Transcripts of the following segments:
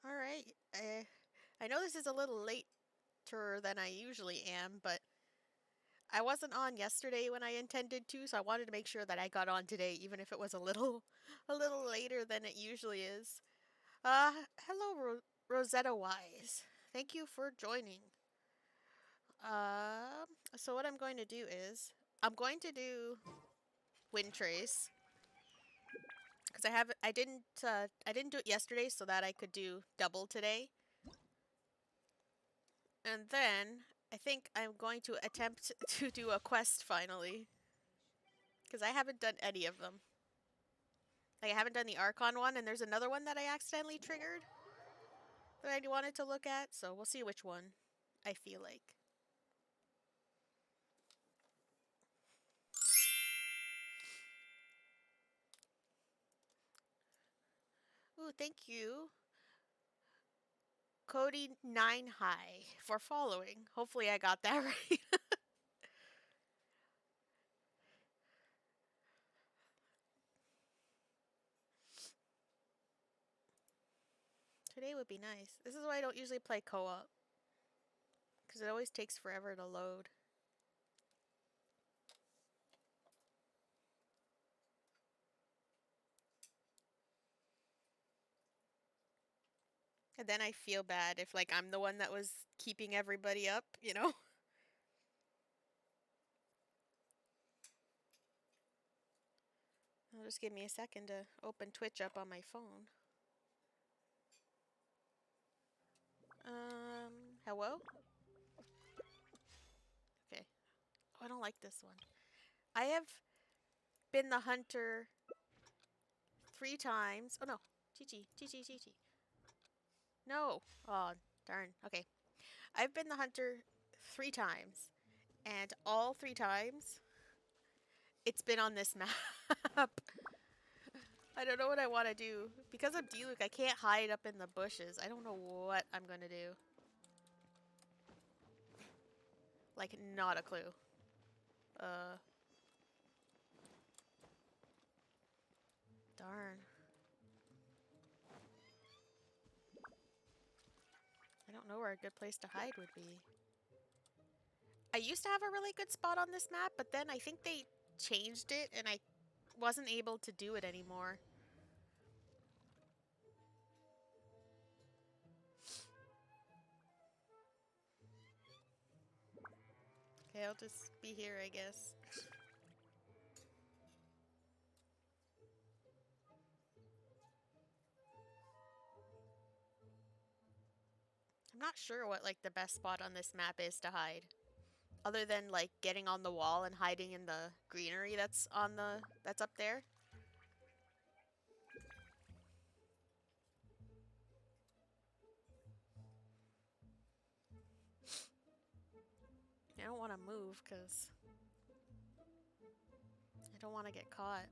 Alright, I know this is a little later than I usually am, but I wasn't on yesterday when I intended to, so I wanted to make sure that I got on today, even if it was a little later than it usually is. Hello, Rosetta Wise. Thank you for joining. So what I'm going to do is, I'm going to do Windtrace, because I didn't do it yesterday so that I could do double today. And then I think I'm going to attempt to do a quest finally. Because I haven't done any of them. Like, I haven't done the Archon one, and there's another one that I accidentally triggered that I wanted to look at, so we'll see which one I feel like. Ooh, thank you, Cody9 High, for following. Hopefully I got that right. Today would be nice. This is why I don't usually play co-op, because it always takes forever to load. And then I feel bad if, like, I'm the one that was keeping everybody up, you know? Just give me a second to open Twitch up on my phone. Hello? Okay. Oh, I don't like this one. I have been the hunter 3 times. Oh no. Chi-chi. Chi-chi. Chi-chi. No. Oh, darn. Okay. I've been the hunter 3 times. And all 3 times, it's been on this map. I don't know what I want to do. Because of Diluc, I can't hide up in the bushes. I don't know what I'm going to do. Like, not a clue. Darn. I don't know where a good place to hide would be. I used to have a really good spot on this map, but then I think they changed it and I wasn't able to do it anymore. Okay, I'll just be here, I guess. I'm not sure what, like, the best spot on this map is to hide. Other than, like, getting on the wall and hiding in the greenery that's up there. I don't want to move because I don't want to get caught.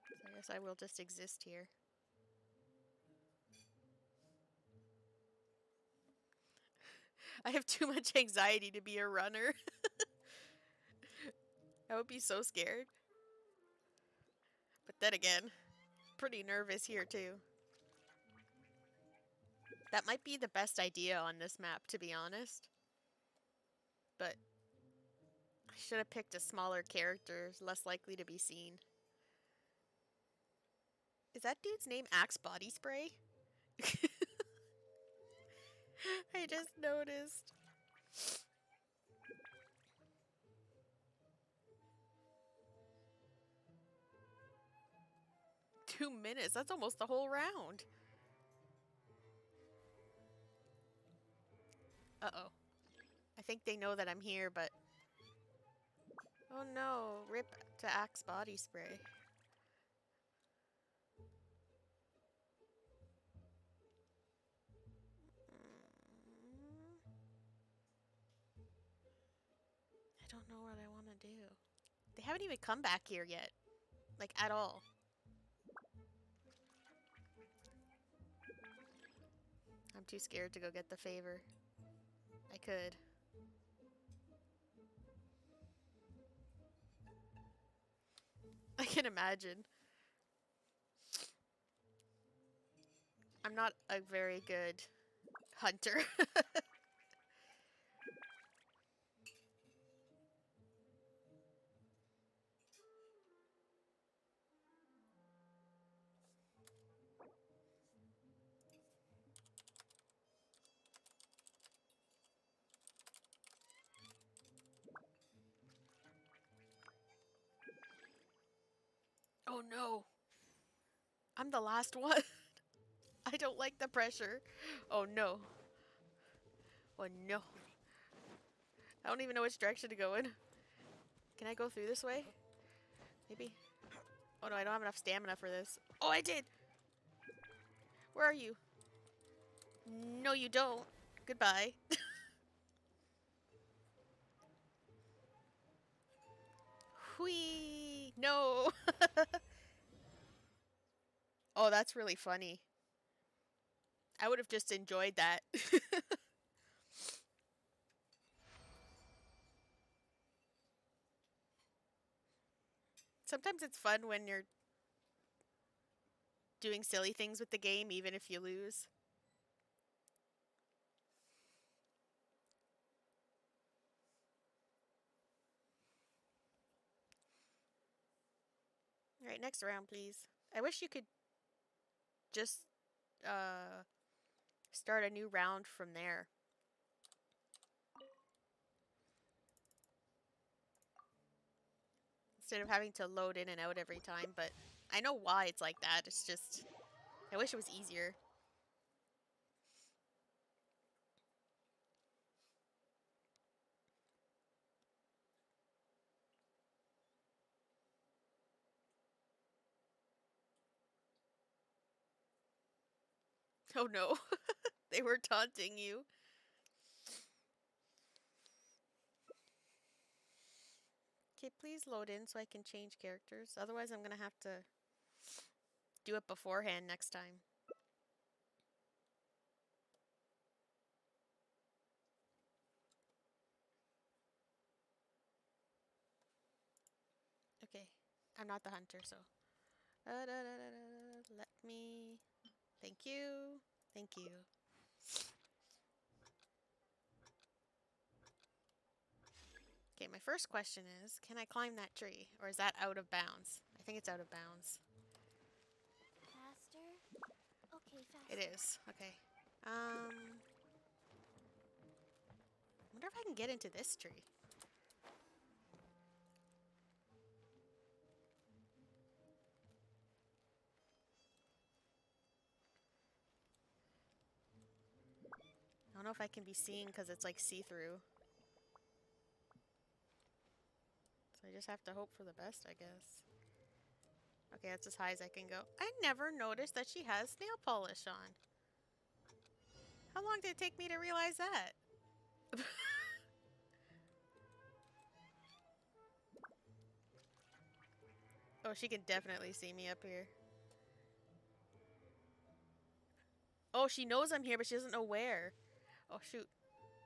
So I guess I will just exist here. I have too much anxiety to be a runner. I would be so scared. But then again, pretty nervous here too. That might be the best idea on this map, to be honest. But I should have picked a smaller character, less likely to be seen. Is that dude's name Axe Body Spray? I just noticed. $2 minutes, that's almost the whole round. Uh-oh. I think they know that I'm here, but... Oh no, rip to Axe Body Spray. I don't know what I want to do. They haven't even come back here yet. Like, at all. I'm too scared to go get the favor. I could. can imagine. I'm not a very good hunter. Oh no. I'm the last one. I don't like the pressure. Oh no. Oh no. I don't even know which direction to go in. Can I go through this way? Maybe. Oh no, I don't have enough stamina for this. Oh, I did! Where are you? No, you don't. Goodbye. Whee! No! Oh, that's really funny. I would have just enjoyed that. Sometimes it's fun when you're doing silly things with the game, even if you lose. Alright, next round, please. I wish you could just start a new round from there. Instead of having to load in and out every time, but I know why it's like that. It's just, I wish it was easier. Oh no, they were taunting you. Okay, please load in so I can change characters. Otherwise, I'm gonna have to do it beforehand next time. Okay, I'm not the hunter, so. Let me. Thank you. Thank you. Okay, my first question is, can I climb that tree? Or is that out of bounds? I think it's out of bounds. Faster? Okay, faster. It is. Okay. I wonder if I can get into this tree. I don't know if I can be seen because it's like see-through. So I just have to hope for the best, I guess. Okay, that's as high as I can go. I never noticed that she has nail polish on. How long did it take me to realize that? Oh, she can definitely see me up here. Oh, she knows I'm here, but she doesn't know where. Oh, shoot.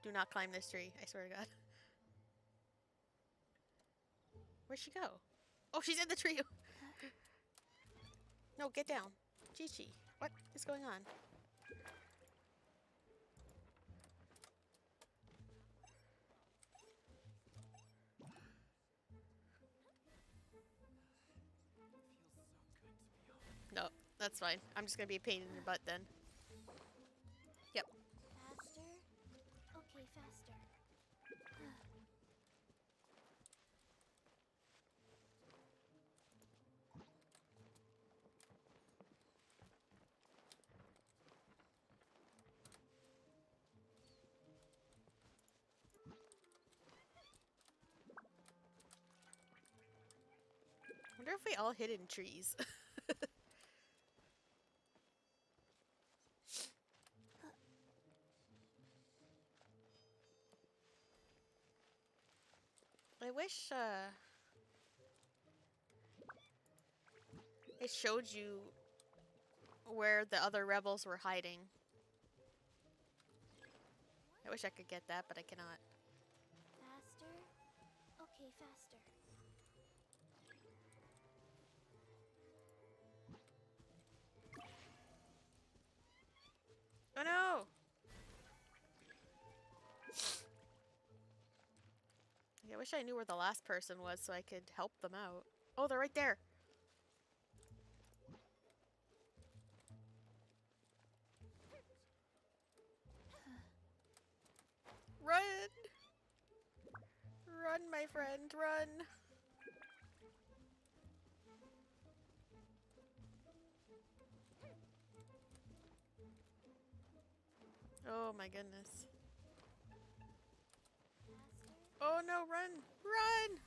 Do not climb this tree. I swear to God. Where'd she go? Oh, she's in the tree. No, get down. Chi-Chi. What is going on? No, that's fine. I'm just gonna be a pain in your butt then. Yep. Faster? Okay, faster. Wonder if we all hid in trees. I wish it showed you where the other rebels were hiding. I wish I could get that, but I cannot. Faster? Okay, faster. Oh no! I wish I knew where the last person was so I could help them out. Oh, they're right there! Run! Run, my friend, run! Oh my goodness. Faster. Oh no, run! Run!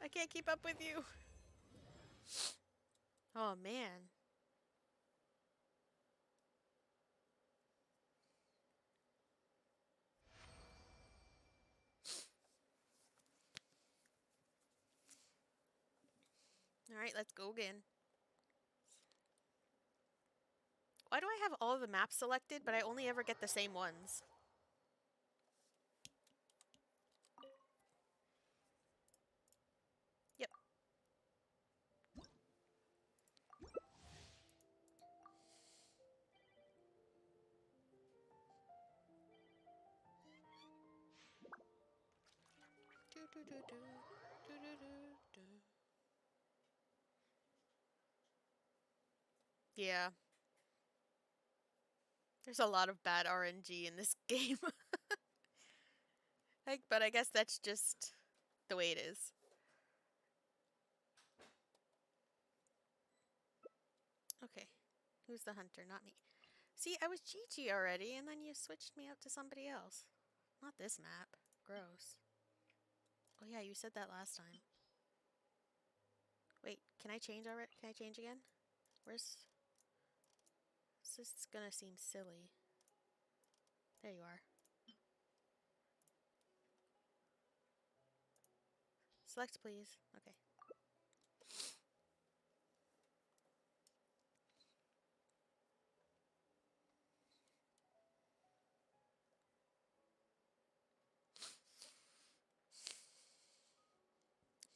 I can't keep up with you. Oh man. Alright, let's go again. Why do I have all of the maps selected, but I only ever get the same ones? Yep. Do, do, do, do. Do, do, do, do. Yeah. There's a lot of bad RNG in this game. But I guess that's just the way it is. Okay. Who's the hunter? Not me. See, I was Gigi already, and then you switched me out to somebody else. Not this map. Gross. Oh yeah, you said that last time. Wait, can I change already? Can I change again? Where's... This is gonna seem silly. There you are. Select, please. Okay.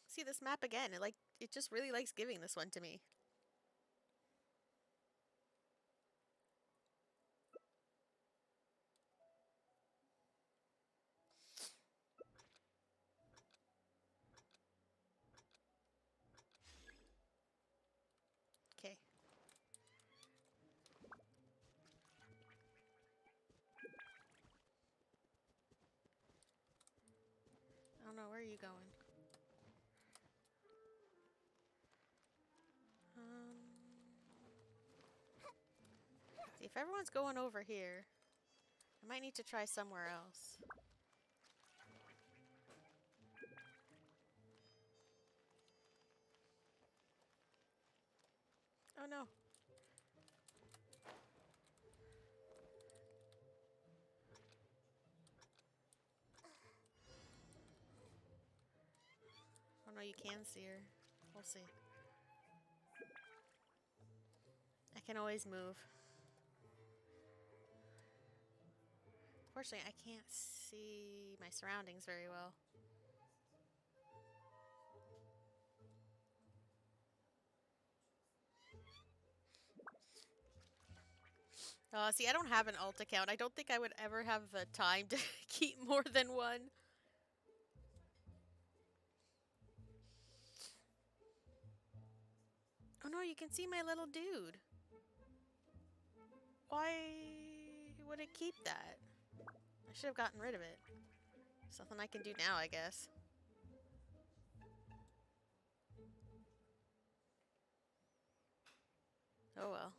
See this map again. It just really likes giving this one to me. Okay. I don't know, where are you going? Um, see, if everyone's going over here, I might need to try somewhere else. Oh no. Oh no, you can see her. We'll see. I can always move. Fortunately, I can't see my surroundings very well. See, I don't have an alt account. I don't think I would ever have the time to keep more than one. Oh no, you can see my little dude. Why would it keep that? I should have gotten rid of it. Something I can do now, I guess. Oh well.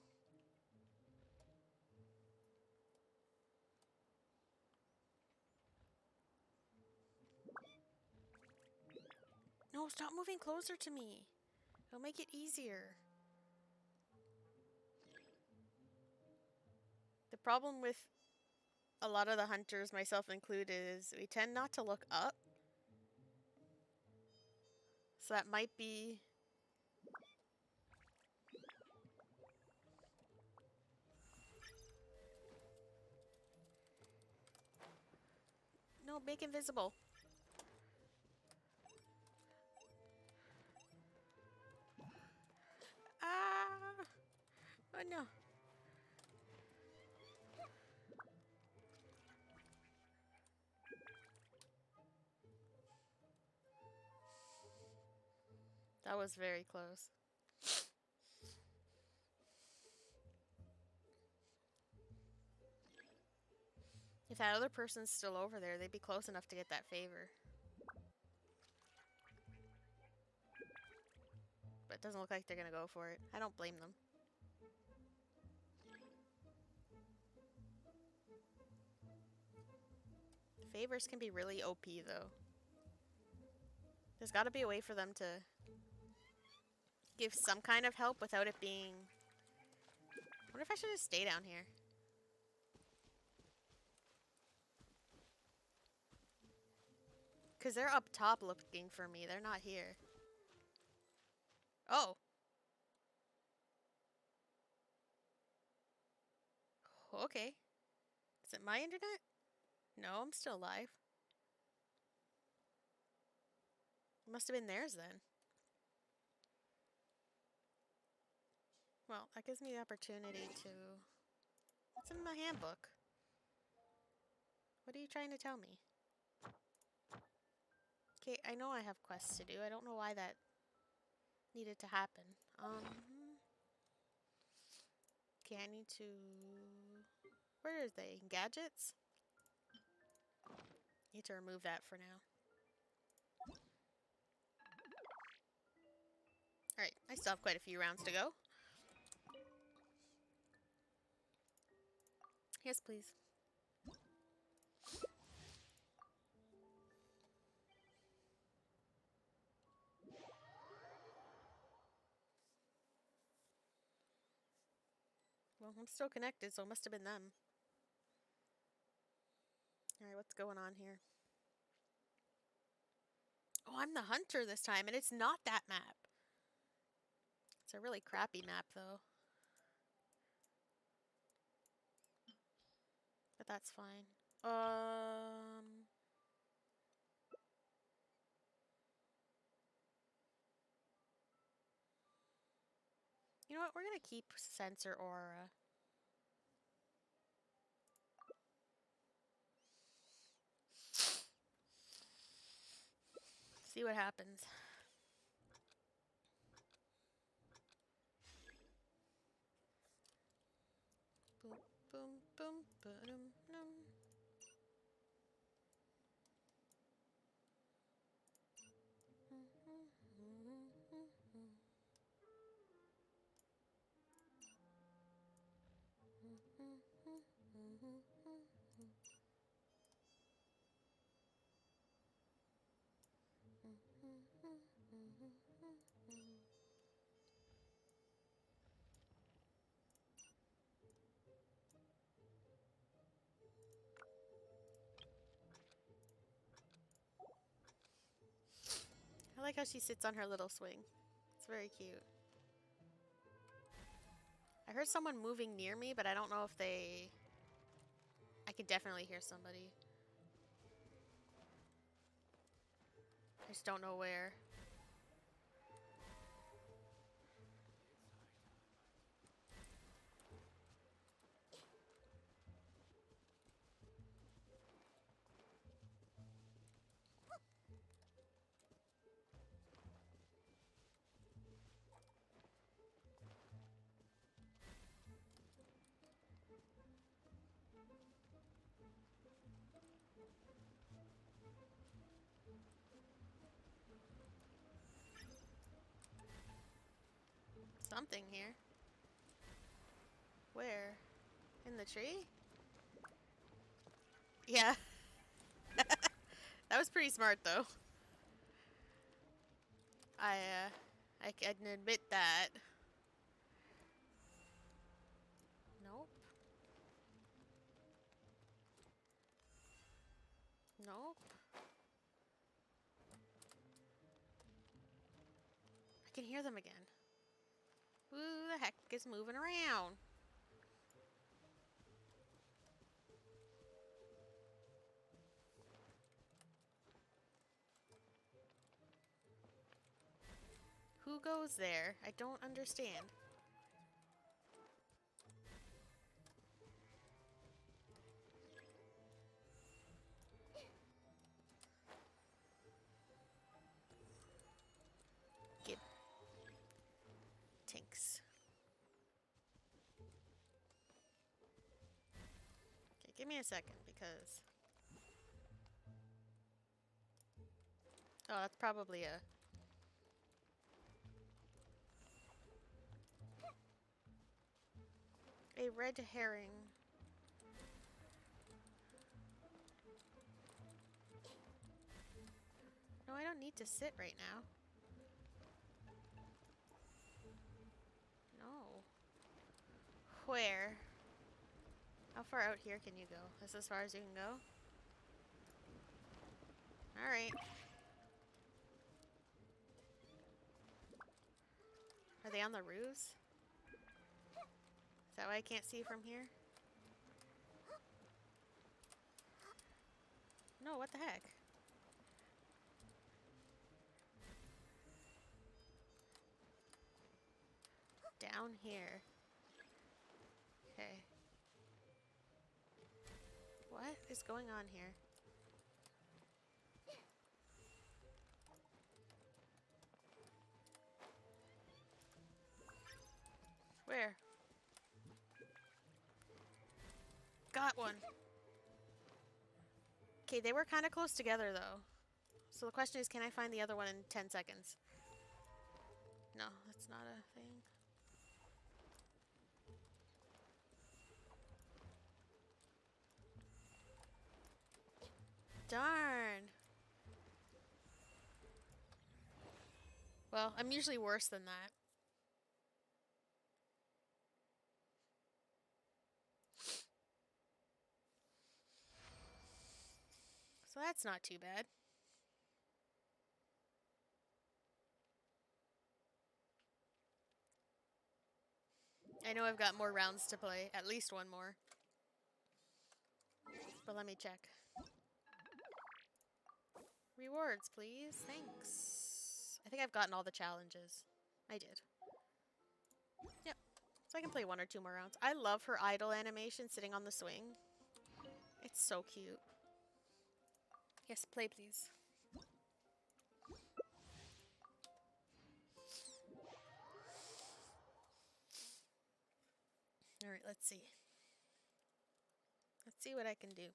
No, stop moving closer to me. It'll make it easier. The problem with a lot of the hunters, myself included, is we tend not to look up. So that might be... No, make invisible. Ah! That was very close. If that other person's still over there, they'd be close enough to get that favor. But it doesn't look like they're gonna go for it. I don't blame them. Favors can be really OP though. There's gotta be a way for them to give some kind of help without it being... I wonder if I should just stay down here. Because they're up top looking for me. They're not here. Oh. Okay. Is it my internet? No, I'm still alive. It must have been theirs then. Well, that gives me the opportunity to... What's in my handbook? What are you trying to tell me? Okay, I know I have quests to do. I don't know why that needed to happen. Okay, I need to... Where is they? Gadgets? Need to remove that for now. Alright, I still have quite a few rounds to go. Yes, please. Well, I'm still connected, so it must have been them. Alright, what's going on here? Oh, I'm the hunter this time, and it's not that map. It's a really crappy map, though. But that's fine. You know what? We're gonna keep Sensor Aura. See what happens. Boom, boom, boom, ba-dum, dum. I like how she sits on her little swing. It's very cute. I heard someone moving near me, but I don't know if they... I could definitely hear somebody. I just don't know where. Something here. Where? In the tree? Yeah. That was pretty smart, though. I can admit that. Nope. Nope. I can hear them again. Who the heck is moving around? Who goes there? I don't understand. Get Give me a second, because... Oh, that's probably a... A red herring. No, I don't need to sit right now. No. Where? How far out here can you go? That's as far as you can go? Alright. Are they on the roofs? Is that why I can't see from here? No, what the heck? Down here. Okay. What is going on here? Where? Got one. Okay, they were kind of close together though. So the question is, can I find the other one in 10 seconds? No, that's not a thing. Darn. Well, I'm usually worse than that. So that's not too bad. I know I've got more rounds to play. At least one more. But let me check. Rewards, please. Thanks. I think I've gotten all the challenges. I did. Yep. So I can play 1 or 2 more rounds. I love her idle animation sitting on the swing. It's so cute. Yes, play please. Alright, let's see. Let's see what I can do.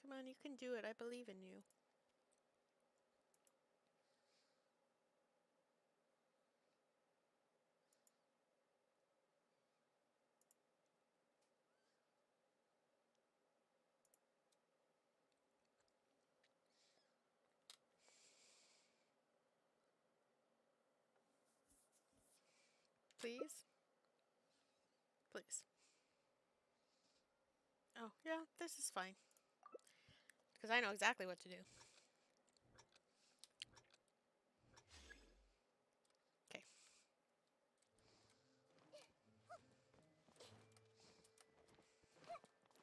Come on, you can do it. I believe in you. Please? Please. Oh, yeah, this is fine. Because I know exactly what to do. Okay.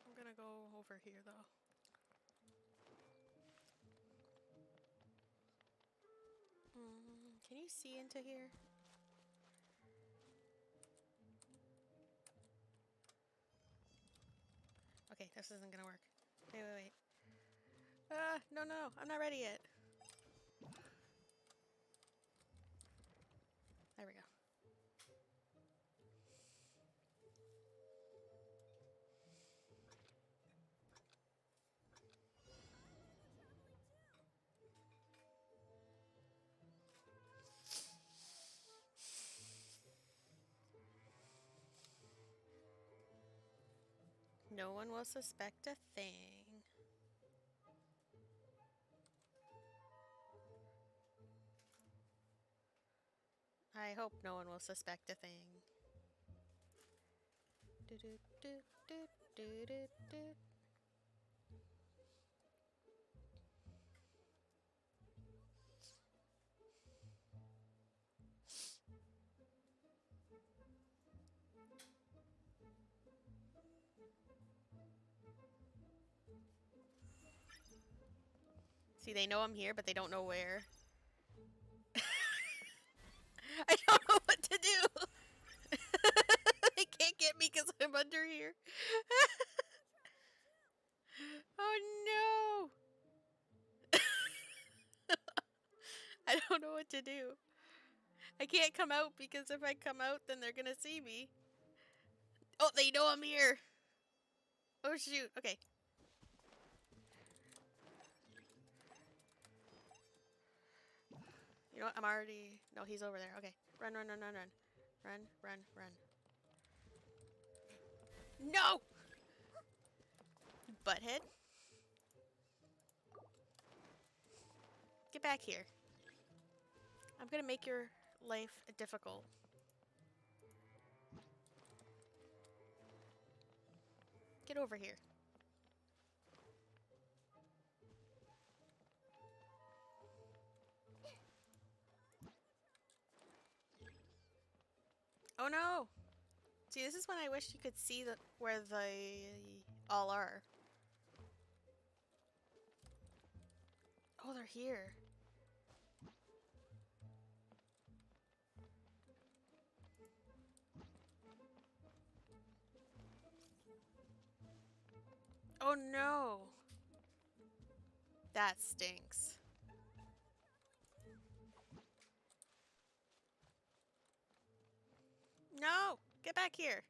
I'm gonna go over here, though. Can you see into here? Okay, this isn't gonna work. Wait. No, I'm not ready yet. There we go. No one will suspect a thing. I hope no one will suspect a thing. Do do do do do do do. See, they know I'm here, but they don't know where. I don't know what to do. They can't get me because I'm under here. Oh no! I don't know what to do. I can't come out because if I come out, then they're gonna see me. Oh, they know I'm here. Oh shoot. Okay. You know what? I'm already. No, he's over there. Okay. Run, run, run, run, run. Run, run, run. No! Butthead. Get back here. I'm gonna make your life difficult. Get over here. Oh no! See, this is when I wish you could see where they all are. Oh, they're here. Oh no! That stinks. No! Get back here.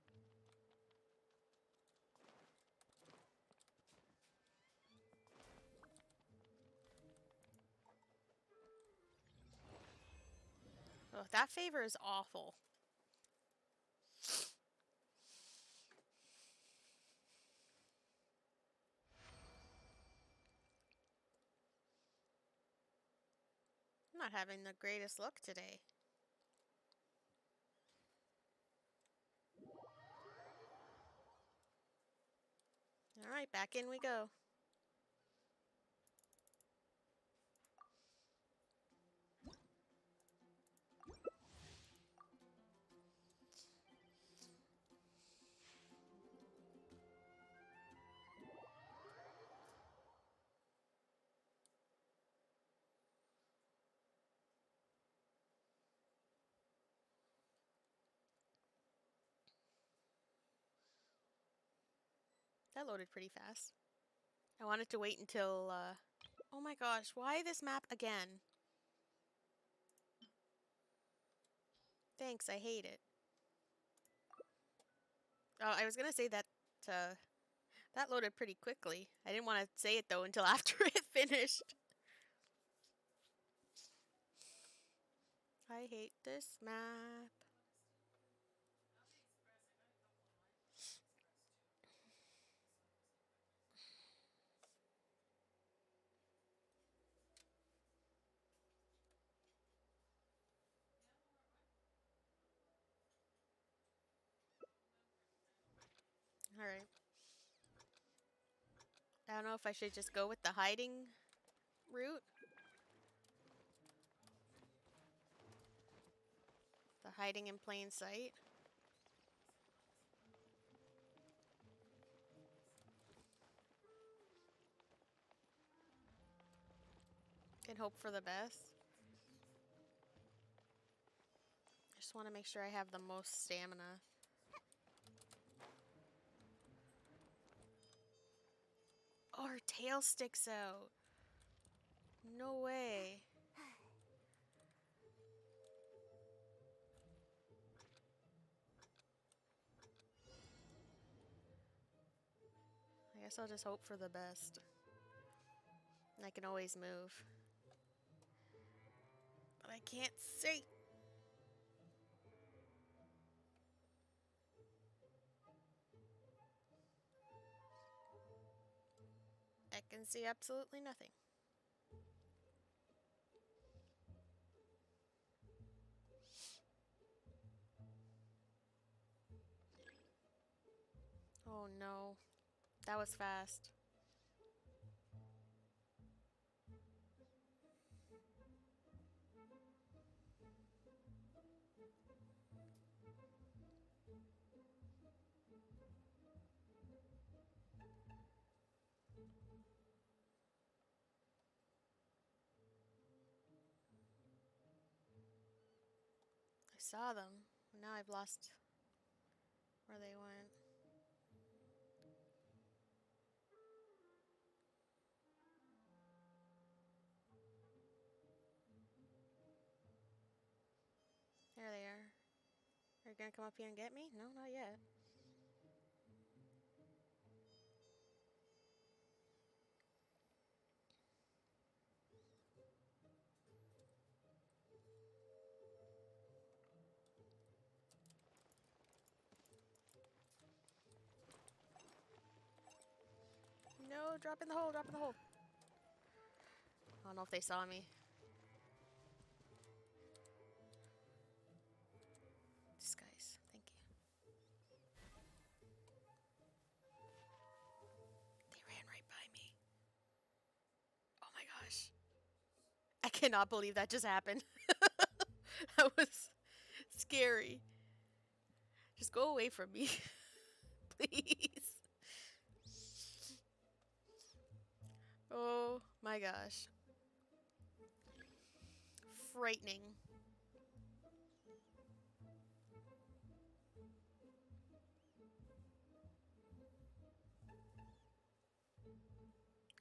Oh, that favor is awful. I'm not having the greatest luck today. Alright, back in we go. That loaded pretty fast. I wanted to wait until, oh my gosh, why this map again? Thanks, I hate it. Oh, I was gonna say that, that loaded pretty quickly. I didn't want to say it though until after it finished. I hate this map. Alright. I don't know if I should just go with the hiding route. The hiding in plain sight. And hope for the best. I just want to make sure I have the most stamina. Oh, her tail sticks out. No way. I guess I'll just hope for the best. I can always move. But I can't see. I can see absolutely nothing. Oh no. That was fast. saw them. Now I've lost where they went. There they are. Are you gonna come up here and get me? No, not yet. No, drop in the hole, drop in the hole. I don't know if they saw me. Disguise, thank you. They ran right by me. Oh my gosh. I cannot believe that just happened. That was scary. Just go away from me. Please. Oh my gosh. Frightening.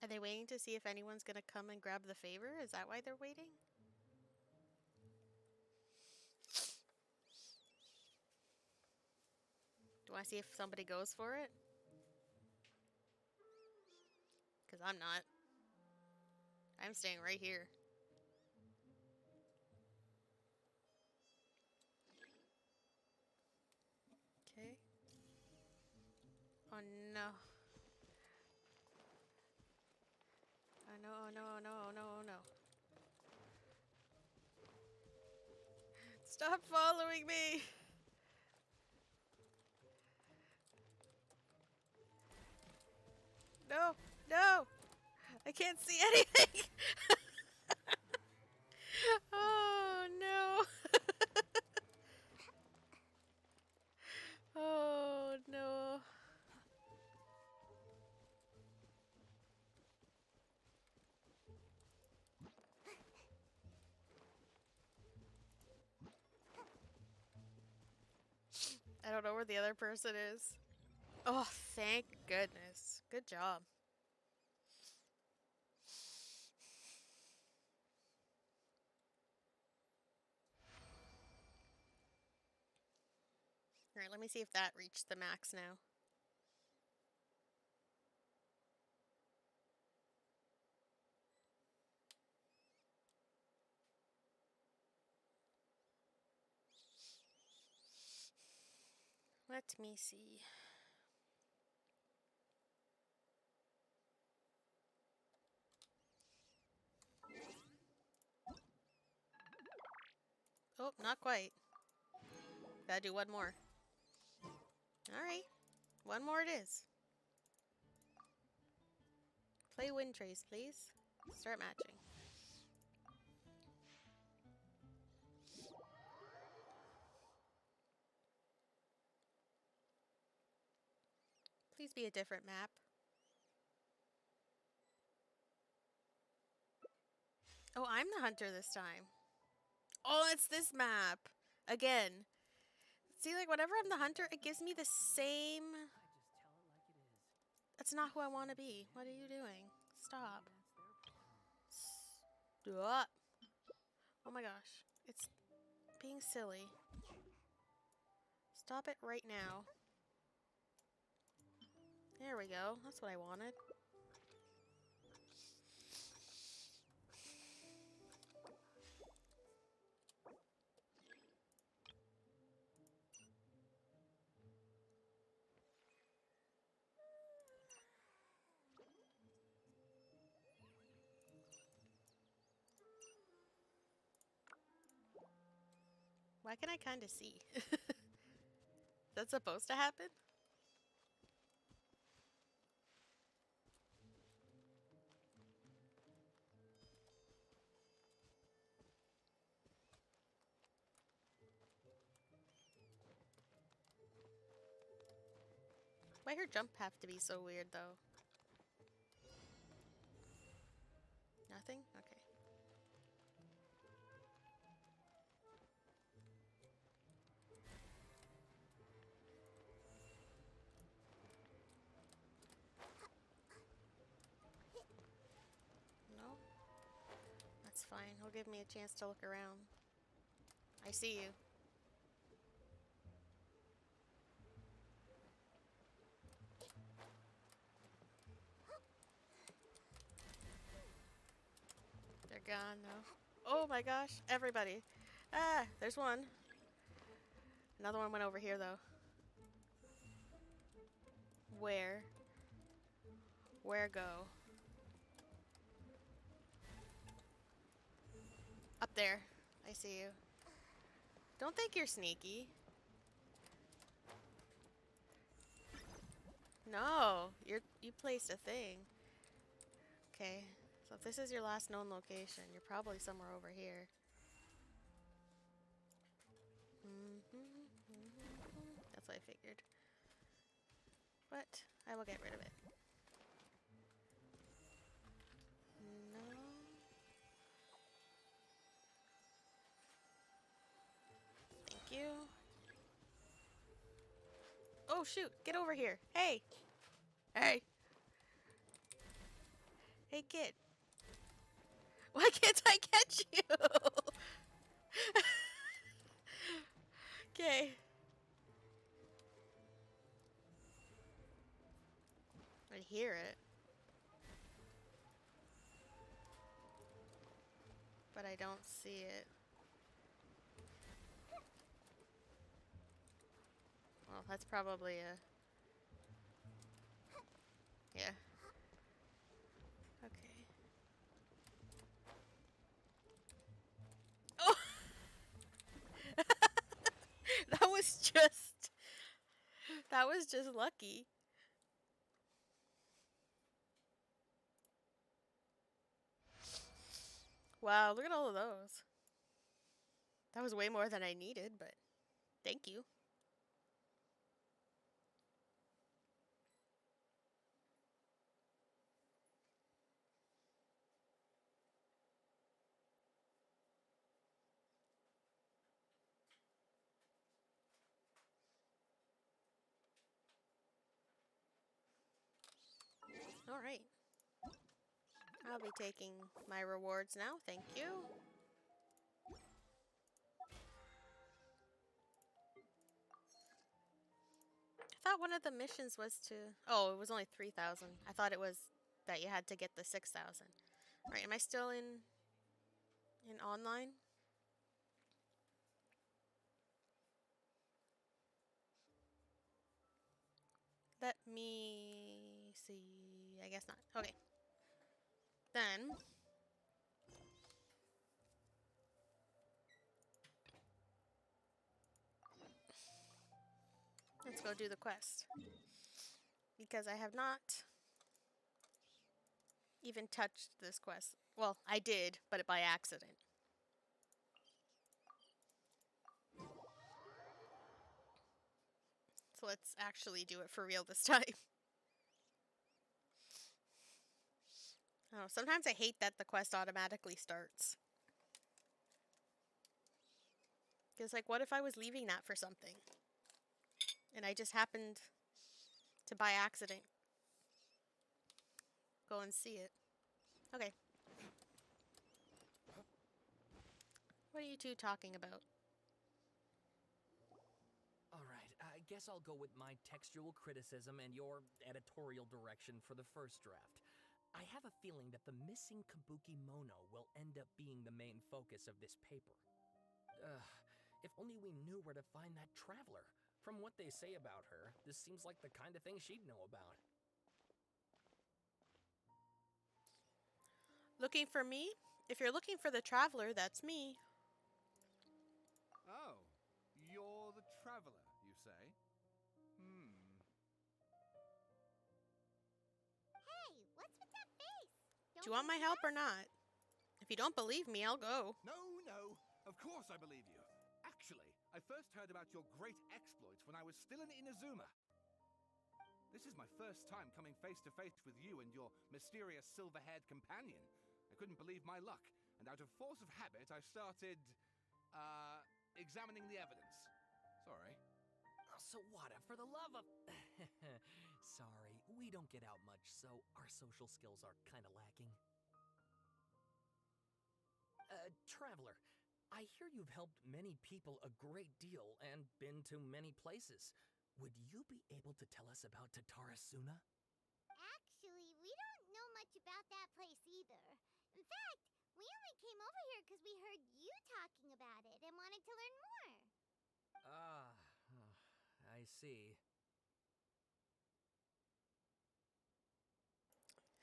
Are they waiting to see if anyone's gonna come and grab the favor? Is that why they're waiting? Do I see if somebody goes for it? Because I'm not. I'm staying right here. Okay. Oh no. Oh no, oh no, oh no, oh no, oh no. Stop following me! No! No! I can't see anything! Oh no! Oh no. I don't know where the other person is. Oh, thank goodness. Good job. Alright, let me see if that reached the max now. Let me see. Oh, not quite. Gotta do one more. Alright. One more it is. Play Windtrace, please. Start matching. Please be a different map. Oh, I'm the hunter this time. Oh, it's this map. Again. See, like, whenever I'm the hunter, it gives me the same... That's not who I want to be. What are you doing? Stop. Stop. Oh my gosh. It's being silly. Stop it right now. There we go. That's what I wanted. Why can I kind of see? That's supposed to happen? Why her jump have to be so weird, though? Nothing? Okay. fine. It'll give me a chance to look around. I see you. They're gone though. Oh my gosh, everybody. Ah, there's one. Another one went over here though. Where? Where go? Up there. I see you. Don't think you're sneaky. No, you placed a thing. Okay, so if this is your last known location, you're probably somewhere over here. That's what I figured. But I will get rid of it. No. Thank you. Oh shoot, get over here. Hey! Hey! Hey kid. Why can't I catch you? Okay. I hear it. But I don't see it. Well, that's probably a... Yeah. Okay. Oh! That was just... That was just lucky. Wow, look at all of those. That was way more than I needed, but thank you. All right. I'll be taking my rewards now. Thank you. I thought one of the missions was to... Oh, it was only 3,000. I thought it was that you had to get the 6,000. All right, am I still in online? Let me see. I guess not. Okay. Then... let's go do the quest. Because I have not even touched this quest. Well, I did, but by accident. So let's actually do it for real this time. Oh, sometimes I hate that the quest automatically starts. Because, like, what if I was leaving that for something? And I just happened to, by accident, go and see it. Okay. What are you two talking about? Alright, I guess I'll go with my textual criticism and your editorial direction for the first draft. I have a feeling that the missing Kabuki Mono will end up being the main focus of this paper. If only we knew where to find that traveler. From what they say about her, this seems like the kind of thing she'd know about. Looking for me? If you're looking for the traveler, that's me. Oh, you're the traveler, you say? Hey, what's with that face? Do you want my help or not? If you don't believe me, I'll go. No, of course I believe you. Actually, I first heard about your great exploits when I was still in Inazuma. This is my first time coming face to face with you and your mysterious silver-haired companion. I couldn't believe my luck, and out of force of habit, I started, examining the evidence. Sorry. Oh, Sawada, for the love of... Sorry, we don't get out much, so our social skills are kinda lacking. Traveler, I hear you've helped many people a great deal and been to many places. Would you be able to tell us about Tatarasuna? Actually, we don't know much about that place either. In fact, we only came over here because we heard you talking about it and wanted to learn more. Ah, I see.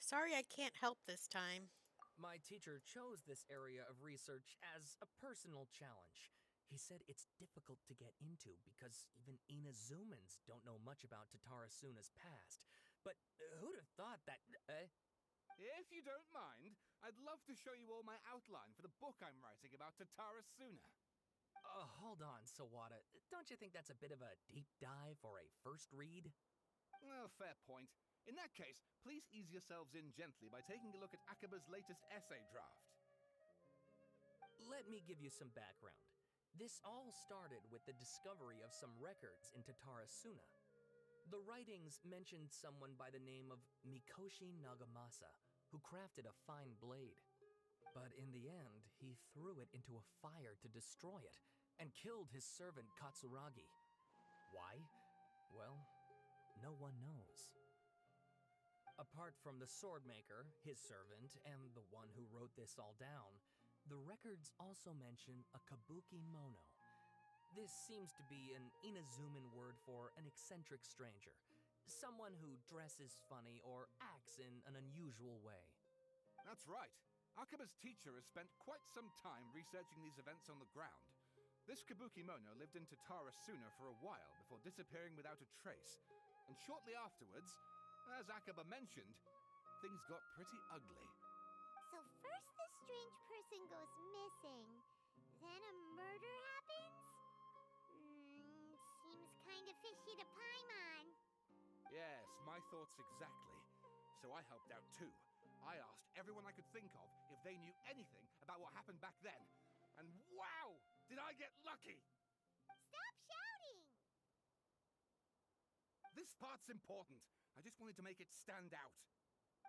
Sorry I can't help this time. My teacher chose this area of research as a personal challenge. He said it's difficult to get into because even Inazumans don't know much about Tatarasuna's past. But who'd have thought that... If you don't mind, I'd love to show you all my outline for the book I'm writing about Tatarasuna. Hold on, Sawada. Don't you think that's a bit of a deep dive or a first read? Well, fair point. In that case, please ease yourselves in gently by taking a look at Akaba's latest essay draft. Let me give you some background. This all started with the discovery of some records in Tatarasuna. The writings mentioned someone by the name of Mikoshi Nagamasa, who crafted a fine blade. But in the end, he threw it into a fire to destroy it, and killed his servant Katsuragi. Why? Well, no one knows. Apart from the swordmaker, his servant, and the one who wrote this all down, the records also mention a kabuki mono. This seems to be an Inazuman word for an eccentric stranger, someone who dresses funny or acts in an unusual way. That's right. Akaba's teacher has spent quite some time researching these events on the ground. This kabuki mono lived in Tatarasuna for a while before disappearing without a trace, and shortly afterwards, as Akaba mentioned, things got pretty ugly. So first this strange person goes missing, then a murder happens? Seems kind of fishy to Paimon. Yes, my thoughts exactly. So I helped out too. I asked everyone I could think of if they knew anything about what happened back then. And wow, did I get lucky! Stop shouting! This part's important. I just wanted to make it stand out.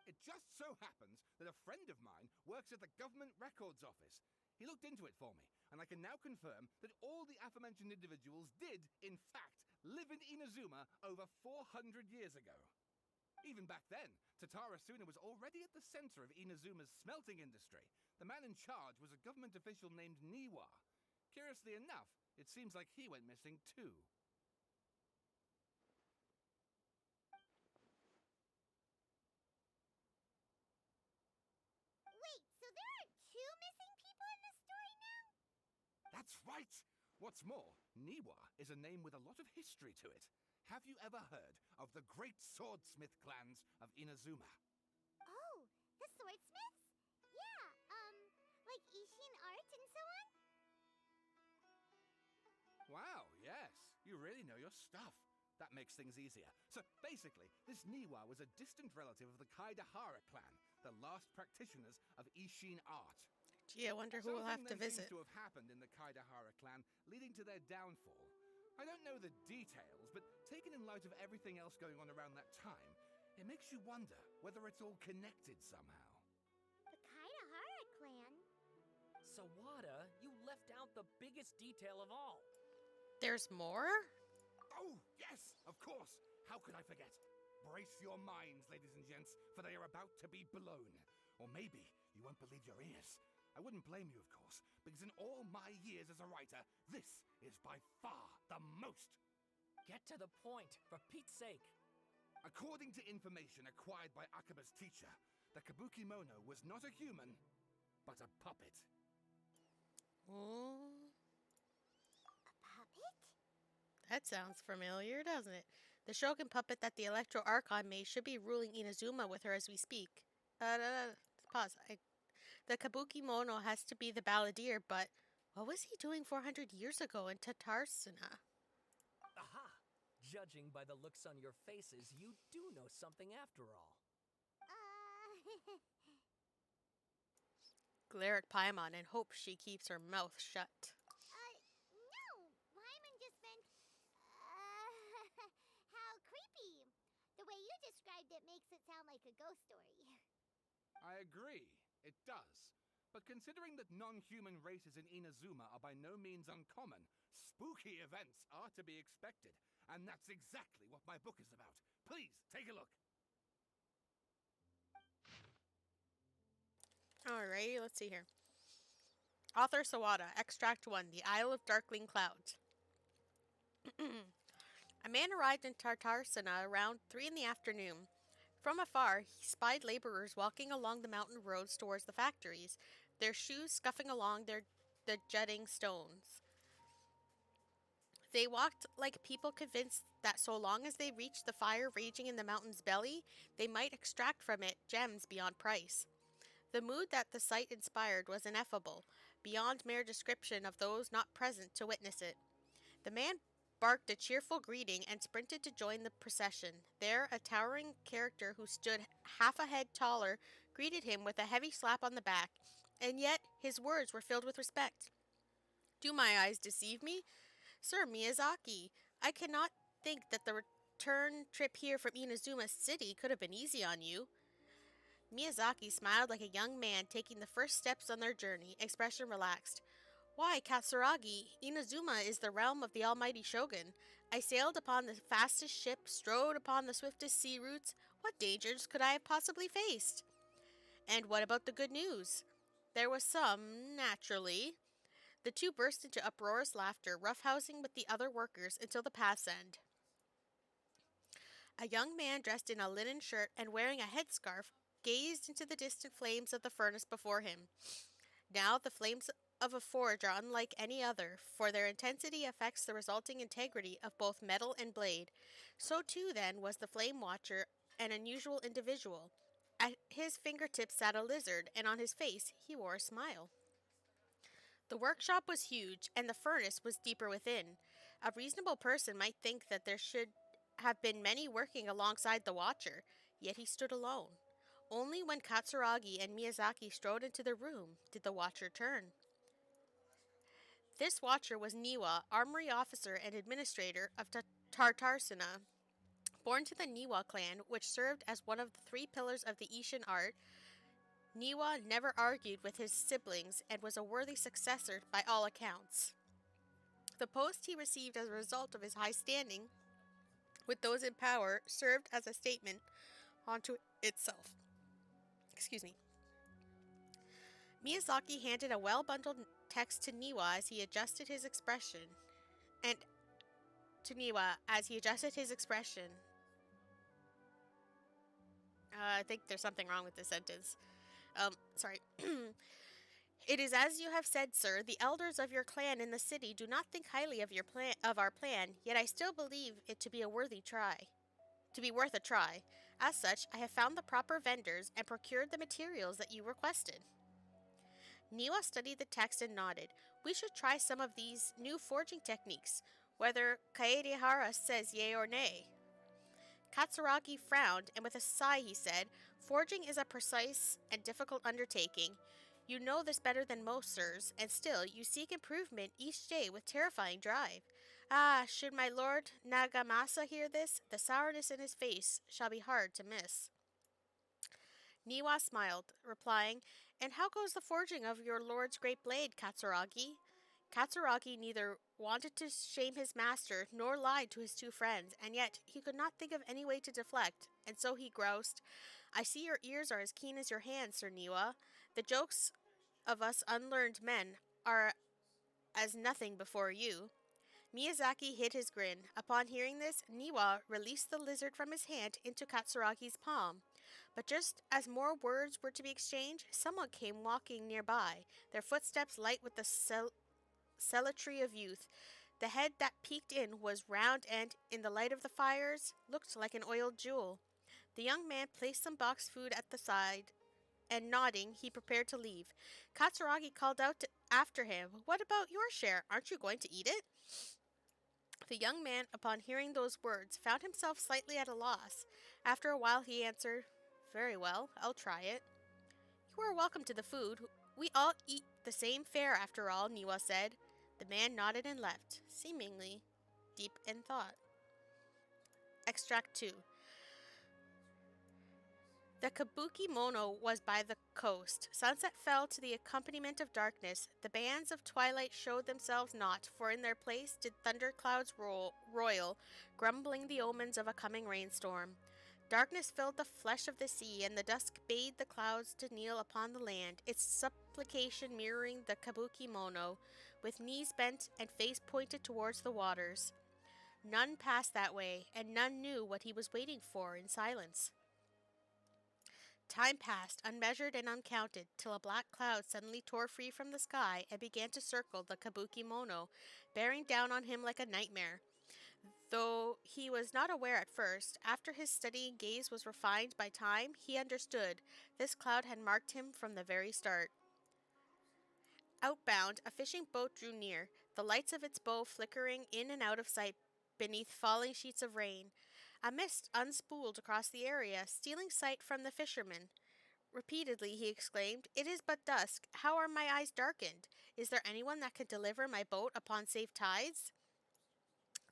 It just so happens that a friend of mine works at the Government Records Office. He looked into it for me, and I can now confirm that all the aforementioned individuals did, in fact, live in Inazuma over 400 years ago. Even back then, Tatarasuna was already at the center of Inazuma's smelting industry. The man in charge was a government official named Niwa. Curiously enough, it seems like he went missing too. Wait, so there are two missing people in this story now? That's right! What's more, Niwa is a name with a lot of history to it. Have you ever heard of the great swordsmith clans of Inazuma? Oh, the swordsmiths? Yeah, like Ishin art and so on? Wow, yes, you really know your stuff. That makes things easier. So basically, this Niwa was a distant relative of the Kaidahara clan, the last practitioners of Ishin art. Gee, I wonder who will have to Something then visit. seems to have happened in the Kaidahara clan, leading to their downfall. I don't know the details, but taken in light of everything else going on around that time, it makes you wonder whether it's all connected somehow. The Kaidahara clan? Sawada, you left out the biggest detail of all. There's more? Oh, yes, of course. How could I forget? Brace your minds, ladies and gents, for they are about to be blown. Or maybe you won't believe your ears. I wouldn't blame you, of course, because in all my years as a writer, this is by far the most. Get to the point, for Pete's sake. According to information acquired by Akaba's teacher, the Kabuki Mono was not a human, but a puppet. Mm, A puppet? that sounds familiar, doesn't it? The Shogun puppet that the Electro Archon made should be ruling Inazuma with her as we speak. Pause. The Kabuki Mono has to be the balladeer, but what was he doing 400 years ago in Tatarsuna? Aha! Judging by the looks on your faces, you do know something after all. Glare at Paimon and hope she keeps her mouth shut. No. Paimon just meant, how creepy. The way you described it makes it sound like a ghost story. I agree, it does. But considering that non-human races in Inazuma are by no means uncommon, spooky events are to be expected. And that's exactly what my book is about. Please, take a look. Alrighty, let's see here. Author Sawada, Extract 1, The Isle of Darkling Clouds. A man arrived in Tartarsana around 3 in the afternoon. From afar, he spied laborers walking along the mountain roads towards the factories, their shoes scuffing along the jutting stones. They walked like people convinced that so long as they reached the fire raging in the mountain's belly, they might extract from it gems beyond price. The mood that the sight inspired was ineffable, beyond mere description of those not present to witness it. The man barked a cheerful greeting and sprinted to join the procession. There, a towering character who stood half a head taller greeted him with a heavy slap on the back, and yet his words were filled with respect. Do my eyes deceive me? Sir Miyazaki, I cannot think that the return trip here from Inazuma City could have been easy on you. Miyazaki smiled like a young man taking the first steps on their journey, expression relaxed. Why, Katsuragi, Inazuma is the realm of the almighty shogun. I sailed upon the fastest ship, strode upon the swiftest sea routes. What dangers could I have possibly faced? And what about the good news? There was some, naturally. The two burst into uproarious laughter, roughhousing with the other workers until the path's end. A young man dressed in a linen shirt and wearing a headscarf gazed into the distant flames of the furnace before him. Now the flames of a forge are unlike any other, for their intensity affects the resulting integrity of both metal and blade. So too, then, was the flame watcher an unusual individual. At his fingertips sat a lizard, and on his face he wore a smile. The workshop was huge, and the furnace was deeper within. A reasonable person might think that there should have been many working alongside the watcher, yet he stood alone. Only when Katsuragi and Miyazaki strode into the room did the watcher turn. This watcher was Niwa, armory officer and administrator of Tartarsana. Born to the Niwa clan, which served as one of the 3 pillars of the Ishin art, Niwa never argued with his siblings and was a worthy successor by all accounts. The post he received as a result of his high standing with those in power served as a statement unto itself. Excuse me. Miyazaki handed a well-bundled text to Niwa as he adjusted his expression. I think there's something wrong with this sentence. Sorry. It is as you have said, sir. The elders of your clan in the city do not think highly of our plan, yet I still believe it to be worth a try. As such, I have found the proper vendors and procured the materials that you requested. Niwa studied the text and nodded. We should try some of these new forging techniques, whether Kaedehara says yea or nay. Katsuragi frowned, and with a sigh he said, Forging is a precise and difficult undertaking. You know this better than most, sirs, and still you seek improvement each day with terrifying drive. Ah, should my lord Nagamasa hear this, the sourness in his face shall be hard to miss. Niwa smiled, replying, And how goes the forging of your lord's great blade, Katsuragi? Katsuragi neither wanted to shame his master nor lied to his 2 friends, and yet he could not think of any way to deflect, and so he groused, I see your ears are as keen as your hands, Sir Niwa. The jokes of us unlearned men are as nothing before you. Miyazaki hid his grin. Upon hearing this, Niwa released the lizard from his hand into Katsuragi's palm. But just as more words were to be exchanged, someone came walking nearby, their footsteps light with the celerity of youth. The head that peeked in was round and, in the light of the fires, looked like an oiled jewel. The young man placed some boxed food at the side, and nodding, he prepared to leave. Katsuragi called out after him, What about your share? Aren't you going to eat it? The young man, upon hearing those words, found himself slightly at a loss. After a while he answered, Very well, I'll try it. You are welcome to the food. We all eat the same fare after all, Niwa said. The man nodded and left, seemingly deep in thought. Extract 2. The kabuki mono was by the coast. Sunset fell to the accompaniment of darkness. The bands of twilight showed themselves not, for in their place did thunderclouds roil, grumbling the omens of a coming rainstorm. Darkness filled the flesh of the sea, and the dusk bade the clouds to kneel upon the land, its supplication mirroring the kabuki mono, with knees bent and face pointed towards the waters. None passed that way, and none knew what he was waiting for in silence. Time passed, unmeasured and uncounted, till a black cloud suddenly tore free from the sky and began to circle the kabuki mono, bearing down on him like a nightmare. Though he was not aware at first, after his steadying gaze was refined by time, he understood. This cloud had marked him from the very start. Outbound, a fishing boat drew near, the lights of its bow flickering in and out of sight beneath falling sheets of rain. A mist unspooled across the area, stealing sight from the fisherman. Repeatedly he exclaimed, "It is but dusk. How are my eyes darkened? Is there anyone that can deliver my boat upon safe tides?"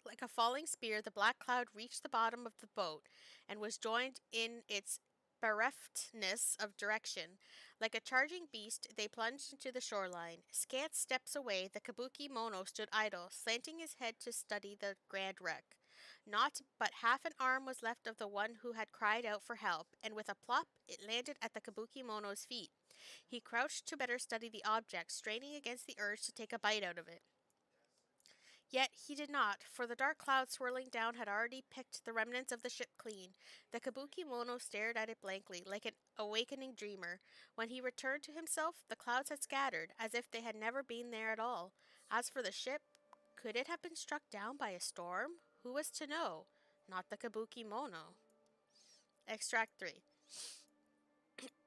Like a falling spear, the black cloud reached the bottom of the boat and was joined in its bereftness of direction. Like a charging beast, they plunged into the shoreline. Scant steps away, the kabuki mono stood idle, slanting his head to study the grand wreck. Not but half an arm was left of the one who had cried out for help, and with a plop, it landed at the kabuki mono's feet. He crouched to better study the object, straining against the urge to take a bite out of it. Yet he did not, for the dark cloud swirling down had already picked the remnants of the ship clean. The kabuki mono stared at it blankly, like an awakening dreamer. When he returned to himself, the clouds had scattered, as if they had never been there at all. As for the ship, could it have been struck down by a storm? Who was to know? Not the kabuki mono. Extract 3.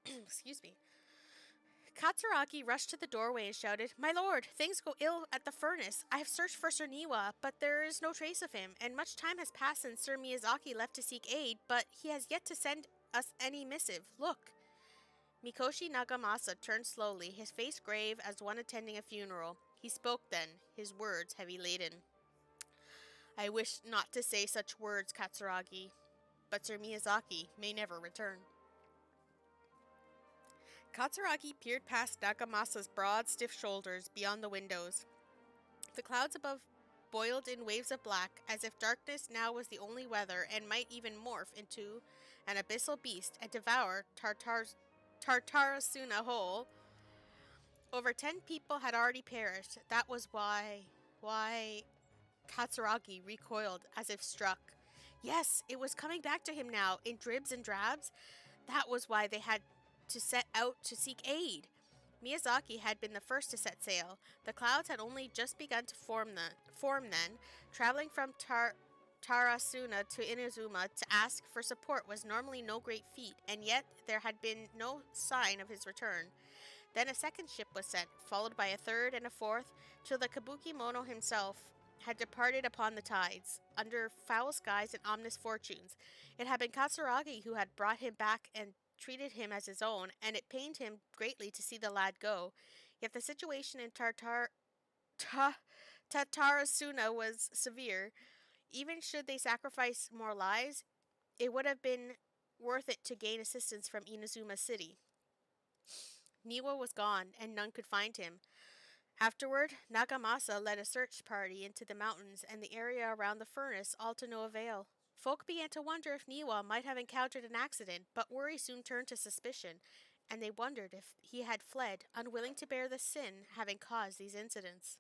Excuse me. Katsuragi rushed to the doorway and shouted, "My lord, things go ill at the furnace. I have searched for Sir Niwa, but there is no trace of him, and much time has passed since Sir Miyazaki left to seek aid, but he has yet to send us any missive. Look." Mikoshi Nagamasa turned slowly, his face grave as one attending a funeral. He spoke then, his words heavy laden. "I wish not to say such words, Katsuragi, but Sir Miyazaki may never return." Katsuragi peered past Nagamasa's broad, stiff shoulders beyond the windows. The clouds above boiled in waves of black, as if darkness now was the only weather and might even morph into an abyssal beast and devour Tartarasuna whole. Over 10 people had already perished. That was why Katsuragi recoiled as if struck. Yes, it was coming back to him now, in dribs and drabs. That was why they had to set out to seek aid. Miyazaki had been the first to set sail. The clouds had only just begun to form then. Traveling from Tarasuna to Inazuma to ask for support was normally no great feat, and yet there had been no sign of his return. Then a second ship was sent, followed by a third and a fourth, till the kabuki mono himself had departed upon the tides, under foul skies and ominous fortunes. It had been Katsuragi who had brought him back and treated him as his own, and it pained him greatly to see the lad go. Yet the situation in Tatarasuna was severe. Even should they sacrifice more lives, it would have been worth it to gain assistance from Inazuma City. Niwa was gone, and none could find him. Afterward, Nagamasa led a search party into the mountains and the area around the furnace, all to no avail. Folk began to wonder if Niwa might have encountered an accident, but worry soon turned to suspicion, and they wondered if he had fled, unwilling to bear the sin having caused these incidents.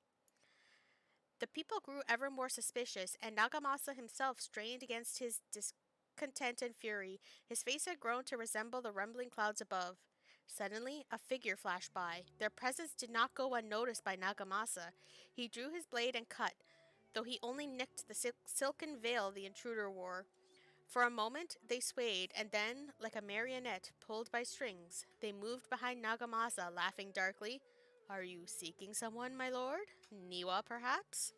The people grew ever more suspicious, and Nagamasa himself strained against his discontent and fury. His face had grown to resemble the rumbling clouds above. Suddenly, a figure flashed by. Their presence did not go unnoticed by Nagamasa. He drew his blade and cut, though he only nicked the silken veil the intruder wore. For a moment, they swayed, and then, like a marionette pulled by strings, they moved behind Nagamasa, laughing darkly. "Are you seeking someone, my lord? Niwa, perhaps?"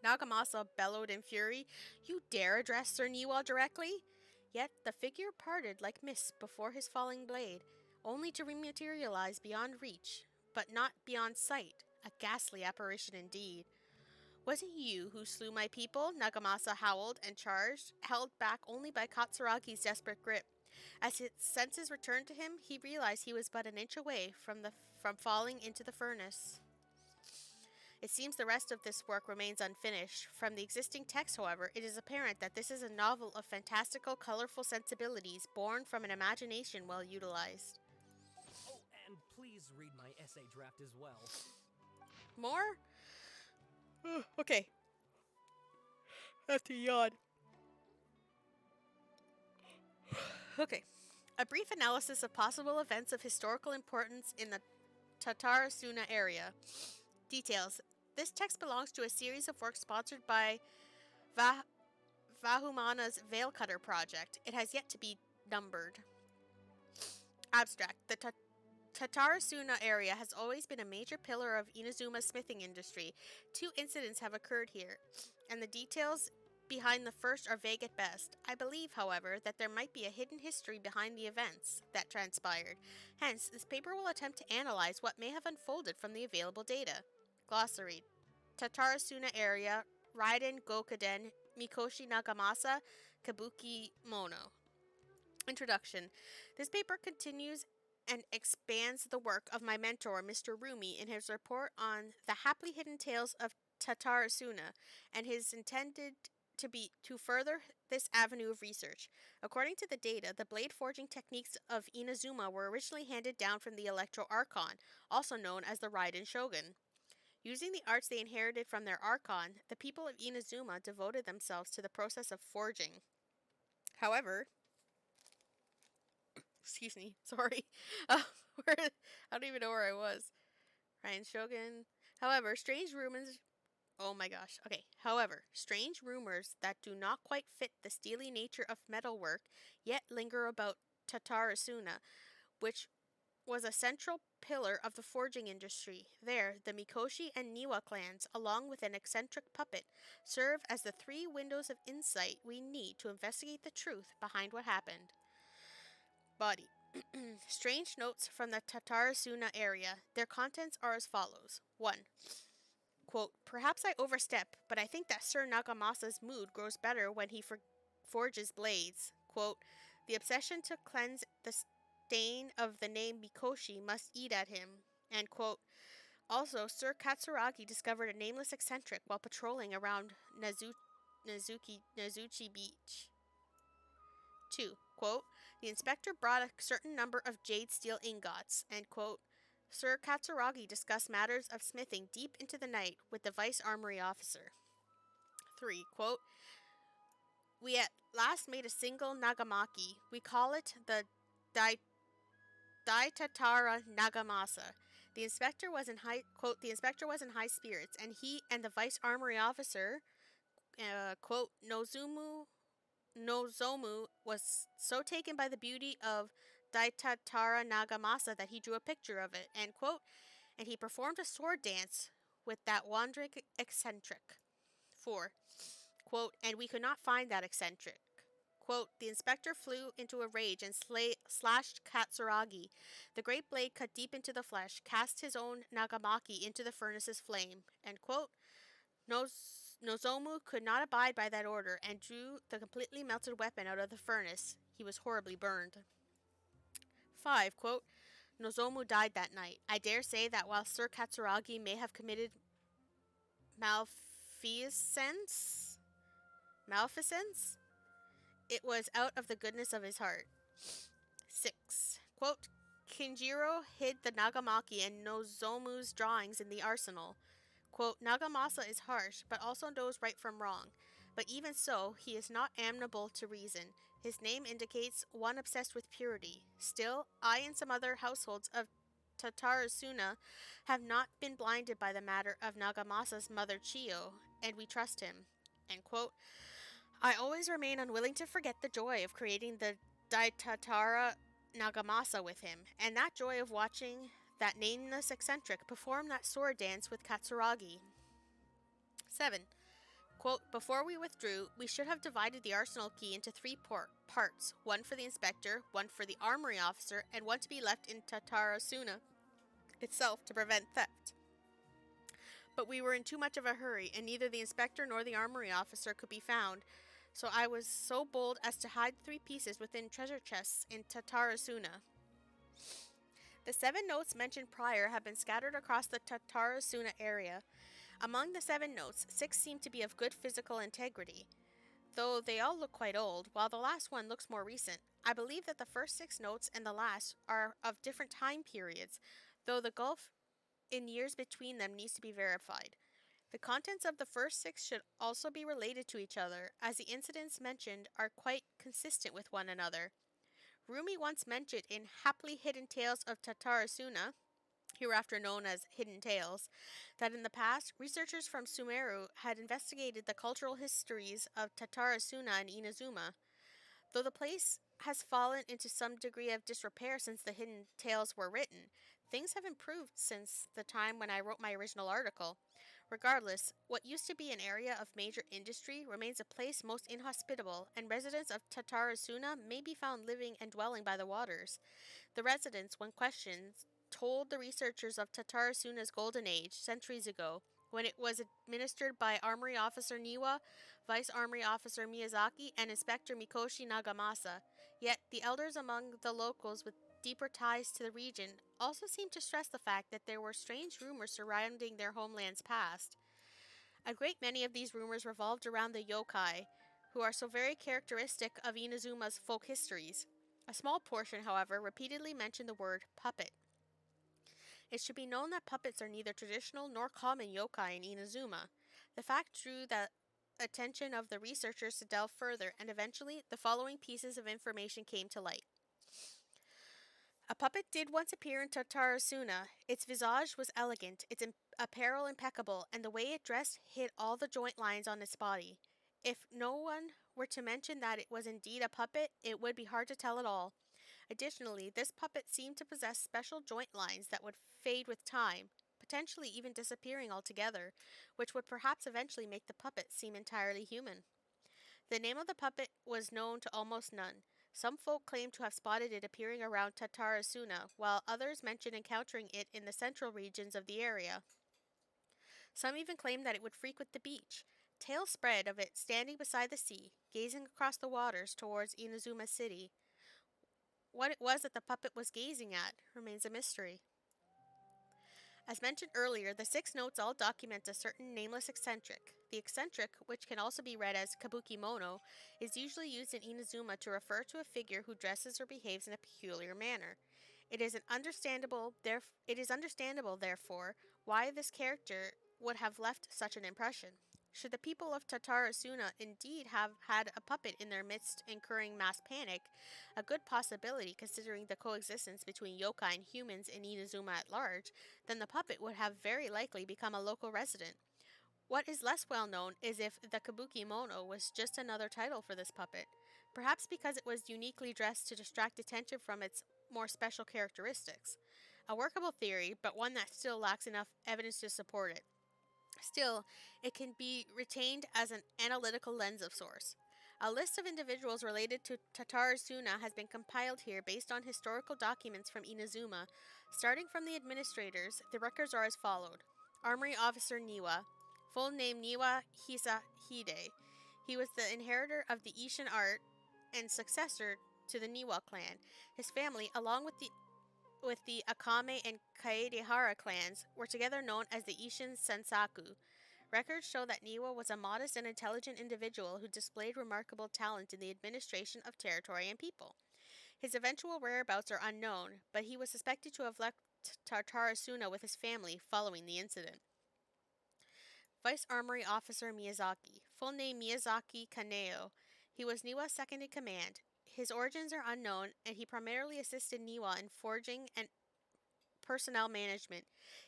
Nagamasa bellowed in fury. "You dare address Sir Niwa directly?" Yet the figure parted like mist before his falling blade, only to rematerialize beyond reach, but not beyond sight. A ghastly apparition indeed. "Was it you who slew my people?" Nagamasa howled and charged, held back only by Katsuragi's desperate grip. As his senses returned to him, he realized he was but an inch away from falling into the furnace. It seems the rest of this work remains unfinished. From the existing text, however, it is apparent that this is a novel of fantastical, colorful sensibilities born from an imagination well utilized. Oh, and please read my essay draft as well. More? Okay. I have to yawn. Okay. A brief analysis of possible events of historical importance in the Tatarasuna area. Details. This text belongs to a series of works sponsored by Vahumana's Veil Cutter project. It has yet to be numbered. Abstract. The Tatarasuna area has always been a major pillar of Inazuma's smithing industry. 2 incidents have occurred here, and the details behind the first are vague at best. I believe, however, that there might be a hidden history behind the events that transpired. Hence, this paper will attempt to analyze what may have unfolded from the available data. Glossary. Tatarasuna area, Raiden Gokaden, Mikoshi Nagamasa, Kabuki Mono. Introduction. This paper continues and expands the work of my mentor, Mr. Rumi, in his report on the happily hidden tales of Tatarasuna, and is intended to further this avenue of research. According to the data, the blade forging techniques of Inazuma were originally handed down from the Electro Archon, also known as the Raiden Shogun. Using the arts they inherited from their Archon, the people of Inazuma devoted themselves to the process of forging. However, excuse me, sorry, I don't even know where I was. Raiden Shogun. However, strange rumors strange rumors that do not quite fit the steely nature of metalwork yet linger about Tatarasuna, which was a central pillar of the forging industry. There, the Mikoshi and Niwa clans, along with an eccentric puppet, serve as the 3 windows of insight we need to investigate the truth behind what happened. Body. Strange notes from the Tatarasuna area. Their contents are as follows. 1. Quote, perhaps I overstep, but I think that Sir Nagamasa's mood grows better when he forges blades. Quote, the obsession to cleanse the stain of the name Mikoshi must eat at him. End quote. Also, Sir Katsuragi discovered a nameless eccentric while patrolling around Nazuchi Beach. 2. Quote, the inspector brought a certain number of jade steel ingots. End quote. Sir Katsuragi discussed matters of smithing deep into the night with the vice armory officer. 3. Quote, we at last made a single nagamaki. We call it the Daitatara Nagamasa. The inspector was in high spirits, and he and the vice armory officer, quote, Nozomu was so taken by the beauty of Daitatara Nagamasa that he drew a picture of it, end quote, and he performed a sword dance with that wandering eccentric. 4. Quote, and we could not find that eccentric. Quote, the inspector flew into a rage and slashed Katsuragi. The great blade cut deep into the flesh, cast his own Nagamaki into the furnace's flame. End quote. Nozomu could not abide by that order and drew the completely melted weapon out of the furnace. He was horribly burned. 5. Quote, Nozomu died that night. I dare say that while Sir Katsuragi may have committed malfeasance, it was out of the goodness of his heart. 6. Quote, Kinjiro hid the Nagamaki and Nozomu's drawings in the arsenal. Quote, Nagamasa is harsh, but also knows right from wrong. But even so, he is not amenable to reason. His name indicates one obsessed with purity. Still, I and some other households of Tatarasuna have not been blinded by the matter of Nagamasa's mother Chiyo, and we trust him. End quote. I always remain unwilling to forget the joy of creating the Daitatara Nagamasa with him, and that joy of watching that nameless eccentric perform that sword dance with Katsuragi. 7. Quote, before we withdrew, we should have divided the arsenal key into 3 parts, one for the inspector, one for the armory officer, and one to be left in Tatarasuna itself to prevent theft. But we were in too much of a hurry, and neither the inspector nor the armory officer could be found, So I was so bold as to hide 3 pieces within treasure chests in Tatarasuna. The 7 notes mentioned prior have been scattered across the Tatarasuna area. Among the 7 notes, 6 seem to be of good physical integrity, though they all look quite old, while the last one looks more recent. I believe that the first 6 notes and the last are of different time periods, though the gulf in years between them needs to be verified. The contents of the first 6 should also be related to each other, as the incidents mentioned are quite consistent with one another. Rumi once mentioned in Happily Hidden Tales of Tatarasuna, hereafter known as Hidden Tales, that in the past, researchers from Sumeru had investigated the cultural histories of Tatarasuna and Inazuma. Though the place has fallen into some degree of disrepair since the Hidden Tales were written, things have improved since the time when I wrote my original article. Regardless, what used to be an area of major industry remains a place most inhospitable, and residents of Tatarasuna may be found living and dwelling by the waters. The residents, when questioned, told the researchers of Tatarasuna's golden age, centuries ago, when it was administered by Armory Officer Niwa, Vice Armory Officer Miyazaki, and Inspector Mikoshi Nagamasa. Yet, the elders among the locals with deeper ties to the region also seemed to stress the fact that there were strange rumors surrounding their homeland's past. A great many of these rumors revolved around the yokai, who are so very characteristic of Inazuma's folk histories. A small portion, however, repeatedly mentioned the word puppet. It should be known that puppets are neither traditional nor common yokai in Inazuma. The fact drew the attention of the researchers to delve further, and eventually the following pieces of information came to light. A puppet did once appear in Tatarasuna. Its visage was elegant, its apparel impeccable, and the way it dressed hid all the joint lines on its body. If no one were to mention that it was indeed a puppet, it would be hard to tell at all. Additionally, this puppet seemed to possess special joint lines that would fade with time, potentially even disappearing altogether, which would perhaps eventually make the puppet seem entirely human. The name of the puppet was known to almost none. Some folk claimed to have spotted it appearing around Tatarasuna, while others mentioned encountering it in the central regions of the area. Some even claimed that it would frequent the beach. Tales spread of it standing beside the sea, gazing across the waters towards Inazuma City. What it was that the puppet was gazing at remains a mystery. As mentioned earlier, the 6 notes all document a certain nameless eccentric. The eccentric, which can also be read as kabuki mono, is usually used in Inazuma to refer to a figure who dresses or behaves in a peculiar manner. It is understandable, therefore, why this character would have left such an impression. Should the people of Tatarasuna indeed have had a puppet in their midst incurring mass panic, a good possibility considering the coexistence between yokai and humans in Inazuma at large, then the puppet would have very likely become a local resident. What is less well known is if the kabuki mono was just another title for this puppet, perhaps because it was uniquely dressed to distract attention from its more special characteristics. A workable theory, but one that still lacks enough evidence to support it. Still, it can be retained as an analytical lens of source. A list of individuals related to Tatarasuna has been compiled here based on historical documents from Inazuma. Starting from the administrators, the records are as followed. Armory Officer Niwa, full name Niwa Hisahide. He was the inheritor of the Ishin art and successor to the Niwa clan. His family, along with the Akame and Kaedehara clans, were together known as the Ishin Sensaku. Records show that Niwa was a modest and intelligent individual who displayed remarkable talent in the administration of territory and people. His eventual whereabouts are unknown, but he was suspected to have left Tatarasuna with his family following the incident. Vice Armory Officer Miyazaki, full name Miyazaki Kaneo. He was Niwa's second in command. His origins are unknown, and he primarily assisted Niwa in forging and personnel management.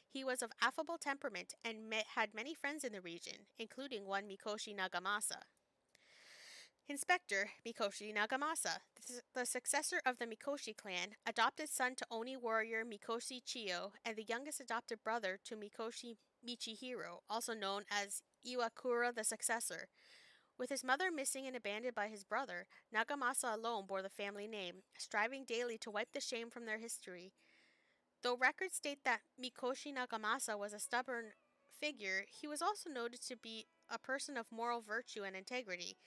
He was of affable temperament and had many friends in the region, including one Mikoshi Nagamasa. Inspector Mikoshi Nagamasa, the successor of the Mikoshi clan, adopted son to Oni warrior Mikoshi Chiyo, and the youngest adopted brother to Mikoshi Michihiro, also known as Iwakura the Successor. With his mother missing and abandoned by his brother, Nagamasa alone bore the family name, striving daily to wipe the shame from their history. Though records state that Mikoshi Nagamasa was a stubborn figure, he was also noted to be a person of moral virtue and integrity.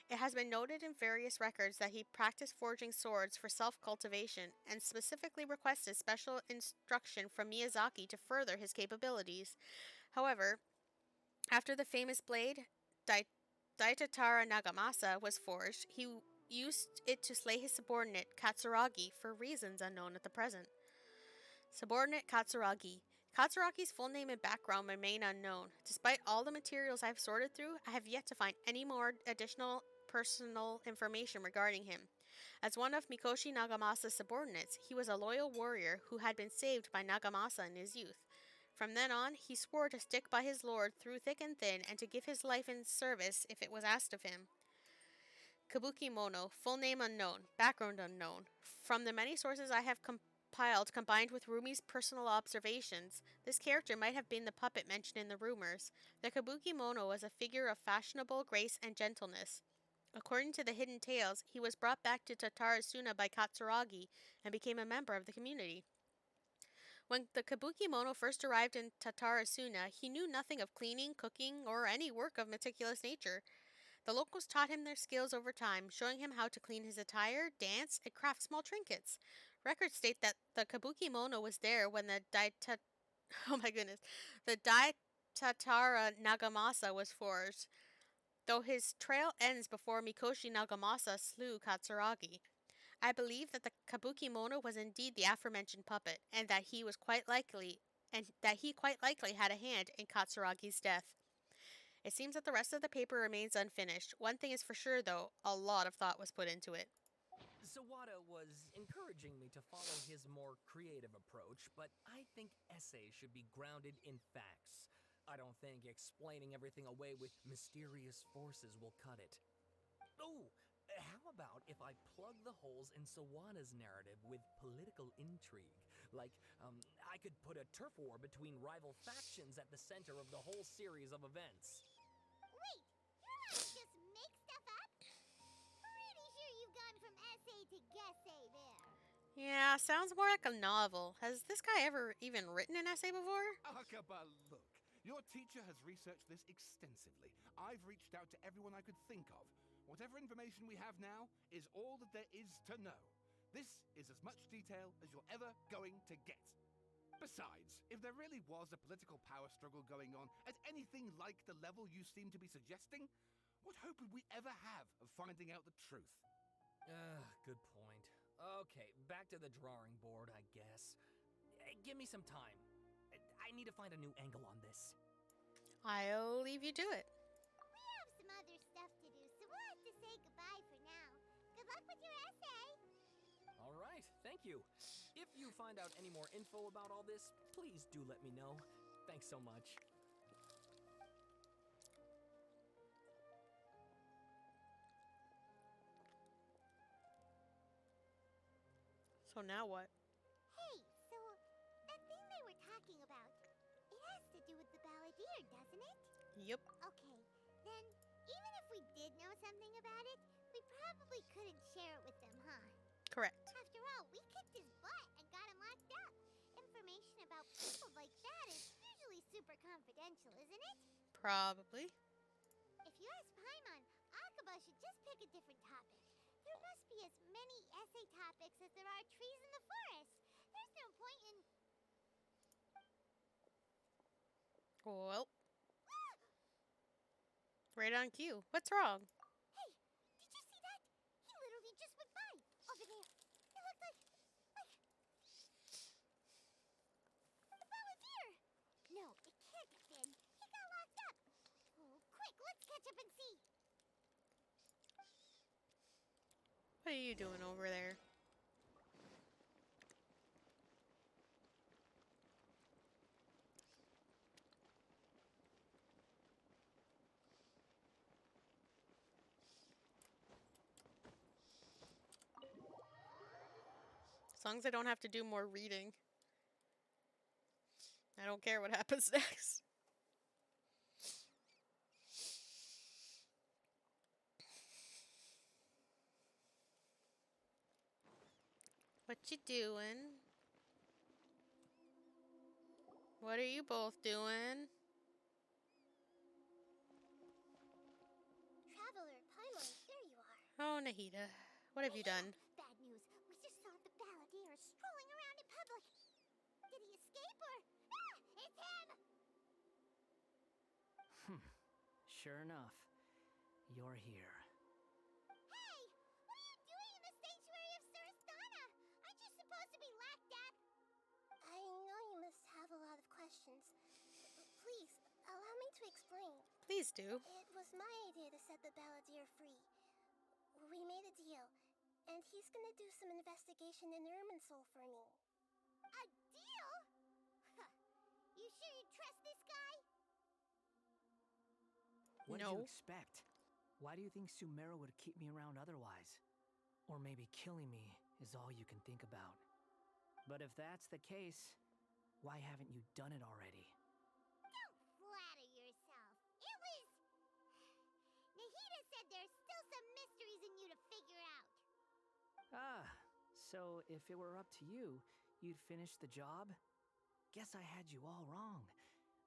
It has been noted in various records that he practiced forging swords for self-cultivation and specifically requested special instruction from Miyazaki to further his capabilities. However, after the famous blade Daitatara Nagamasa was forged, he used it to slay his subordinate Katsuragi for reasons unknown at the present. Subordinate Katsuragi. Katsuragi's full name and background remain unknown. Despite all the materials I've sorted through, I have yet to find any more additional personal information regarding him. As one of Mikoshi Nagamasa's subordinates, he was a loyal warrior who had been saved by Nagamasa in his youth. From then on, he swore to stick by his lord through thick and thin and to give his life in service if it was asked of him. Kabuki Mono, full name unknown, background unknown. From the many sources I have compiled combined with Rumi's personal observations, this character might have been the puppet mentioned in the rumors. The Kabuki Mono was a figure of fashionable grace and gentleness. According to the hidden tales, he was brought back to Tatarasuna by Katsuragi and became a member of the community. When the Kabuki Mono first arrived in Tatarasuna, he knew nothing of cleaning, cooking, or any work of meticulous nature. The locals taught him their skills over time, showing him how to clean his attire, dance, and craft small trinkets. Records state that the Kabuki Mono was there when the the Daitatara Nagamasa was forged, though his trail ends before Mikoshi Nagamasa slew Katsuragi. I believe that the Kabuki Mono was indeed the aforementioned puppet, and that he quite likely had a hand in Katsuragi's death. It seems that the rest of the paper remains unfinished. One thing is for sure, though, a lot of thought was put into it. Sawada was encouraging me to follow his more creative approach, but I think essays should be grounded in facts. I don't think explaining everything away with mysterious forces will cut it. Oh, how about if I plug the holes in Sawada's narrative with political intrigue? Like, I could put a turf war between rival factions at the center of the whole series of events. Wait, you're allowed to just make stuff up? Pretty sure you've gone from essay to guessay there. Yeah, sounds more like a novel. Has this guy ever even written an essay before? Akaba, look. Your teacher has researched this extensively. I've reached out to everyone I could think of. Whatever information we have now is all that there is to know. This is as much detail as you're ever going to get. Besides, if there really was a political power struggle going on at anything like the level you seem to be suggesting, what hope would we ever have of finding out the truth? Good point. Okay, back to the drawing board, I guess. Give me some time. I need to find a new angle on this. I'll leave you to it. We have some other stuff to do, so we'll have to say goodbye for now. Good luck with your essay. All right, thank you. If you find out any more info about all this, please do let me know. Thanks so much. So now what? Hey, so that thing they were talking about, it has to do with the balladeer, doesn't it? Yep. Okay, then even if we did know something about it, we probably couldn't share it with them, huh? Correct. After all, we kicked his butt and got him locked up. Information about people like that is usually super confidential, isn't it? Probably. If you ask Paimon, Akaba should just pick a different topic. There must be as many essay topics as there are trees in the forest. There's no point in... Well. Right on cue. What's wrong? Hey, did you see that? He literally just went by. Over there. It looked like... the balladeer. No, it can't have been. He got locked up. Oh, quick, let's catch up and see. What are you doing over there? As long as I don't have to do more reading. I don't care what happens next. What you doing? What are you both doing? Traveler, Paimon, there Oh, Nahida. What have you done? Bad news. We just saw the balladeer strolling around in public. Did he escape or... Ah! It's him! Sure enough, you're here. Hey! What are you doing in the sanctuary of Surasthana? Aren't you supposed to be lacked at? I know you must have a lot of questions. Please, allow me to explain. Please do. It was my idea to set the balladeer free. We made a deal, and he's gonna do some investigation in Irminsul for me. A deal? Huh. You sure you trust this guy? What did No. you expect? Why do you think Sumeru would keep me around otherwise? Or maybe killing me is all you can think about. But if that's the case, why haven't you done it already? Don't flatter yourself. It was... Nahida said there's still some mysteries in you to figure out. Ah, so if it were up to you, you'd finish the job? Guess I had you all wrong.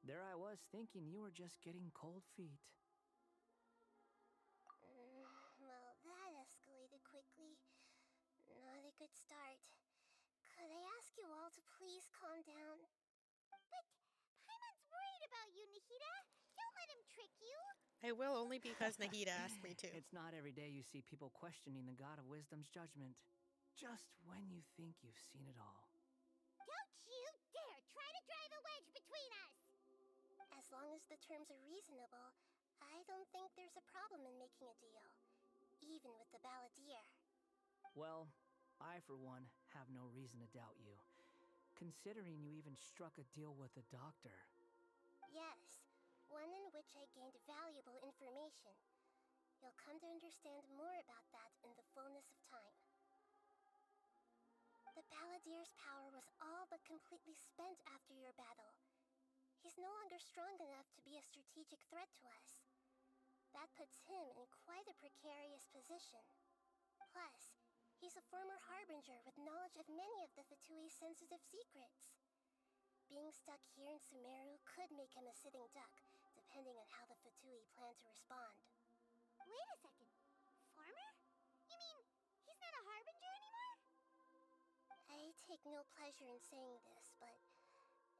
There I was thinking you were just getting cold feet. Well, that escalated quickly. Not a good start. Could I ask you all to please calm down? But Paimon's worried about you, Nahida. Don't let him trick you. I will only because Nahida asked me to. It's not every day you see people questioning the God of Wisdom's judgment. Just when you think you've seen it all. Don't you dare try to drive a wedge between us! As long as the terms are reasonable, I don't think there's a problem in making a deal. Even with the balladeer. Well, I for one have no reason to doubt you. Considering you even struck a deal with the doctor. Yes, one in which I gained valuable information. You'll come to understand more about that in the fullness of time. The balladeer's power was all but completely spent after your battle. He's no longer strong enough to be a strategic threat to us. That puts him in quite a precarious position. Plus, he's a former harbinger with knowledge of many of the Fatui's sensitive secrets. Being stuck here in Sumeru could make him a sitting duck, depending on how the Fatui plan to respond. Wait a second. Former? You mean he's not a harbinger anymore? I take no pleasure in saying this, but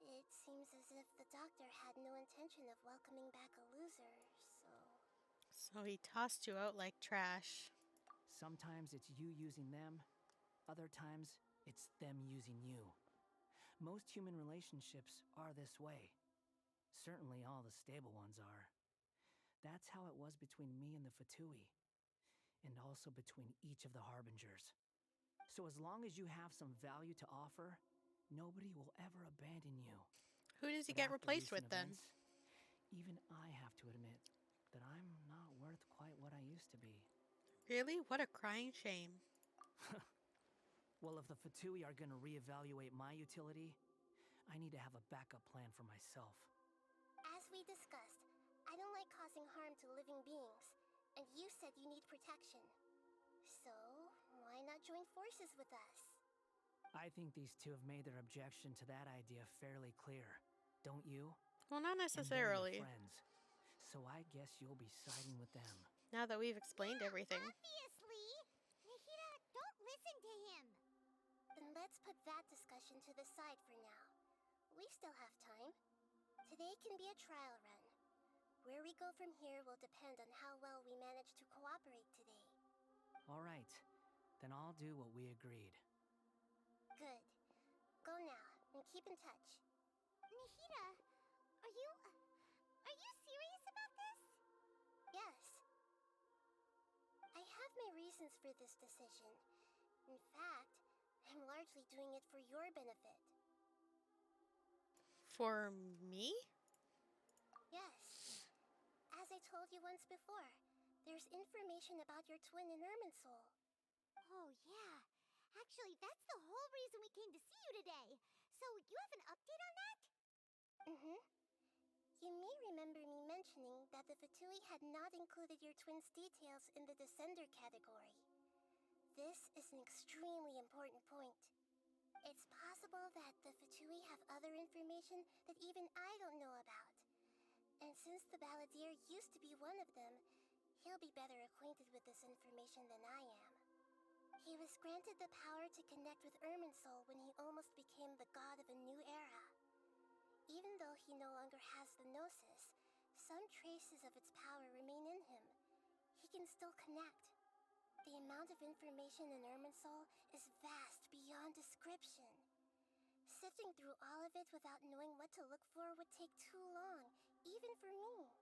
it seems as if the doctor had no intention of welcoming back a loser, so... So he tossed you out like trash. Sometimes it's you using them, other times it's them using you. Most human relationships are this way. Certainly all the stable ones are. That's how it was between me and the Fatui, and also between each of the harbingers. So as long as you have some value to offer, nobody will ever abandon you. Who does he But get after replaced with recent then? events, even I have to admit that I'm not worth quite what I used to be. Really? What a crying shame. Well, if the Fatui are gonna reevaluate my utility, I need to have a backup plan for myself. As we discussed, I don't like causing harm to living beings, and you said you need protection. So, why not join forces with us? I think these two have made their objection to that idea fairly clear, don't you? Well, not And they're your necessarily. friends, so I guess you'll be siding with them. Now that we've explained everything. Obviously! Nahida, don't listen to him! Then let's put that discussion to the side for now. We still have time. Today can be a trial run. Where we go from here will depend on how well we manage to cooperate today. All right, then I'll do what we agreed. Good. Go now, and keep in touch. Nahida, are you serious about this? Yes. I have my reasons for this decision. In fact, I'm largely doing it for your benefit. For me? Yes. As I told you once before, there's information about your twin in Irminsul. Oh, yeah. Actually, that's the whole reason we came to see you today. So, you have an update on that? Mm-hmm. You may remember me mentioning that the Fatui had not included your twin's details in the Descender category. This is an extremely important point. It's possible that the Fatui have other information that even I don't know about. And since the balladeer used to be one of them, He'll be better acquainted with this information than I am. He was granted the power to connect with Irminsul when he almost became the god of a new era. Even though he no longer has the Gnosis, some traces of its power remain in him. He can still connect. The amount of information in Irminsul is vast beyond description. Sifting through all of it without knowing what to look for would take too long, even for me.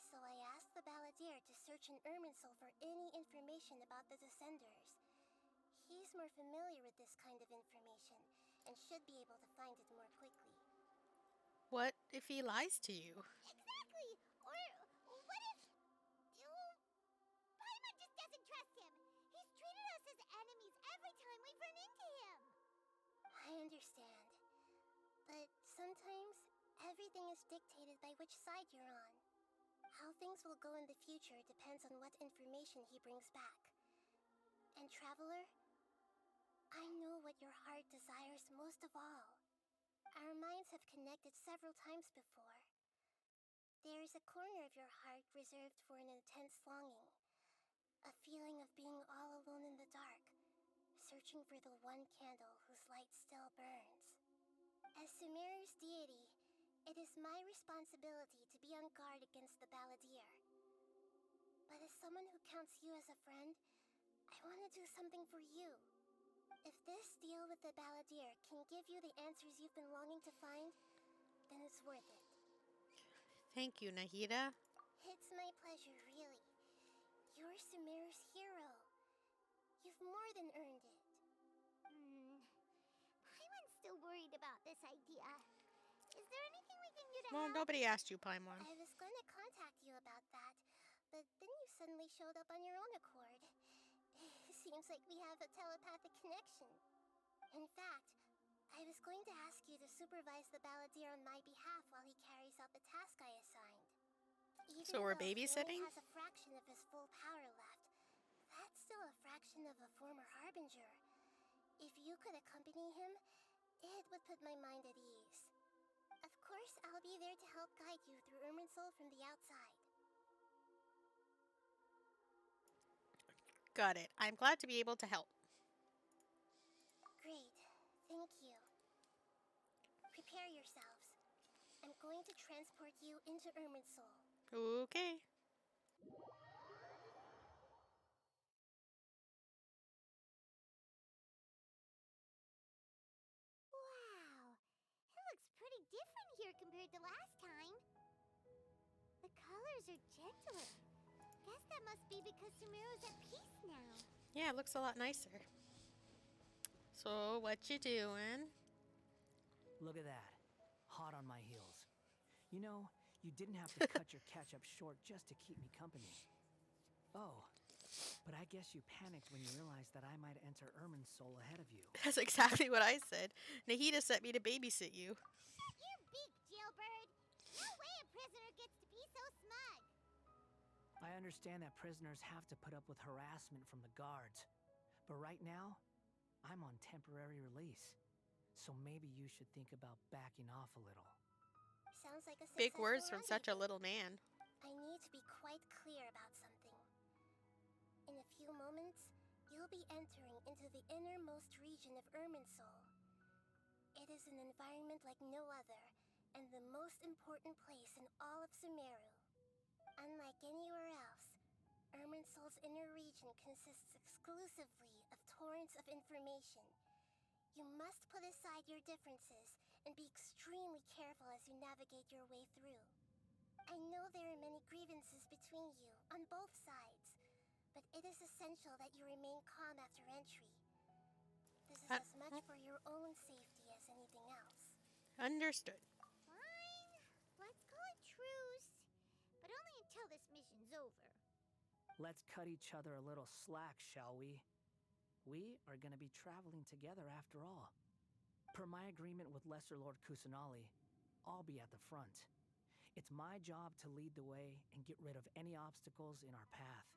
So I asked the Balladeer to search in Irminsul for any information about the Descenders. He's more familiar with this kind of information, and should be able to find it more quickly. What if he lies to you? Exactly! Or what if... Paimon just doesn't trust him! He's treated us as enemies every time we've run into him! I understand. But sometimes, everything is dictated by which side you're on. How things will go in the future depends on what information he brings back. And Traveler, I know what your heart desires most of all. Our minds have connected several times before. There is a corner of your heart reserved for an intense longing. A feeling of being all alone in the dark, searching for the one candle whose light still burns. As Sumeru's deity, it is my responsibility to be on guard against the Balladeer. But as someone who counts you as a friend, I want to do something for you. If this deal with the Balladeer can give you the answers you've been longing to find, then it's worth it. Thank you, Nahida. It's my pleasure, really. You're Sumeru's hero. You've more than earned it. Paimon's still worried about this idea. Is there anything we can do to Well, help? nobody asked you, Paimon. I was going to contact you about that, but then you suddenly showed up on your own accord. Seems like we have a telepathic connection. In fact, I was going to ask you to supervise the Balladeer on my behalf while he carries out the task I assigned. Even So we're though he babysitting? only has a fraction of his full power left, that's still a fraction of a former Harbinger. If you could accompany him, it would put my mind at ease. Of course, I'll be there to help guide you through Irminsul from the outside. Got it. I'm glad to be able to help. Great. Thank you. Prepare yourselves. I'm going to transport you into Irminsul. Okay. Wow. It looks pretty different here compared to last time. The colors are gentler. Guess that must be because Sumeru's at peace now. Yeah, it looks a lot nicer. So, what you doing? Look at that. Hot on my heels. You know, you didn't have to cut your catch-up short just to keep me company. Oh, but I guess you panicked when you realized that I might enter Irminsul ahead of you. That's exactly what I said. Nahida sent me to babysit you. Shut your beak, jailbird! No way a prisoner gets to be so smug! I understand that prisoners have to put up with harassment from the guards. But right now, I'm on temporary release. So maybe you should think about backing off a little. Sounds like a Big words successful from such a rendezvous. little man. I need to be quite clear about something. In a few moments, you'll be entering into the innermost region of Irminsul. It is an environment like no other, and the most important place in all of Sumeru. Unlike anywhere else, Irminsul's inner region consists exclusively of torrents of information. You must put aside your differences and be extremely careful as you navigate your way through. I know there are many grievances between you, on both sides, but it is essential that you remain calm after entry. This is as much for your own safety as anything else. Understood. Fine. Let's call it truce. But only until this mission's over. Let's cut each other a little slack, shall we? We are going to be traveling together after all. Per my agreement with Lesser Lord Kusanali, I'll be at the front. It's my job to lead the way and get rid of any obstacles in our path.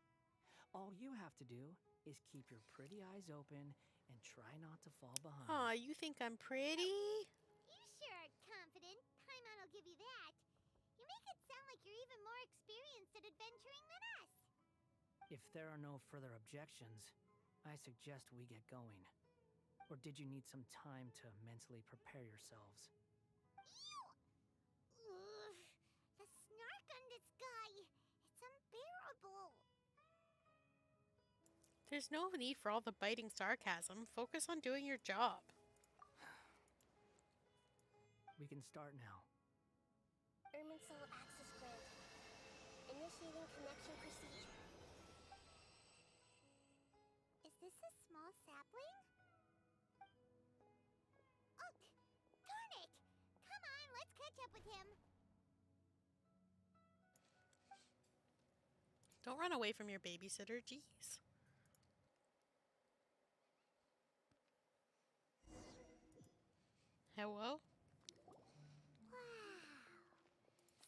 All you have to do is keep your pretty eyes open and try not to fall behind. Aw, you think I'm pretty? You sure are confident. Paimon will give you that. You make it sound like you're even more experienced at adventuring than us. If there are no further objections, I suggest we get going. Or did you need some time to mentally prepare yourselves? Ew! Ugh, the snark on this guy. It's unbearable. There's no need for all the biting sarcasm. Focus on doing your job. We can start now. Irminsul access granted. Initiating connection procedure. Is this a small sapling? Oh, darn it! Come on, let's catch up with him. Don't run away from your babysitter, jeez. Hello? Wow.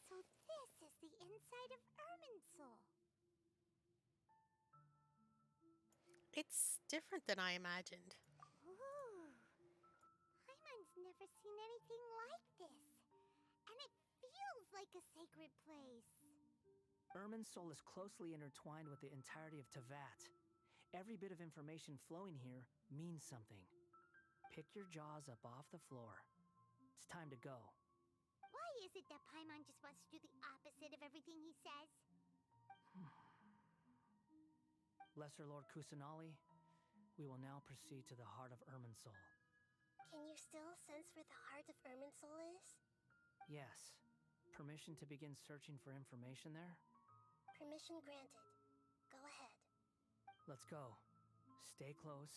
So this is the inside of Irminsul. It's different than I imagined. Ooh. Paimon's never seen anything like this. And it feels like a sacred place. Irminsul is closely intertwined with the entirety of Teyvat. Every bit of information flowing here means something. Pick your jaws up off the floor. It's time to go. Why is it that Paimon just wants to do the opposite of everything he says? Lesser Lord Kusanali, we will now proceed to the heart of Irminsul. Can you still sense where the heart of Irminsul is? Yes. Permission to begin searching for information there? Permission granted. Go ahead. Let's go. Stay close.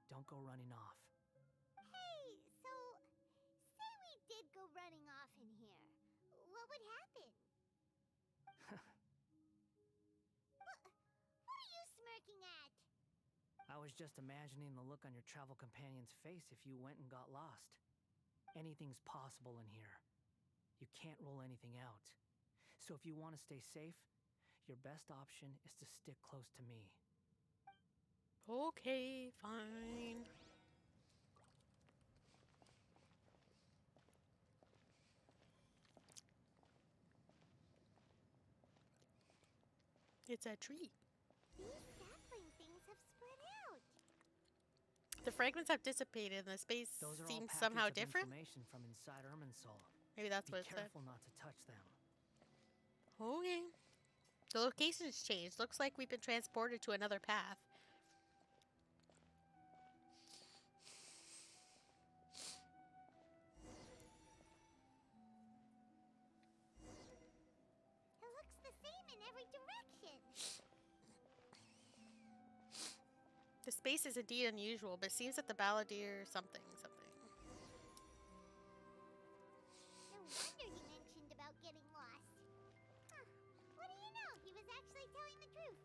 Don't go running off. Hey, so, say we did go running off in here. What would happen? What are you smirking at? I was just imagining the look on your travel companion's face if you went and got lost. Anything's possible in here. You can't rule anything out. So if you want to stay safe, your best option is to stick close to me. Okay, fine. It's a tree. These sapling things have spread out. The fragments have dissipated and the space Those are seems all somehow packets of different. information from inside Irminsul. Maybe that's Be what it said. careful not to touch them. Okay. The location has changed. Looks like we've been transported to another path. It looks the same in every direction. The space is indeed unusual, but it seems that the balladeer something. No wonder he mentioned about getting lost. Huh. What do you know? He was actually telling the truth.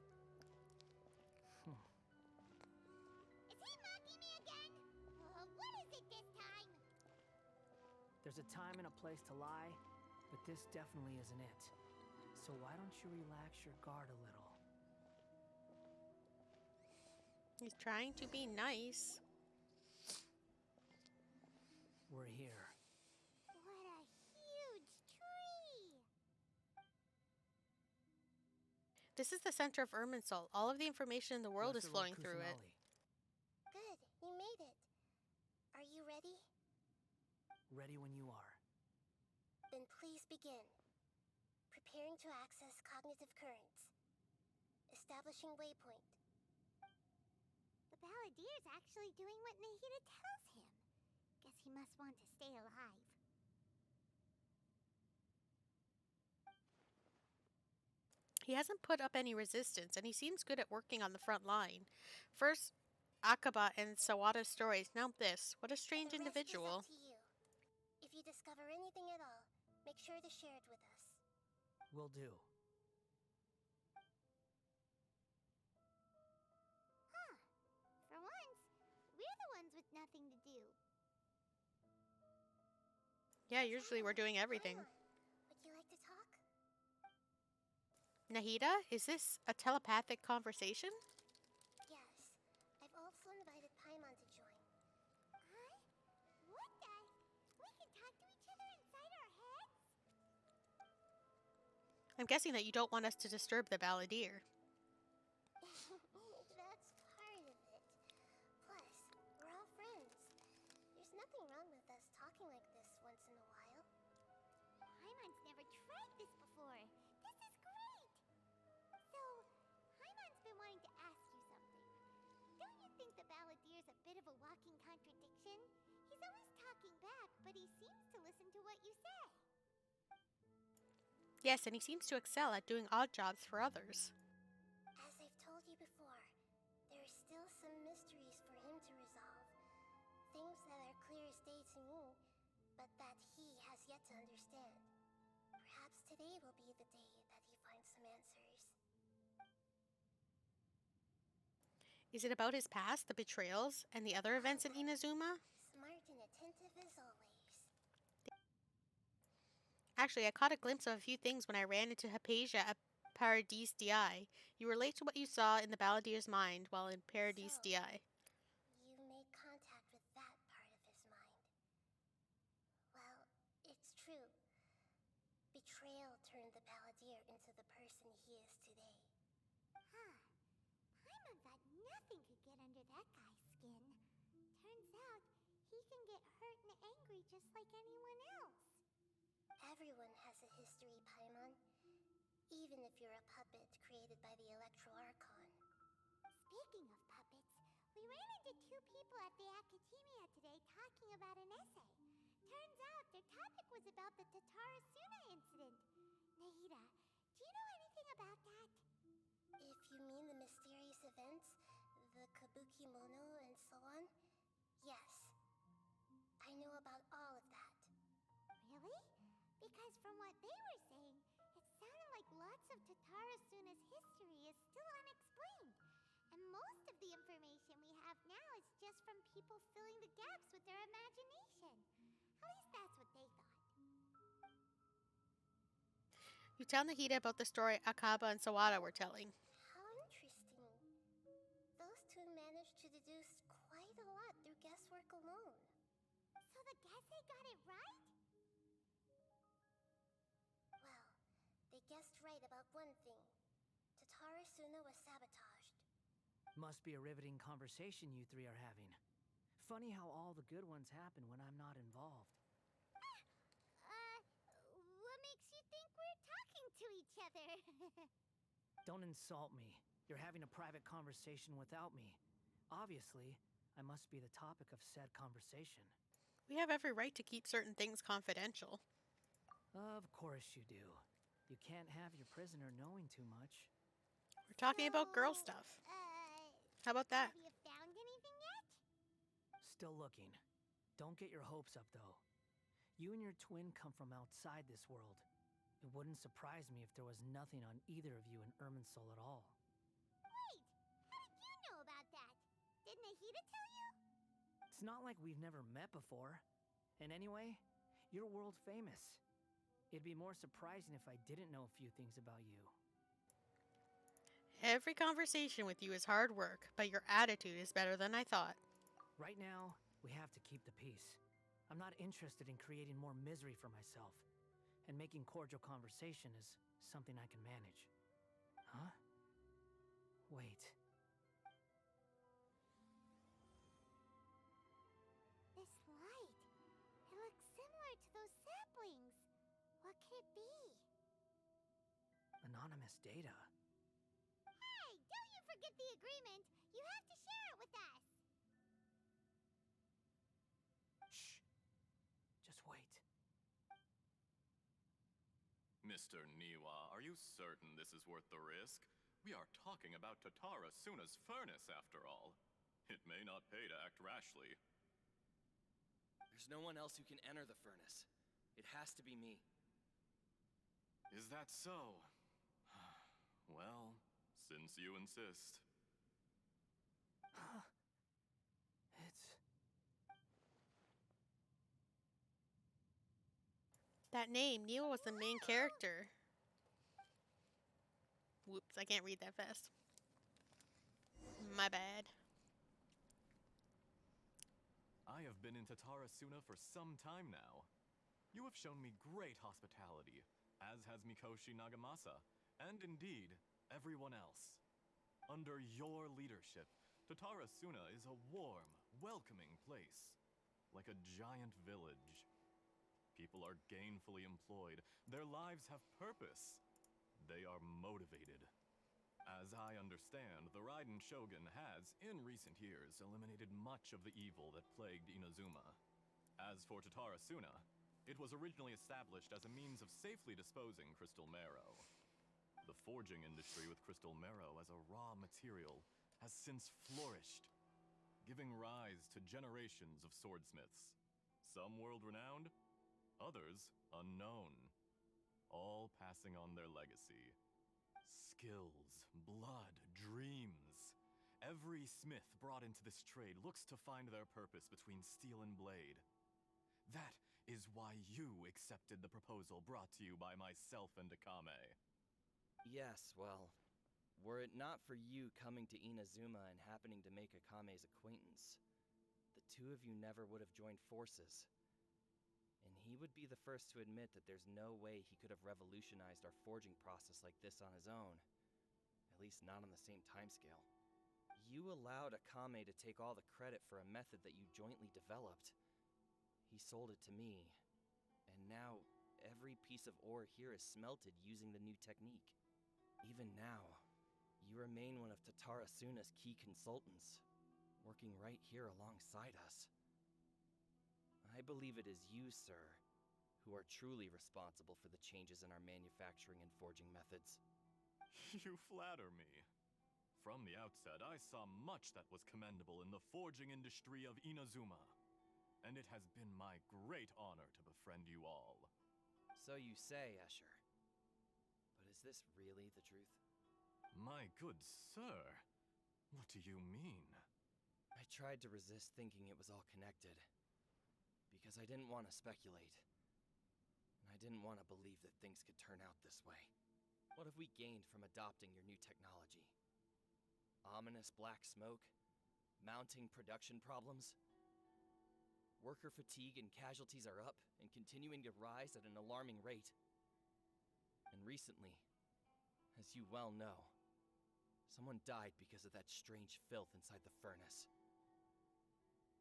Is he mocking me again? What is it this time? There's a time and a place to lie, but this definitely isn't it. So why don't you relax your guard a little? He's trying to be nice. We're here. What a huge tree! This is the center of Irminsul. All of the information in the world is Lesser flowing Lord through it. Kusanali, Good, you made it. Are you ready? ready when you are. Then please begin. Preparing to access cognitive currents. Establishing waypoint. The balladier's actually doing what Nahida tells him. Guess he must want to stay alive. He hasn't put up any resistance, and he seems good at working on the front line. First, Akaba and Sawada's stories, now this. What a strange The rest individual. is up to you. If you discover anything at all, make sure to share it with us. Will do. Huh. For once, we're the ones with nothing to do. Yeah, usually we're doing everything. Paimon, would you like to talk? Nahida, is this a telepathic conversation? Yes. I've also invited Paimon to join. Huh? What the? We can talk to each other inside our heads? I'm guessing that you don't want us to disturb the balladeer. Genshin. He's always talking back, but he seems to listen to what you say. Yes, and he seems to excel at doing odd jobs for others. As I've told you before, there are still some mysteries for him to resolve. Things that are clear as day to me, but that he has yet to understand. Perhaps today will be the day that he finds some answers. Is it about his past, the betrayals, and the other events in Inazuma? Smart and attentive as always. Actually, I caught a glimpse of a few things when I ran into Hypatia at Paradise Di. You relate to what you saw in the Balladier's mind while in Paradise So, Di. you made contact with that part of his mind. Well, it's true. Betrayal turned the Balladeer into the person he is today. Huh. Paimon thought nothing could get under that guy's skin. Turns out, he can get hurt and angry just like anyone else. Everyone has a history, Paimon. Even if you're a puppet created by the Electro Archon. Speaking of puppets, we ran into two people at the Academia today talking about an essay. Turns out their topic was about the Tatarasuna incident. Nahida, do you know anything about that? If you mean the mysterious events, the Kabuki Mono and so on, yes. I know about all of that. Really? Because from what they were saying, it sounded like lots of Tatarasuna's history is still unexplained. And most of the information we have now is just from people filling the gaps with their imagination. At least that's what they thought. You tell Nahida about the story Akaba and Sawada were telling. How interesting. Those two managed to deduce quite a lot through guesswork alone. So the Gesse got it right? Well, they guessed right about one thing. Tatarasuna was sabotaged. Must be a riveting conversation you three are having. Funny how all the good ones happen when I'm not involved. What makes you think we're talking to each other? Don't insult me. You're having a private conversation without me. Obviously, I must be the topic of said conversation. We have every right to keep certain things confidential. Of course you do. You can't have your prisoner knowing too much. We're talking about girl stuff. How about that? Have you found anything yet? Still looking. Don't get your hopes up, though. You and your twin come from outside this world. It wouldn't surprise me if there was nothing on either of you in Irminsul at all. Wait! How did you know about that? Did Nahida tell you? It's not like we've never met before. And anyway, you're world famous. It'd be more surprising if I didn't know a few things about you. Every conversation with you is hard work, but your attitude is better than I thought. Right now, we have to keep the peace. I'm not interested in creating more misery for myself. And making cordial conversation is something I can manage. Huh? Wait. This light. It looks similar to those saplings. What could it be? Anonymous data. Hey, don't you forget the agreement. You have to share it with us. Shh. Just wait. Mr. Niwa, are you certain this is worth the risk? We are talking about Tatarasuna's furnace, after all. It may not pay to act rashly. There's no one else who can enter the furnace. It has to be me. Is that so? Well, since you insist. It's... That name, Neil, was the main character. Whoops, I can't read that fast. My bad. I have been in Tatarasuna for some time now. You have shown me great hospitality, as has Mikoshi Nagamasa, and indeed, everyone else. Under your leadership, Tatarasuna is a warm, welcoming place, like a giant village. People are gainfully employed, their lives have purpose. They are motivated. As I understand, the Raiden Shogun has, in recent years, eliminated much of the evil that plagued Inazuma. As for Tatarasuna, it was originally established as a means of safely disposing crystal marrow. The forging industry with crystal marrow as a raw material has since flourished, giving rise to generations of swordsmiths. Some world-renowned, others unknown, all passing on their legacy. Skills, blood, dreams. Every smith brought into this trade looks to find their purpose between steel and blade. That is why you accepted the proposal brought to you by myself and Akame. Yes, well, were it not for you coming to Inazuma and happening to make Akame's acquaintance, the two of you never would have joined forces. And he would be the first to admit that there's no way he could have revolutionized our forging process like this on his own. At least not on the same timescale. You allowed Akame to take all the credit for a method that you jointly developed. He sold it to me, and now every piece of ore here is smelted using the new technique. Even now, you remain one of Tatarasuna's key consultants, working right here alongside us. I believe it is you, sir, who are truly responsible for the changes in our manufacturing and forging methods. You flatter me. From the outset, I saw much that was commendable in the forging industry of Inazuma, and it has been my great honor to befriend you all. So you say, Escher. But is this really the truth? My good sir, what do you mean? I tried to resist thinking it was all connected, because I didn't want to speculate. And I didn't want to believe that things could turn out this way. What have we gained from adopting your new technology? Ominous black smoke? Mounting production problems? Worker fatigue and casualties are up and continuing to rise at an alarming rate. And recently, as you well know, someone died because of that strange filth inside the furnace.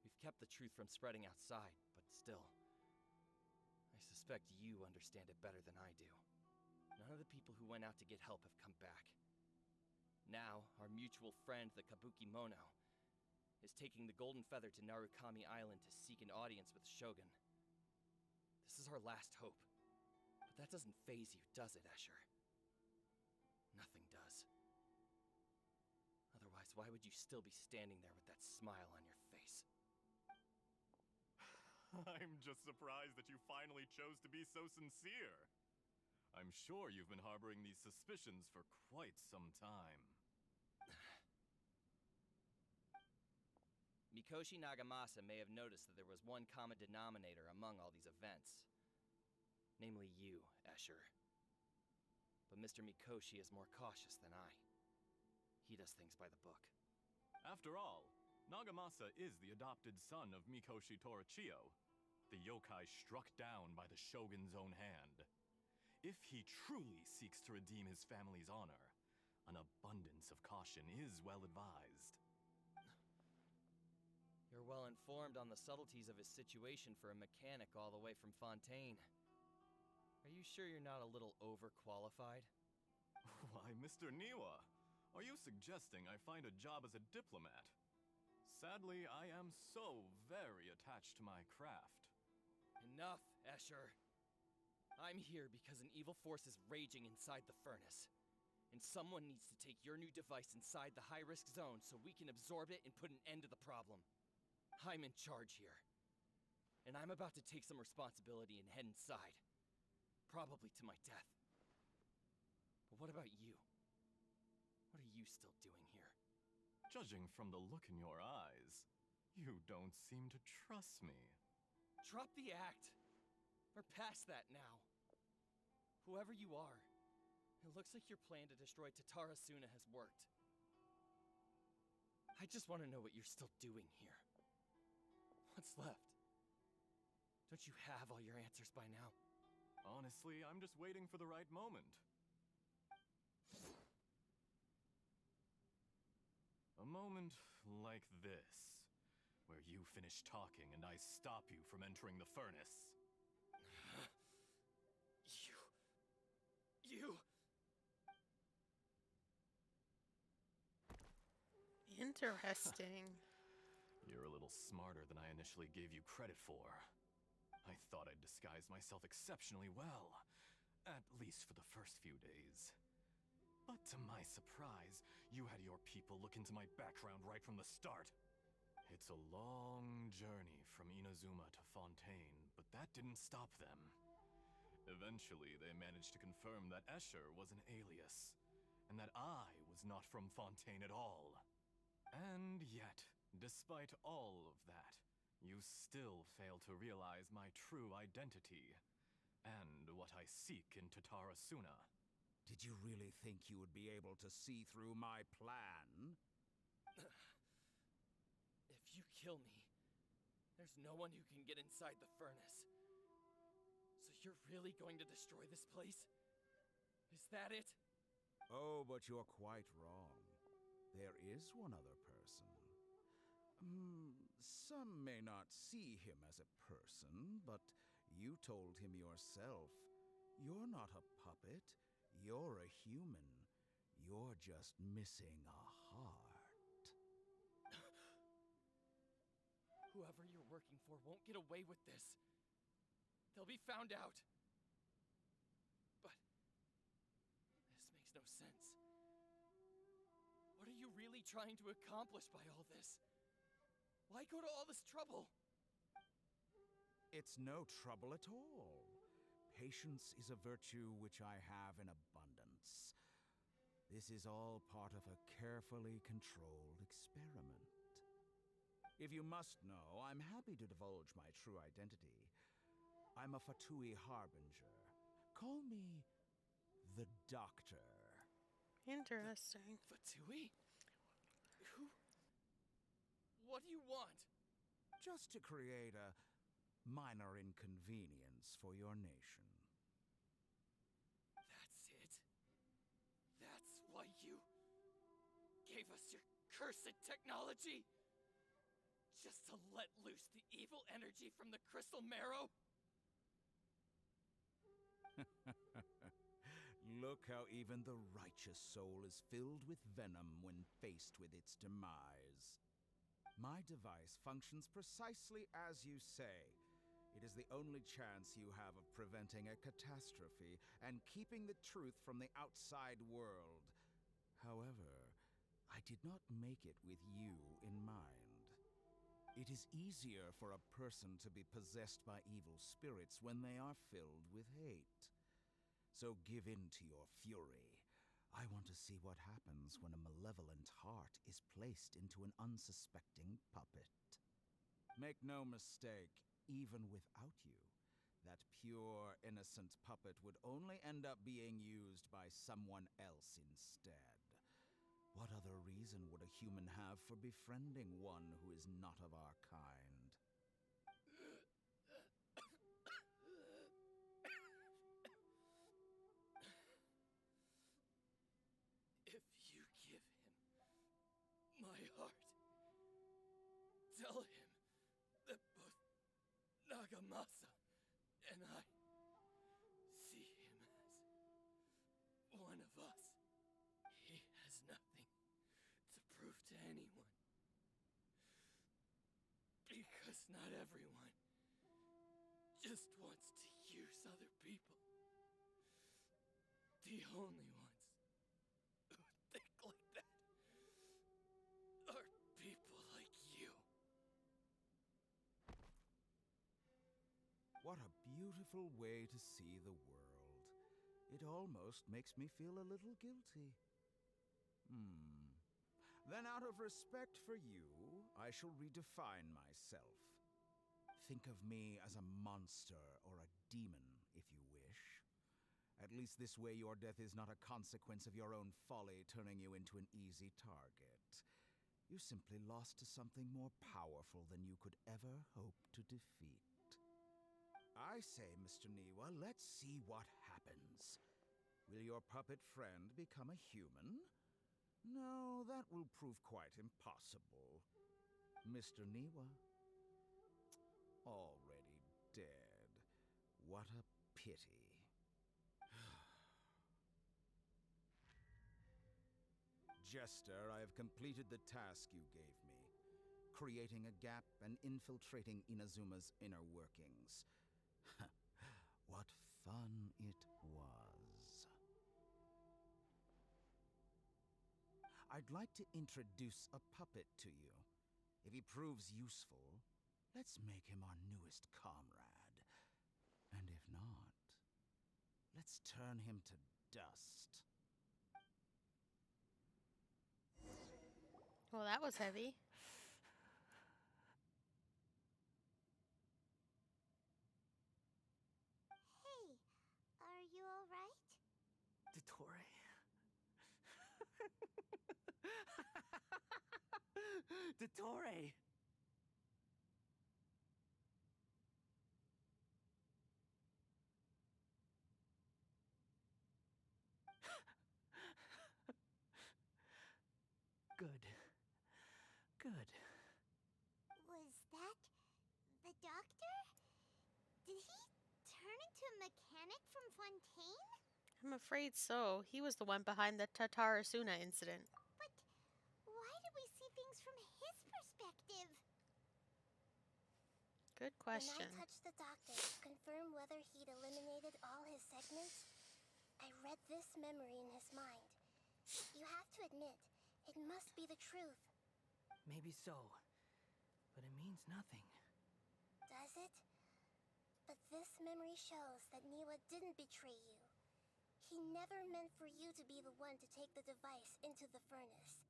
We've kept the truth from spreading outside, but still, I suspect you understand it better than I do. None of the people who went out to get help have come back. Now, our mutual friend, the Kabuki Mono, is taking the Golden Feather to Narukami Island to seek an audience with Shogun. This is our last hope. But that doesn't faze you, does it, Escher? Nothing does. Otherwise, why would you still be standing there with that smile on your face? I'm just surprised that you finally chose to be so sincere. I'm sure you've been harboring these suspicions for quite some time. Mikoshi Nagamasa may have noticed that there was one common denominator among all these events. Namely you, Escher. But Mr. Mikoshi is more cautious than I. He does things by the book. After all, Nagamasa is the adopted son of Mikoshi Torichio, the yokai struck down by the Shogun's own hand. If he truly seeks to redeem his family's honor, an abundance of caution is well advised. You're well informed on the subtleties of his situation for a mechanic all the way from Fontaine. Are you sure you're not a little overqualified? Why, Mr. Niwa, are you suggesting I find a job as a diplomat? Sadly, I am so very attached to my craft. Enough, Escher. I'm here because an evil force is raging inside the furnace. And someone needs to take your new device inside the high-risk zone so we can absorb it and put an end to the problem. I'm in charge here. And I'm about to take some responsibility and head inside. Probably to my death. But what about you? What are you still doing here? Judging from the look in your eyes, you don't seem to trust me. Drop the act! We're past that now. Whoever you are, it looks like your plan to destroy Tatarasuna has worked. I just want to know what you're still doing here. What's left? Don't you have all your answers by now? Honestly, I'm just waiting for the right moment. A moment like this, where you finish talking and I stop you from entering the furnace. You... Interesting. You're a little smarter than I initially gave you credit for. I thought I'd disguised myself exceptionally well, at least for the first few days. But to my surprise, you had your people look into my background right from the start. It's a long journey from Inazuma to Fontaine, but that didn't stop them. Eventually, they managed to confirm that Escher was an alias, and that I was not from Fontaine at all. And yet, despite all of that, you still fail to realize my true identity, and what I seek in Tatarasuna. Did you really think you would be able to see through my plan? If you kill me, there's no one who can get inside the furnace. So you're really going to destroy this place? Is that it? Oh, but you're quite wrong. There is one other person. Some may not see him as a person, but you told him yourself. You're not a puppet. You're a human. You're just missing a heart. Whoever you're working for won't get away with this. They'll be found out. But this makes no sense. What are you really trying to accomplish by all this? Why go to all this trouble? It's no trouble at all. Patience is a virtue which I have in abundance. This is all part of a carefully controlled experiment. If you must know, I'm happy to divulge my true identity. I'm a fatui harbinger. Call me the Doctor. Interesting. Fatui? Who? What do you want? Just to create a minor inconvenience for your nation. That's it? That's why you gave us your cursed technology? Just to let loose the evil energy from the crystal marrow? Look how even the righteous soul is filled with venom when faced with its demise. My device functions precisely as you say. It is the only chance you have of preventing a catastrophe and keeping the truth from the outside world. However, I did not make it with you in mind. It is easier for a person to be possessed by evil spirits when they are filled with hate. So give in to your fury. I want to see what happens when a malevolent heart is placed into an unsuspecting puppet. Make no mistake, even without you, that pure, innocent puppet would only end up being used by someone else instead. What other reason would a human have for befriending one who is not of our kind? If you give him my heart, tell him that both Nagamasa and I see him as one of us. He has nothing to prove to anyone. Because not everyone just wants to use other people. The only ones who think like that are people like you. What a beautiful way to see the world. It almost makes me feel a little guilty. Then out of respect for you, I shall redefine myself. Think of me as a monster or a demon, if you wish. At least this way your death is not a consequence of your own folly turning you into an easy target. You simply lost to something more powerful than you could ever hope to defeat. I say, Mr. Niwa, let's see what happens. Will your puppet friend become a human? No, that will prove quite impossible. Mr. Niwa, already dead. What a pity. Jester, I have completed the task you gave me, creating a gap and infiltrating Inazuma's inner workings. What fun it was. I'd like to introduce a puppet to you. If he proves useful, let's make him our newest comrade. And if not, let's turn him to dust. Well, that was heavy. Hey, are you alright? Dottore. Dottore! Good. Good. Was that the doctor? Did he turn into a mechanic from Fontaine? I'm afraid so. He was the one behind the Tatarasuna incident. But why do we see things from his perspective? Good question. When I touched the doctor to confirm whether he'd eliminated all his segments, I read this memory in his mind. You have to admit, it must be the truth. Maybe so. But it means nothing. Does it? But this memory shows that Niwa didn't betray you. He never meant for you to be the one to take the device into the furnace.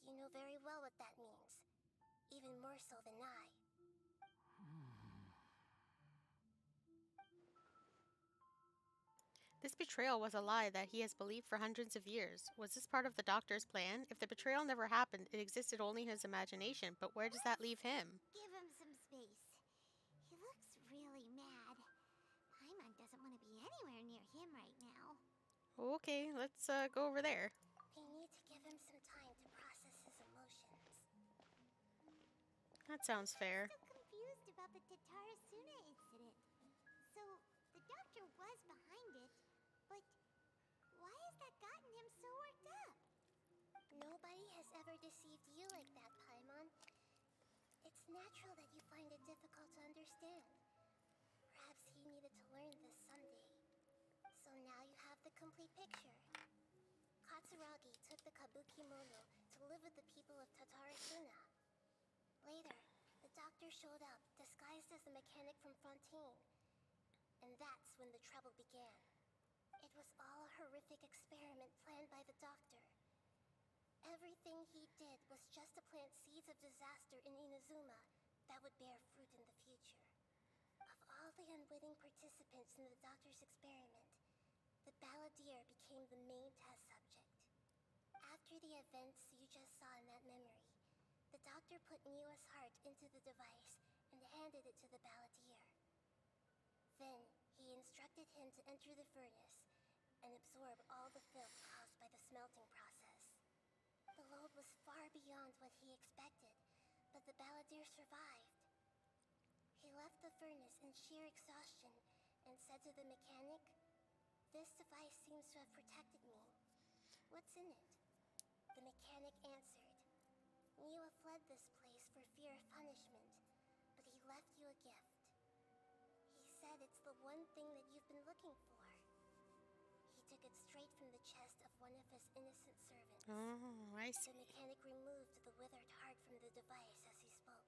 You know very well what that means. Even more so than I. This betrayal was a lie that he has believed for hundreds of years. Was this part of the doctor's plan? If the betrayal never happened, it existed only in his imagination, but where does that leave him? Give him some space. He looks really mad. Paimon doesn't want to be anywhere near him right now. Okay, let's go over there. We need to give him some time to process his emotions. That sounds fair. I'm still confused about the Tatarasuna incident. So, the doctor was behind it, but why has that gotten him so worked up? Nobody has ever deceived you like that, Paimon. It's natural that you find it difficult to understand. Perhaps he needed to learn this someday. So now you have the complete picture. Katsuragi took the Kabuki Mono to live with the people of Tatarasuna. Later, the doctor showed up, disguised as the mechanic from Fontaine. And that's when the trouble began. It was all a horrific experiment planned by the doctor. Everything he did was just to plant seeds of disaster in Inazuma that would bear fruit in the future. Of all the unwitting participants in the doctor's experiment, the balladeer became the main test subject. After the events you just saw in that memory, the doctor put Niwa's heart into the device and handed it to the balladeer. Then, he instructed him to enter the furnace and absorb all the filth caused by the smelting process. The load was far beyond what he expected, but the balladeer survived. He left the furnace in sheer exhaustion and said to the mechanic, "This device seems to have protected me. What's in it?" The mechanic answered, "Niwa fled this place for fear of punishment, but he left you a gift. He said it's the one thing that you've been looking for." He took it straight from the chest of one of his innocent servants. Oh, I The see. mechanic removed the withered heart from the device as he spoke.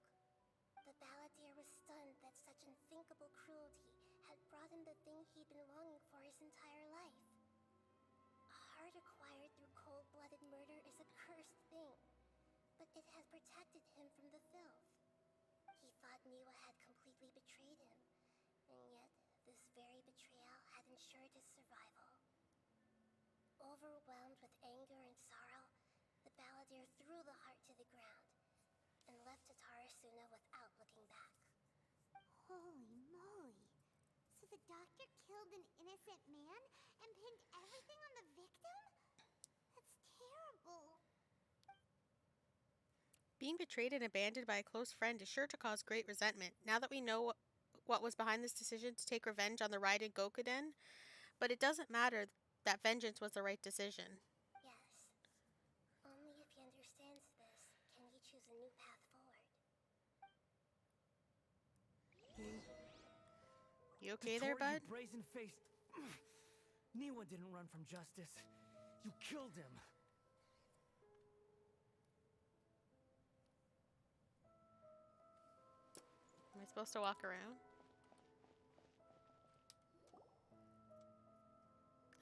The balladeer was stunned that such unthinkable cruelty had brought him the thing he'd been longing for his entire life. A heart acquired through cold-blooded murder is a cursed thing, but it has protected him from the filth. He thought Niwa had completely betrayed him, and yet this very betrayal had ensured his survival. Overwhelmed with anger and sorrow, the balladeer threw the heart to the ground and left Tatarasuna without looking back. Holy moly! So the doctor killed an innocent man and pinned everything on the victim? That's terrible. Being betrayed and abandoned by a close friend is sure to cause great resentment. Now that we know what was behind this decision to take revenge on the Raiden Gokuden, but it doesn't matter that vengeance was the right decision. Yes. You okay there, bud? You brazen-faced... Niwa didn't run from justice. You killed him. Am I supposed to walk around?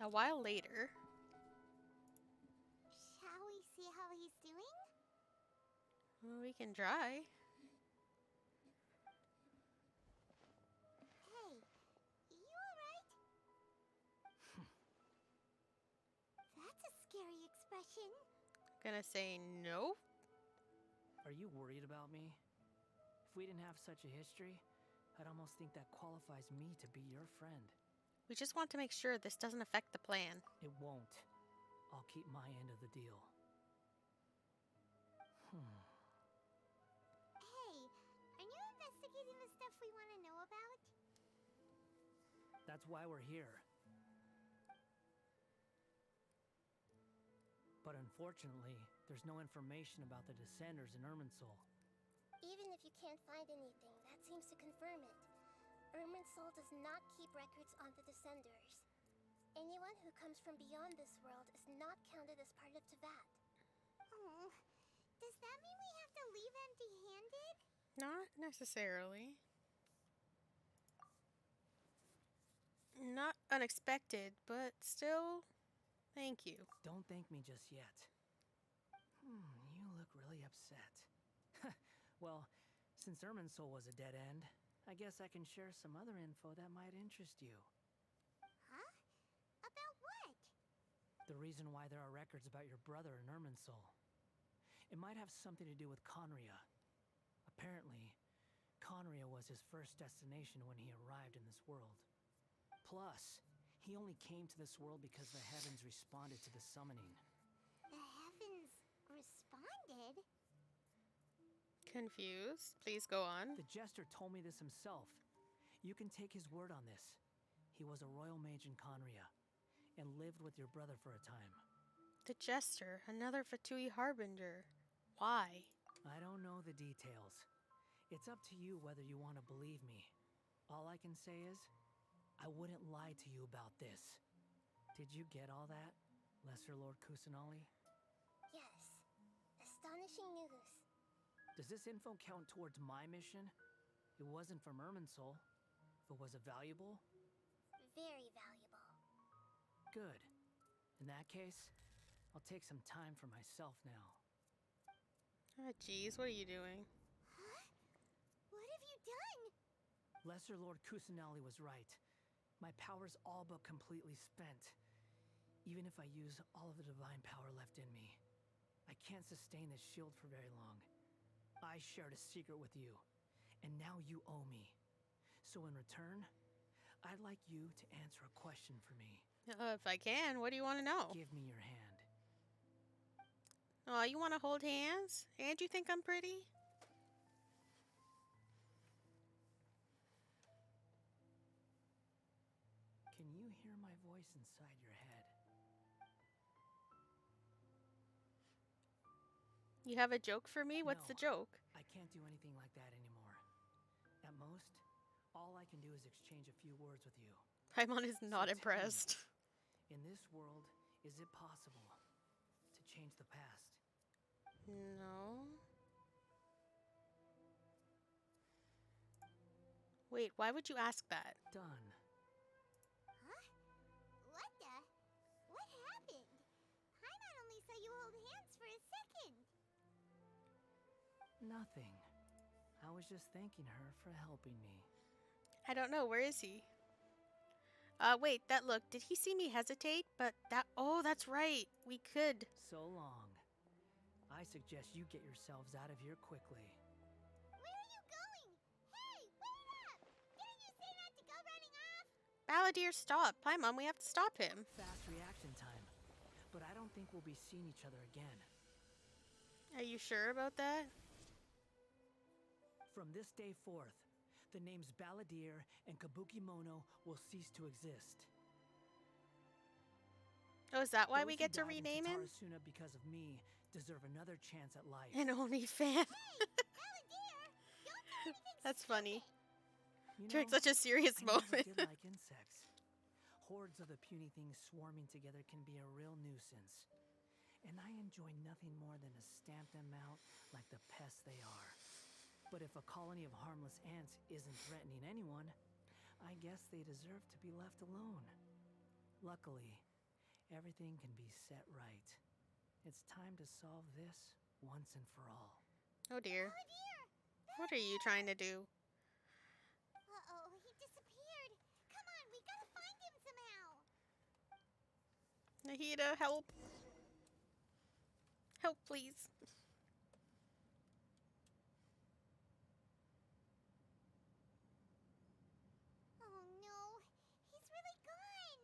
A while later. Shall we see how he's doing? Well, we can try. Hey, you alright? That's a scary expression. Gonna say no. Are you worried about me? If we didn't have such a history, I'd almost think that qualifies me to be your friend. We just want to make sure this doesn't affect the plan. It won't. I'll keep my end of the deal. Hey, are you investigating the stuff we want to know about? That's why we're here. But unfortunately, there's no information about the Descenders in Irminsul. Even if you can't find anything, that seems to confirm it. Irminsul does not keep records on the Descenders. Anyone who comes from beyond this world is not counted as part of Teyvat. Oh, does that mean we have to leave empty-handed? Not necessarily. Not unexpected, but still, thank you. Don't thank me just yet. You look really upset. Well, since Irminsul was a dead end, I guess I can share some other info that might interest you. Huh? About what? The reason why there are records about your brother in Irminsul. It might have something to do with Conria. Apparently, Conria was his first destination when he arrived in this world. Plus, he only came to this world because the heavens responded to the summoning. The heavens responded? Confused? Please go on. The Jester told me this himself. You can take his word on this. He was a royal mage in Conria, and lived with your brother for a time. The Jester, another Fatui harbinger. Why? I don't know the details. It's up to you whether you want to believe me. All I can say is, I wouldn't lie to you about this. Did you get all that, Lesser Lord Kusanali? Yes. Astonishing news. Does this info count towards my mission? It wasn't from Irminsul. But was it valuable? Very valuable. Good. In that case, I'll take some time for myself now. Ah, jeez, what are you doing? Huh? What have you done? Lesser Lord Kusanali was right. My power's all but completely spent. Even if I use all of the divine power left in me, I can't sustain this shield for very long. I shared a secret with you, and now you owe me. So in return, I'd like you to answer a question for me. If I can, what do you want to know? Give me your hand. Oh, you want to hold hands? And you think I'm pretty? Can you hear my voice inside your head? You have a joke for me? What's No, the joke? I can't do anything like that anymore. At most, all I can do is exchange a few words with you. Paimon is not So tell me, impressed. in this world, is it possible to change the past? No. Wait, why would you ask that? Done. Huh? What the? What happened? Paimon only saw you hold hands for a second. Nothing. I was just thanking her for helping me. I don't know. Where is he? Wait, that look. Did he see me hesitate? But that... Oh, that's right. We could. So long. I suggest you get yourselves out of here quickly. Where are you going? Hey, wait up! Didn't you say not to go running off? Balladeer, stop. Paimon, we have to stop him. Fast reaction time. But I don't think we'll be seeing each other again. Are you sure about that? From this day forth, the names Balladeer and Kabuki Mono will cease to exist. Oh, is that why Those we who get to died in rename him? Tatarasuna because of me deserve another chance at life. An only fan. Balladeer, don't do anything That's funny. stupid. You During know, such a serious I never moment. did like insects. Hordes of the puny things swarming together can be a real nuisance. And I enjoy nothing more than to stamp them out like the pests they are. But if a colony of harmless ants isn't threatening anyone, I guess they deserve to be left alone. Luckily, everything can be set right. It's time to solve this once and for all. Oh dear. Balladeer! What are you trying to do? Uh-oh, he disappeared. Come on, we gotta find him somehow. Nahida, help. Help, please. Oh no, he's really gone.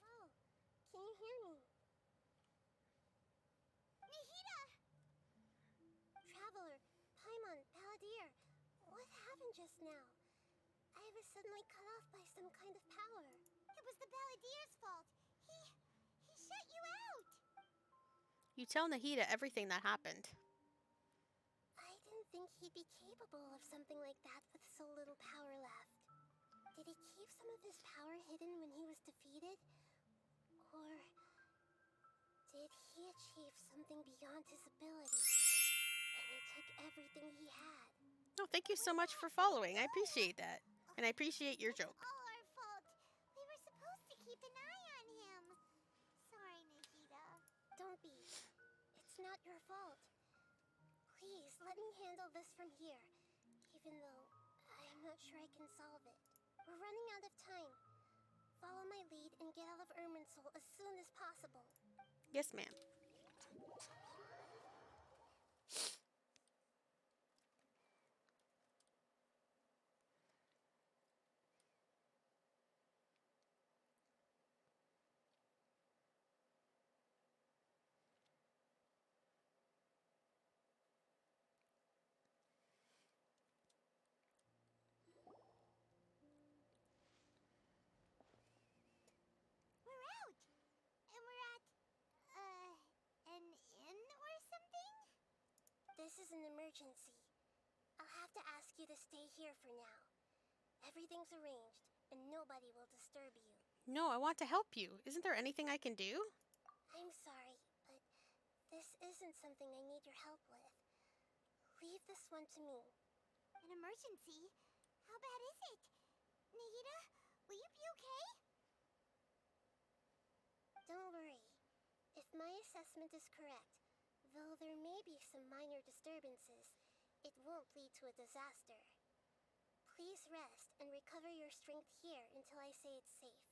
Oh, can you hear me? Nahida! Traveler, Paimon, Balladeer, what happened just now? I was suddenly cut off by some kind of power. It was the Balladeer's fault. He shut you out. You tell Nahida everything that happened. I didn't think he'd be capable of something like that with so little power left. Did he keep some of his power hidden when he was defeated? Or did he achieve something beyond his ability? And he took everything he had. Oh, thank you so much for following. I appreciate that. And I appreciate your joke. It's all our fault. We were supposed to keep an eye on him. Sorry, Nahida. Don't be. It's not your fault. Please, let me handle this from here. Even though I'm not sure I can solve it. We're running out of time. Follow my lead and get out of Irminsul as soon as possible. Yes, ma'am. We're out! And we're at, an inn or something? This is an emergency. I'll have to ask you to stay here for now. Everything's arranged, and nobody will disturb you. No, I want to help you. Isn't there anything I can do? I'm sorry, but this isn't something I need your help with. Leave this one to me. An emergency? How bad is it? Nahida, will you be okay? Don't worry. If my assessment is correct, though there may be some minor disturbances, it won't lead to a disaster. Please rest and recover your strength here until I say it's safe.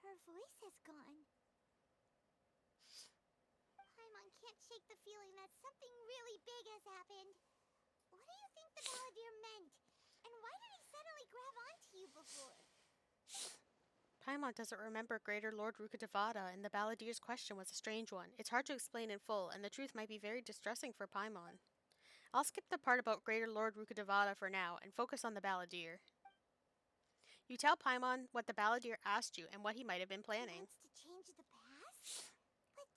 Her voice has gone. Paimon can't shake the feeling that something really big has happened. What do you think the Balladeer meant? And why did he suddenly grab onto you before? Paimon doesn't remember Greater Lord Rukkhadevata, and the Balladeer's question was a strange one. It's hard to explain in full, and the truth might be very distressing for Paimon. I'll skip the part about Greater Lord Rukkhadevata for now, and focus on the Balladeer. You tell Paimon what the Balladeer asked you and what he might have been He planning. wants to change the past? But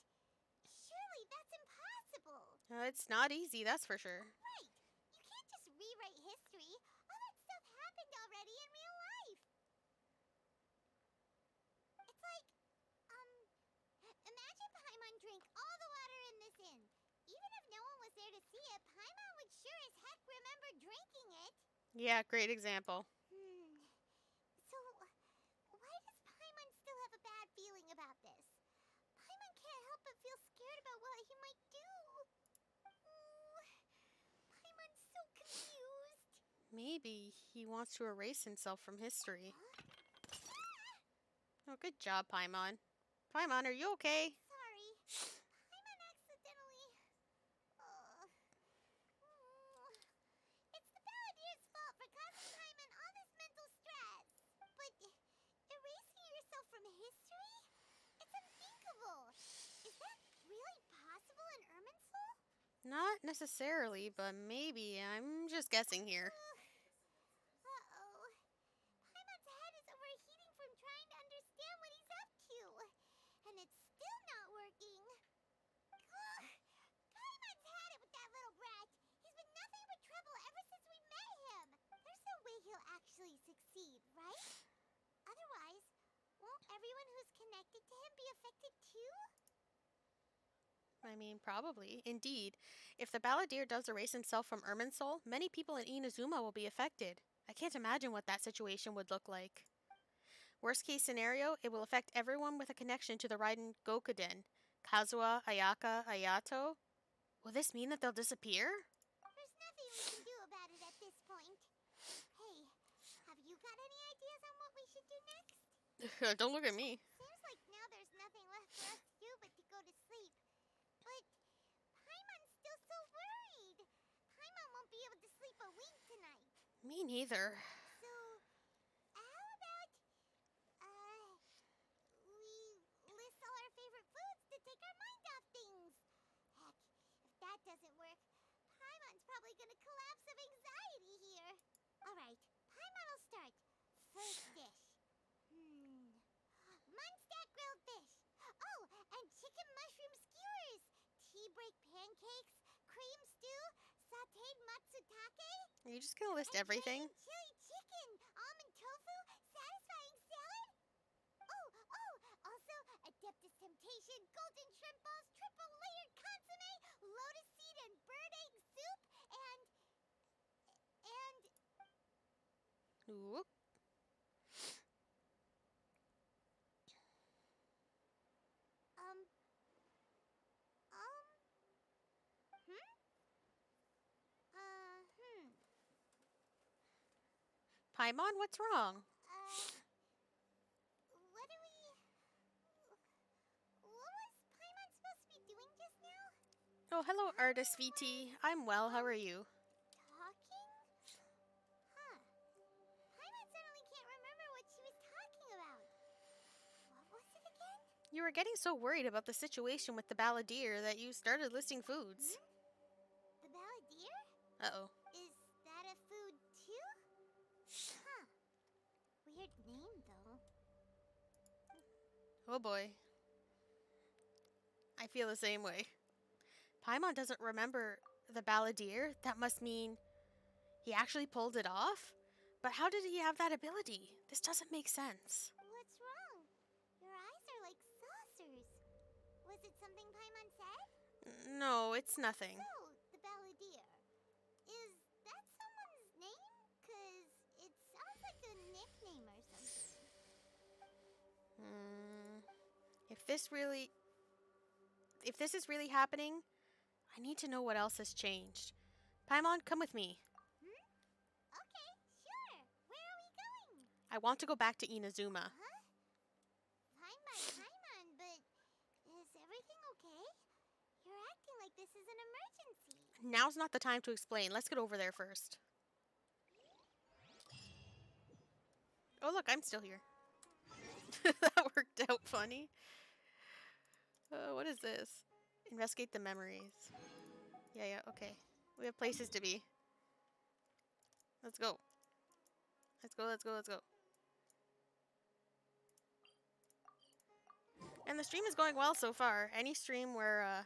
surely that's impossible. It's not easy, that's for sure. Right. You can't just rewrite history. All that stuff happened already in real life. It's like, imagine Paimon drank all the water in this inn. Even if no one was there to see it, Paimon would sure as heck remember drinking it. Yeah, great example. So, why does Paimon still have a bad feeling about this? Paimon can't help but feel scared about what he might do. Paimon's so confused. Maybe he wants to erase himself from history. Huh? Oh, good job, Paimon. Paimon, are you okay? Sorry. Paimon accidentally... It's the Balladeer's fault for causing Paimon all this mental stress. But erasing yourself from history? It's unthinkable. Is that really possible in Irminsul? Not necessarily, but maybe. I'm just guessing here. Uh-oh. Paimon's head is overheating from trying to understand what he's up to. And it's still not working. Ugh. Paimon's had it with that little brat. He's been nothing but trouble ever since we met him. connected to him be affected too? I mean, probably. Indeed, if the balladeer does erase himself from Irminsul, many people in Inazuma will be affected. I can't imagine what that situation would look like. Worst case scenario, it will affect everyone with a connection to the Raiden Gokuden. Kazuha, Ayaka, Ayato. Will this mean that they'll disappear? There's nothing we can do about it at this point. Hey, have you got any ideas on what we should do next? Don't look at me. Seems like now there's nothing left for us to do but to go to sleep. But Paimon's still so worried. Paimon won't be able to sleep a wink tonight. Me neither. So, how about, we list all our favorite foods to take our mind off things? Heck, if that doesn't work, Paimon's probably gonna collapse of anxiety here. Alright, Paimon will start. First dish. Munstack grilled fish. Oh, and chicken mushroom skewers. Tea break pancakes. Cream stew. Sauteed matsutake. Are you just gonna list everything? And chili chicken. Almond tofu. Satisfying salad. Oh, also Adeptus Temptation. Golden shrimp balls. Triple layered consomme. Lotus seed and bird egg soup. And... Ooh. Paimon, what's wrong? What do we... What was Paimon supposed to be doing just now? Oh, hello, Artist VT. I'm well, how are you? Talking? Huh. Paimon suddenly can't remember what she was talking about. What was it again? You were getting so worried about the situation with the balladeer that you started listing foods. The balladeer? Uh-oh. Is that a food too? Huh. Weird name, though. Oh boy. I feel the same way. Paimon doesn't remember the balladeer. That must mean he actually pulled it off? But how did he have that ability? This doesn't make sense. What's wrong? Your eyes are like saucers. Was it something Paimon said? No, it's nothing. So, the balladeer. Is that someone's name? 'Cause it sounds like a nickname or something. If this is really happening, I need to know what else has changed. Paimon, come with me. Okay, sure. Where are we going? I want to go back to Inazuma. Huh? Paimon, but is everything okay? You're acting like this is an emergency. Now's not the time to explain. Let's get over there first. Oh, look, I'm still here. That worked out funny. What is this? Investigate the memories. Yeah, okay. We have places to be. Let's go. Let's go. And the stream is going well so far. Any stream where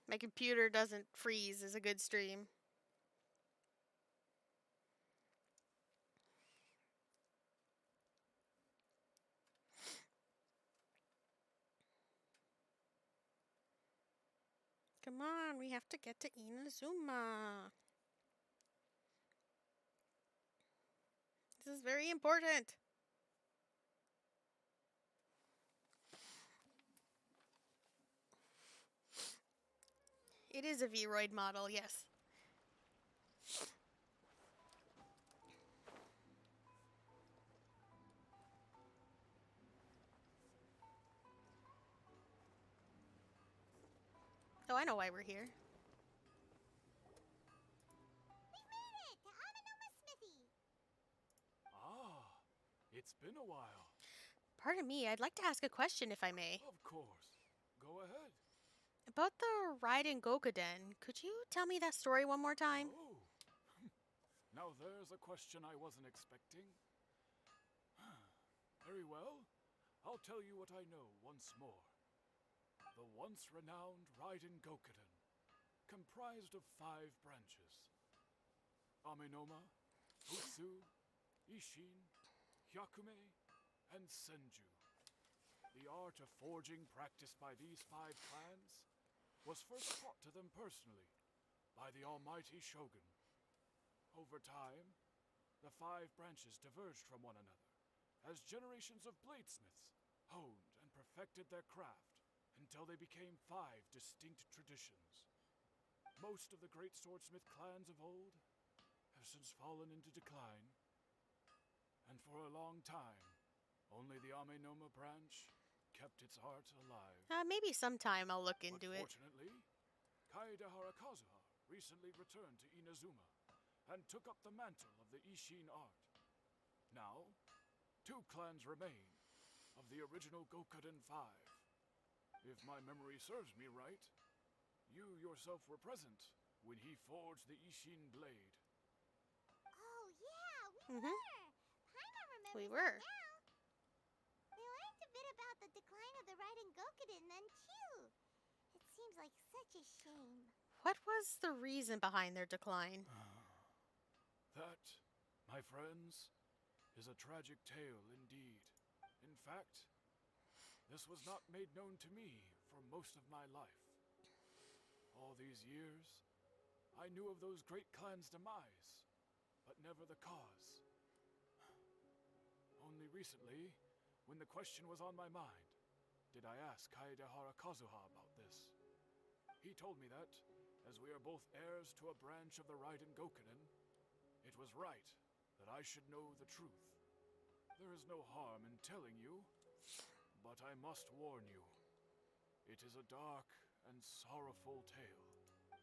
my computer doesn't freeze is a good stream. Come on, we have to get to Inazuma. This is very important. It is a Vroid model, yes. Oh, I know why we're here. We've made it to Amanoma Smithy. Ah, it's been a while. Pardon me, I'd like to ask a question if I may. Of course. Go ahead. About the Raiden Gokuden, could you tell me that story one more time? Oh. Now there's a question I wasn't expecting. Very well. I'll tell you what I know once more. The once renowned Raiden Gokuden, comprised of 5 branches. Amenoma, Futsu, Ishin, Hyakume, and senju. The art of forging practiced by these 5 clans was first taught to them personally by the almighty shogun. Over time, the 5 branches diverged from one another as generations of bladesmiths honed and perfected their craft until they became 5 distinct traditions. Most of the great swordsmith clans of old have since fallen into decline, and for a long time, only the Amenoma branch kept its art alive. Maybe sometime I'll look But into it. fortunately, Kaedehara Kazuha recently returned to Inazuma and took up the mantle of the Ishin art. Now, 2 clans remain of the original Gokuden 5. If my memory serves me right, you yourself were present when he forged the Ishin blade. Oh, yeah, we Mhm. were. Paimon remembers We were. that now. We learned a bit about the decline of the Raiden Gokuden then, too. It seems like such a shame. What was the reason behind their decline? That, my friends, is a tragic tale indeed. In fact, this was not made known to me for most of my life. All these years, I knew of those great clans' demise, but never the cause. Only recently, when the question was on my mind, did I ask Kaedehara Kazuha about this. He told me that, as we are both heirs to a branch of the Raiden Gokuden, it was right that I should know the truth. There is no harm in telling you, but I must warn you. It is a dark and sorrowful tale.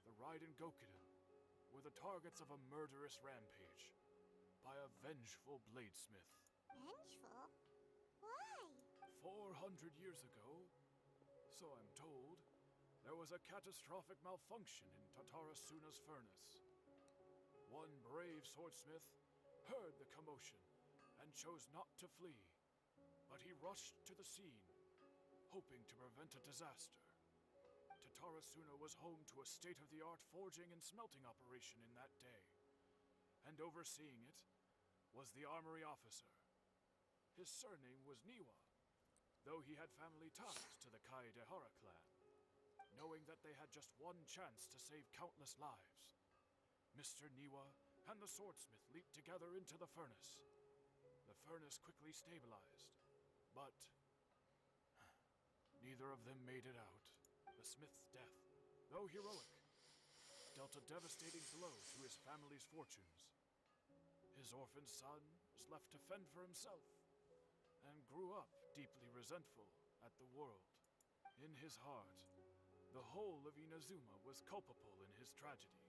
The Raiden Gokuden were the targets of a murderous rampage by a vengeful bladesmith. Vengeful? Why? 400 years ago, so I'm told, there was a catastrophic malfunction in Tatarasuna's furnace. One brave swordsmith heard the commotion and chose not to flee, but he rushed to the scene, hoping to prevent a disaster. Tatarasuna was home to a state-of-the-art forging and smelting operation in that day, and overseeing it was the armory officer. His surname was Niwa, though he had family ties to the Kaedehara clan. Knowing that they had just one chance to save countless lives, Mr. Niwa and the swordsmith leaped together into the furnace. The furnace quickly stabilized, but neither of them made it out. The smith's death, though heroic, dealt a devastating blow to his family's fortunes. His orphaned son was left to fend for himself and grew up deeply resentful at the world. In his heart, the whole of Inazuma was culpable in his tragedy.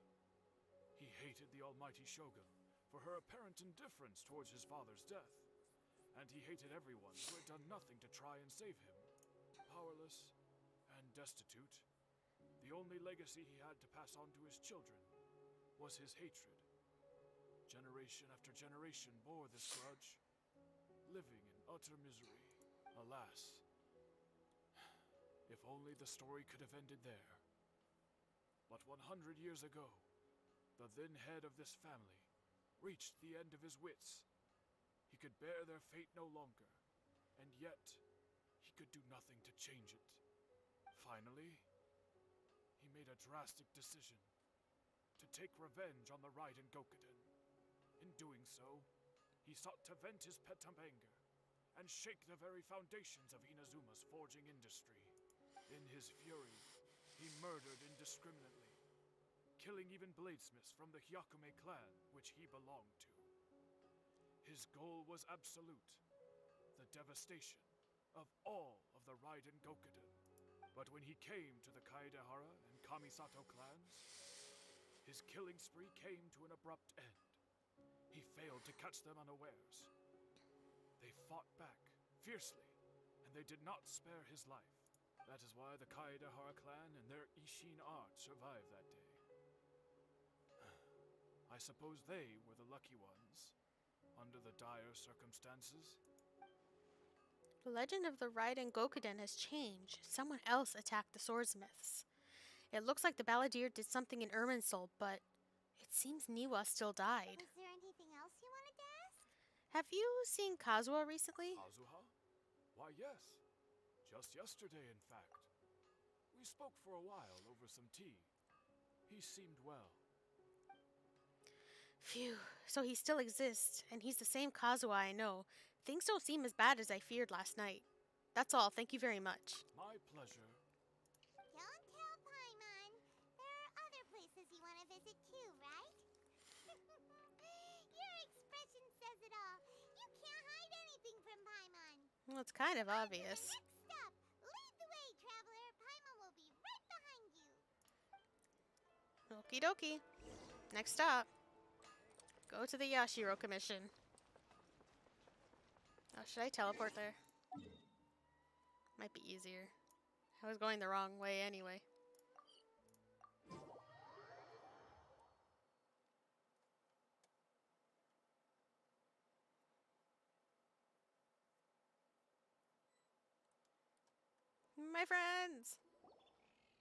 He hated the almighty shogun for her apparent indifference towards his father's death, and he hated everyone who had done nothing to try and save him. Powerless and destitute, the only legacy he had to pass on to his children was his hatred. Generation after generation bore this grudge, living in utter misery. Alas, if only the story could have ended there. But 100 years ago, the then head of this family reached the end of his wits. He could bear their fate no longer, and yet he could do nothing to change it. Finally, he made a drastic decision to take revenge on the Raiden Gokuden. In doing so, he sought to vent his pent up anger and shake the very foundations of Inazuma's forging industry. In his fury, he murdered indiscriminately, killing even bladesmiths from the Hyakume clan which he belonged to. His goal was absolute, the devastation of all of the Raiden Gokuden. But when he came to the Kaedehara and Kamisato clans, his killing spree came to an abrupt end. He failed to catch them unawares. They fought back, fiercely, and they did not spare his life. That is why the Kaedehara clan and their Ishin art survived that day. I suppose they were the lucky ones, under the dire circumstances. The legend of the Raiden Gokuden has changed. Someone else attacked the swordsmiths. It looks like the balladeer did something in Irminsul, but it seems Niwa still died. Was there anything else you wanted to ask? Have you seen Kazuha recently? Kazuha? Why, yes. Just yesterday, in fact. We spoke for a while over some tea. He seemed well. Phew. So he still exists, and he's the same Kazuha I know. Things don't seem as bad as I feared last night. That's all. Thank you very much. My pleasure. Don't tell Paimon. There are other places you want to visit too, right? Your expression says it all. You can't hide anything from Paimon. Well, it's kind of On to the obvious. next stop. Lead the way, traveler. Paimon will be right behind you. Okie dokie. Next stop. Go to the Yashiro Commission. Oh, should I teleport there? Might be easier. I was going the wrong way anyway. My friends!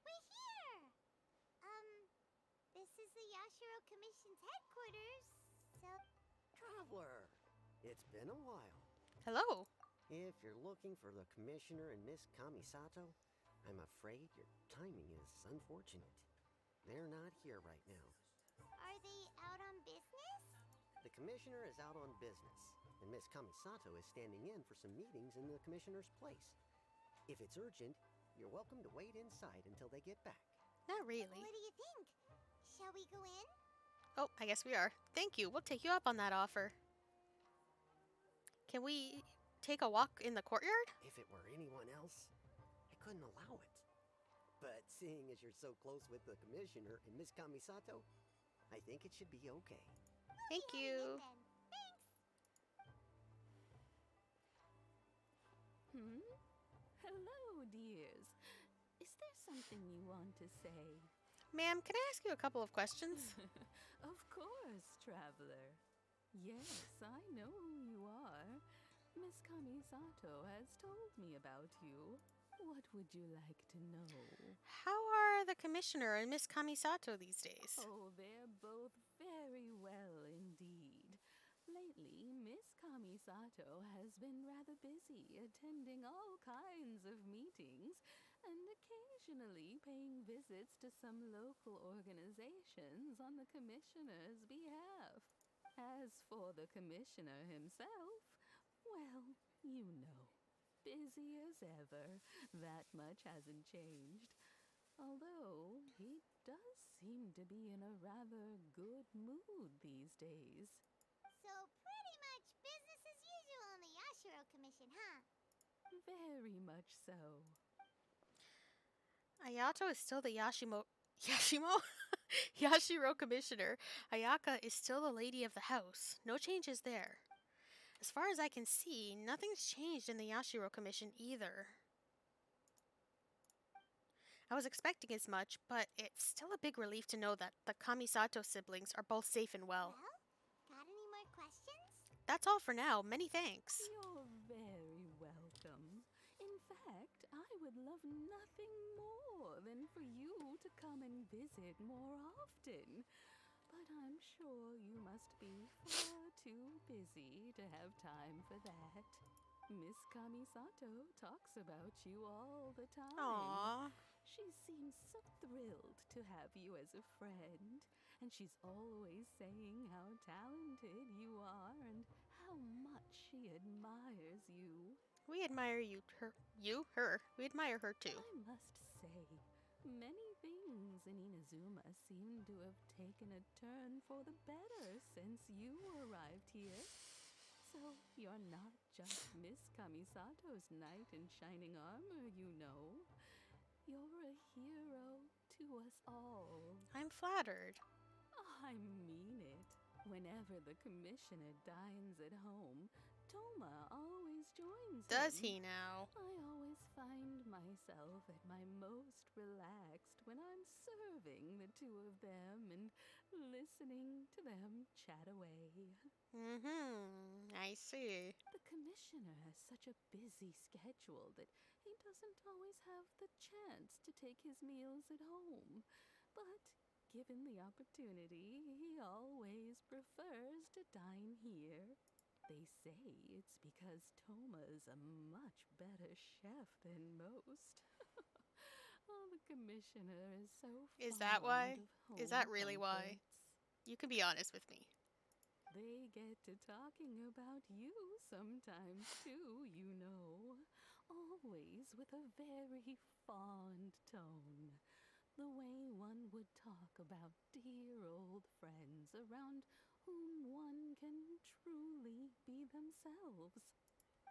We're here. This is the Yashiro Commission's headquarters. So, Traveler, it's been a while. Hello! If you're looking for the Commissioner and Miss Kamisato, I'm afraid your timing is unfortunate. They're not here right now. are they out on business? The Commissioner is out on business, and Miss Kamisato is standing in for some meetings in the Commissioner's place. If it's urgent, you're welcome to wait inside until they get back. Not really. What do you think? Shall we go in? Oh, I guess we are. Thank you. We'll take you up on that offer. Can we take a walk in the courtyard? If it were anyone else, I couldn't allow it. But seeing as you're so close with the Commissioner and Miss Kamisato, I think it should be okay. Thank Heading you. in then. Thanks. Hello, dears. Is there something you want to say? Ma'am, can I ask you a couple of questions? Of course, traveler. Yes, I know who you are. Miss Kamisato has told me about you. What would you like to know? How are the Commissioner and Miss Kamisato these days? Oh, they're both very well indeed. Lately, Miss Kamisato has been rather busy attending all kinds of meetings and occasionally paying visits to some local organizations on the Commissioner's behalf. As for the Commissioner himself, well, you know, busy as ever. That much hasn't changed. Although he does seem to be in a rather good mood these days. So, pretty much business as usual in the Yashiro Commission, huh? Very much so. Ayato is still the Yashiro Commissioner. Ayaka is still the lady of the house. No changes there. As far as I can see, nothing's changed in the Yashiro Commission either. I was expecting as much, but it's still a big relief to know that the Kamisato siblings are both safe and well. Well, got any more questions? That's all for now. Many thanks. You're very welcome. In fact, I would love nothing more than for you to come and visit more often. But I'm sure you must be far too busy to have time for that. Miss Kamisato talks about you all the time. Aww. She seems so thrilled to have you as a friend, and she's always saying how talented you are and how much she admires you. We admire her. We admire her too. I must say, many things in Inazuma seem to have taken a turn for the better since you arrived here. So you're not just Miss Kamisato's knight in shining armor, you know. You're a hero to us all. I'm flattered. I mean it. Whenever the Commissioner dines at home, Toma always joins Does him. he now? I always find myself at my most relaxed when I'm serving the two of them and listening to them chat away. I see. The Commissioner has such a busy schedule that he doesn't always have the chance to take his meals at home. But given the opportunity, he always prefers to dine here. They say it's because Toma's a much better chef than most. Oh, the commissioner is so Is that why? fond of home Is that really why? comforts. You can be honest with me. They get to talking about you sometimes too, you know. Always with a very fond tone. The way one would talk about dear old friends around whom one can truly be themselves.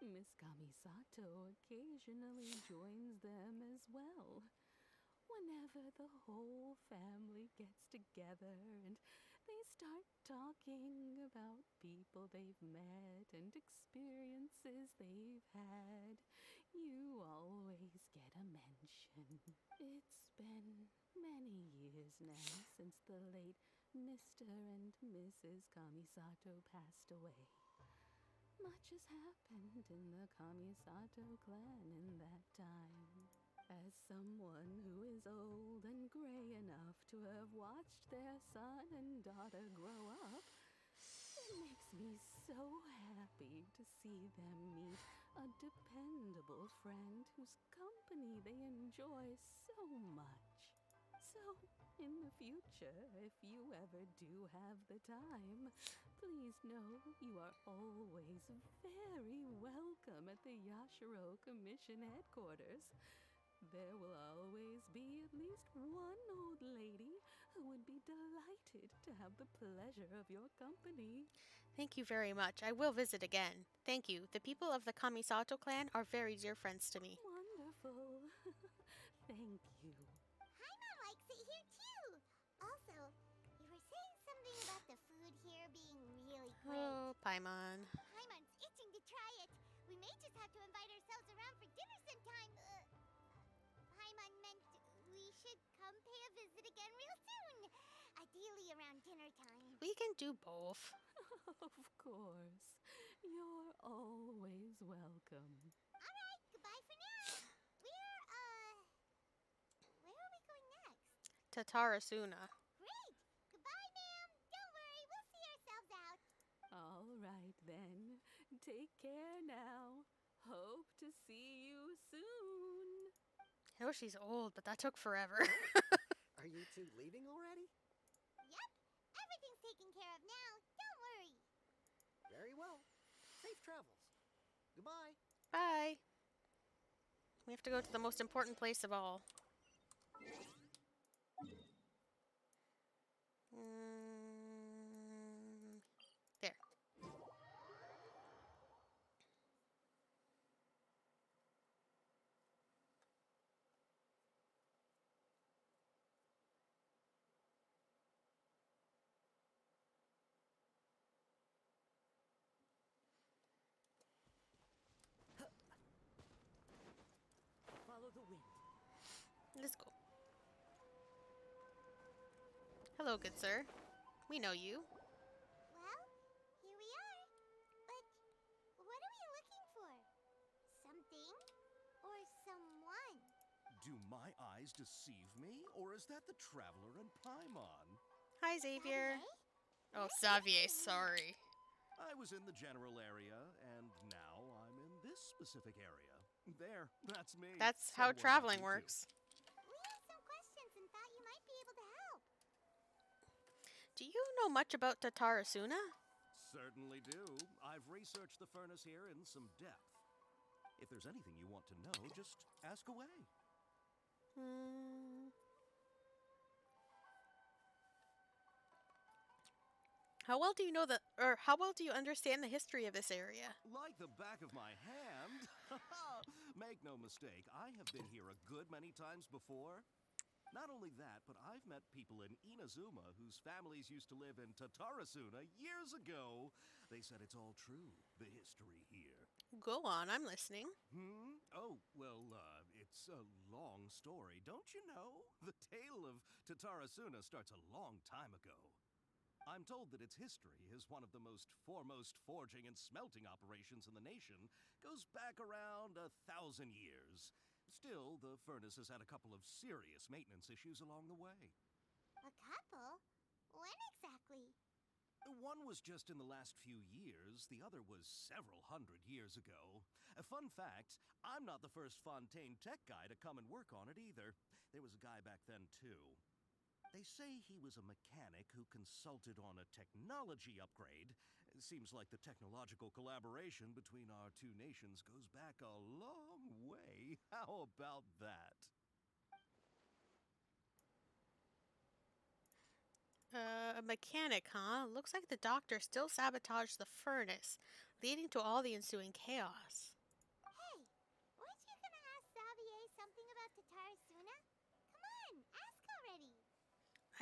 Miss Kamisato occasionally joins them as well. Whenever the whole family gets together and they start talking about people they've met and experiences they've had, you always get a mention. It's been many years now since the late Mr. and Mrs. Kamisato passed away. Much has happened in the Kamisato clan in that time. As someone who is old and gray enough to have watched their son and daughter grow up, it makes me so happy to see them meet a dependable friend whose company they enjoy so much. So, in the future, if you ever do have the time, please know you are always very welcome at the Yashiro Commission headquarters. There will always be at least one old lady who would be delighted to have the pleasure of your company. Thank you very much. I will visit again. Thank you. The people of the Kamisato clan are very dear friends to me. Wonderful. Thank you. Paimon likes it here too. Also, you were saying something about the food here being really great. Oh, Paimon. Paimon's itching to try it. We may just have to invite ourselves around for dinner sometime. Paimon meant we should come pay a visit again real soon. Ideally around dinner time. We can do both. Of course. You're always welcome. Alright, goodbye for now. Where are we going next? Tatarasuna. Great! Goodbye, ma'am. Don't worry, we'll see ourselves out. All right, then. Take care now. Hope to see you soon. I know she's old, but that took forever. Are you two leaving already? Yep, everything's taken care of now. Don't worry. Very well. Safe travels. Goodbye. Bye. We have to go to the most important place of all. There. Follow the wind. Let's go. Hello, good sir. We know you. Well, here we are. But what are we looking for? Something? Or someone? Do my eyes deceive me, or is that the traveler and Paimon? Hi, Xavier. Xavier? Oh, Xavier, sorry. I was in the general area, and now I'm in this specific area. There, that's me. That's how Someone traveling help me works. We have some questions and thought you might be able to help. Do you know much about Tatarasuna? Certainly do. I've researched the furnace here in some depth. If there's anything you want to know, just ask away. How well do you know how well do you understand the history of this area? Like the back of my hand. Make no mistake, I have been here a good many times before. Not only that, but I've met people in Inazuma whose families used to live in Tatarasuna years ago. They said it's all true, the history here. Go on, I'm listening. Oh, well, it's a long story, don't you know? The tale of Tatarasuna starts a long time ago. I'm told that its history is one of the most foremost forging and smelting operations in the nation, goes back around 1,000 years. Still, the furnace has had a couple of serious maintenance issues along the way. A couple? When exactly? One was just in the last few years, the other was several hundred years ago. A fun fact, I'm not the first Fontaine tech guy to come and work on it either. There was a guy back then, too. They say he was a mechanic who consulted on a technology upgrade. It seems like the technological collaboration between our two nations goes back a long way. How about that? A mechanic, huh? Looks like the doctor still sabotaged the furnace, leading to all the ensuing chaos. Hey, weren't you gonna ask Xavier something about Tatarasuna? Come on, ask already.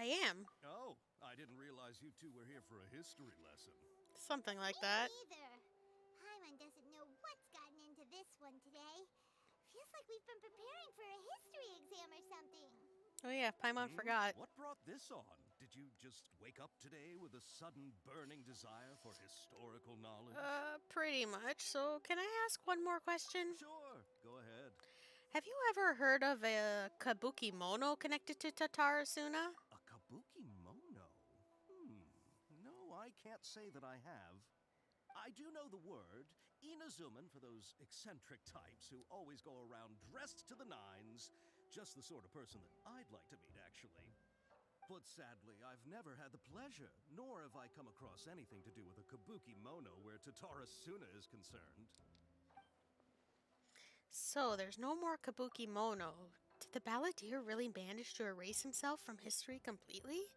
I am. Oh, I didn't realize you two were here for a history lesson. Something like Me that. neither. Paimon doesn't know what's gotten into this one today. Feels like we've been preparing for a history exam or something. Oh yeah, Paimon forgot. What brought this on? Did you just wake up today with a sudden burning desire for historical knowledge? Pretty much. So, can I ask one more question? Sure, go ahead. Have you ever heard of a kabuki mono connected to Tatarasuna? A kabuki mono? No, I can't say that I have. I do know the word, Inazuman for those eccentric types who always go around dressed to the nines. Just the sort of person that I'd like to meet, actually. But sadly, I've never had the pleasure, nor have I come across anything to do with a kabuki mono where Tatarasuna is concerned. So, there's no more kabuki mono. Did the balladeer really manage to erase himself from history completely?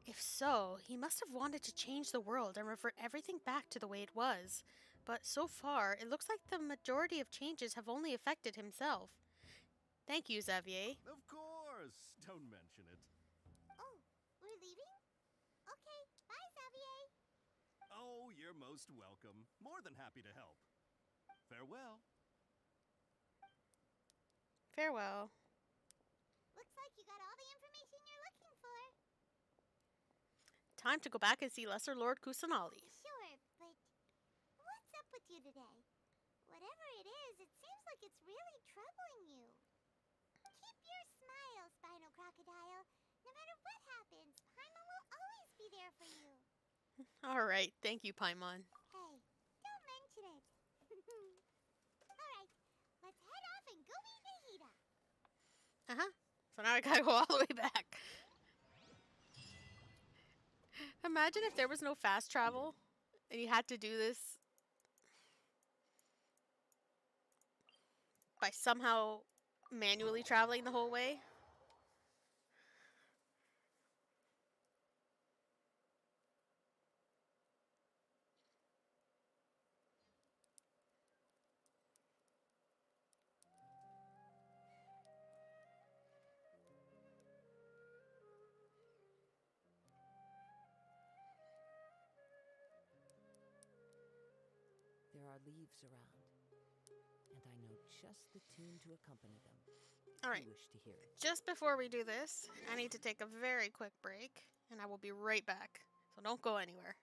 If so, he must have wanted to change the world and revert everything back to the way it was. But so far, it looks like the majority of changes have only affected himself. Thank you, Xavier. Of course! Don't mention it. Oh, we're leaving? Okay, bye, Xavier. Oh, you're most welcome. More than happy to help. Farewell. Farewell. Looks like you got all the information you're looking for. Time to go back and see Lesser Lord Kusanali. Sure, but what's up with you today? Whatever it is, it seems like it's really troubling you. Keep your smile, Spinal Crocodile. No matter what happens, Paimon will always be there for you. Alright, thank you, Paimon. Hey, don't mention it. Alright, let's head off and go meet Nahida. Uh-huh. So now I gotta go all the way back. Imagine if there was no fast travel and you had to do this by somehow manually traveling the whole way. There are leaves around, and I know just the tune to accompany them. Alright. You wish to hear it. Just before we do this, I need to take a very quick break, and I will be right back. So don't go anywhere.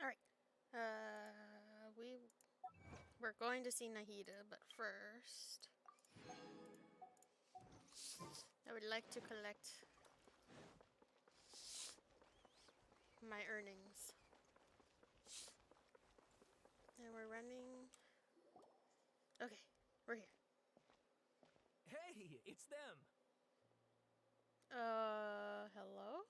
Alright. We're going to see Nahida, but first I would like to collect my earnings. And we're running. Okay, we're here. Hey, it's them! Hello?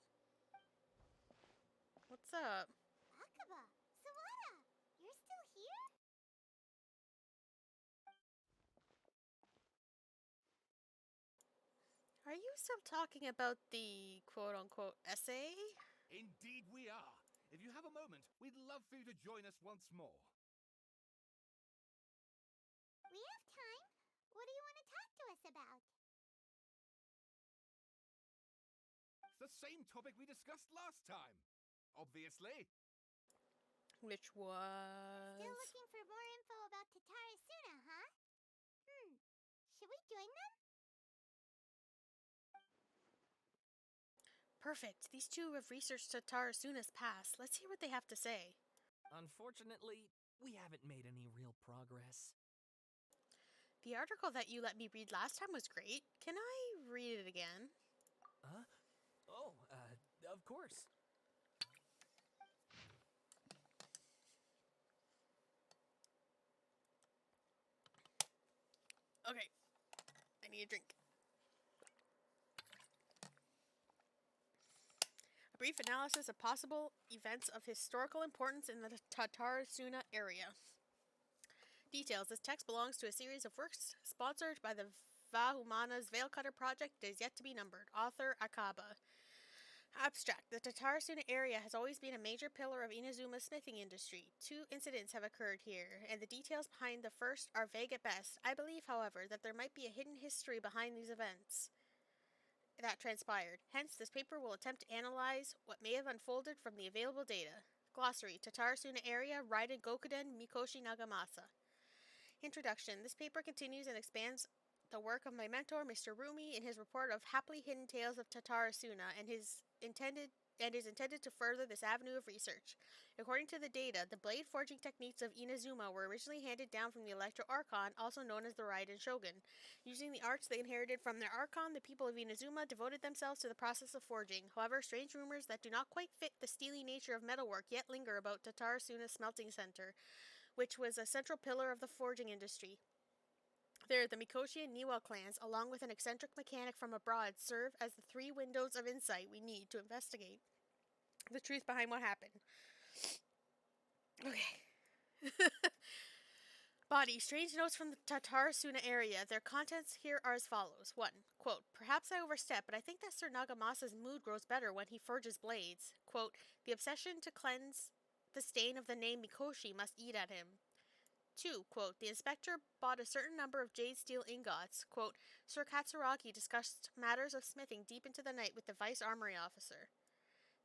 What's up? Akaba, Sawada, you're still here? Are you still talking about the quote-unquote essay? Indeed we are. If you have a moment, we'd love for you to join us once more. We have time. What do you want to talk to us about? It's the same topic we discussed last time. Obviously. Which was... Still looking for more info about Tatara Suna, huh? Should we join them? Perfect. These two have researched Tatara Suna's past. Let's hear what they have to say. Unfortunately, we haven't made any real progress. The article that you let me read last time was great. Can I read it again? Huh? Oh, of course. Okay. I need a drink. A brief analysis of possible events of historical importance in the Tatara Suna area. Details. This text belongs to a series of works sponsored by the Vahumana's Veil Cutter Project that is yet to be numbered. Author Akaba. Abstract. The Tatarasuna area has always been a major pillar of Inazuma's smithing industry. 2 incidents have occurred here, and the details behind the first are vague at best. I believe, however, that there might be a hidden history behind these events that transpired. Hence, this paper will attempt to analyze what may have unfolded from the available data. Glossary. Tatarasuna area, Raiden Gokuden, Mikoshi Nagamasa. Introduction. This paper continues and expands the work of my mentor, Mr. Rumi, in his report of Happily Hidden Tales of Tatarasuna, and is intended to further this avenue of research. According to the data, the blade forging techniques of Inazuma were originally handed down from the Electro Archon, also known as the Raiden Shogun. Using the arts they inherited from their Archon, the people of Inazuma devoted themselves to the process of forging. However, strange rumors that do not quite fit the steely nature of metalwork yet linger about Tatarasuna's smelting center, which was a central pillar of the forging industry. There, the Mikoshi and Niwa clans, along with an eccentric mechanic from abroad, serve as the 3 windows of insight we need to investigate the truth behind what happened. Okay. Body. Strange notes from the Tatarasuna area. Their contents here are as follows. 1. Quote, perhaps I overstep, but I think that Sir Nagamasa's mood grows better when he forges blades. Quote, the obsession to cleanse the stain of the name Mikoshi must eat at him. 2. Quote, the inspector bought a certain number of jade steel ingots. Quote, Sir Katsuragi discussed matters of smithing deep into the night with the vice armory officer.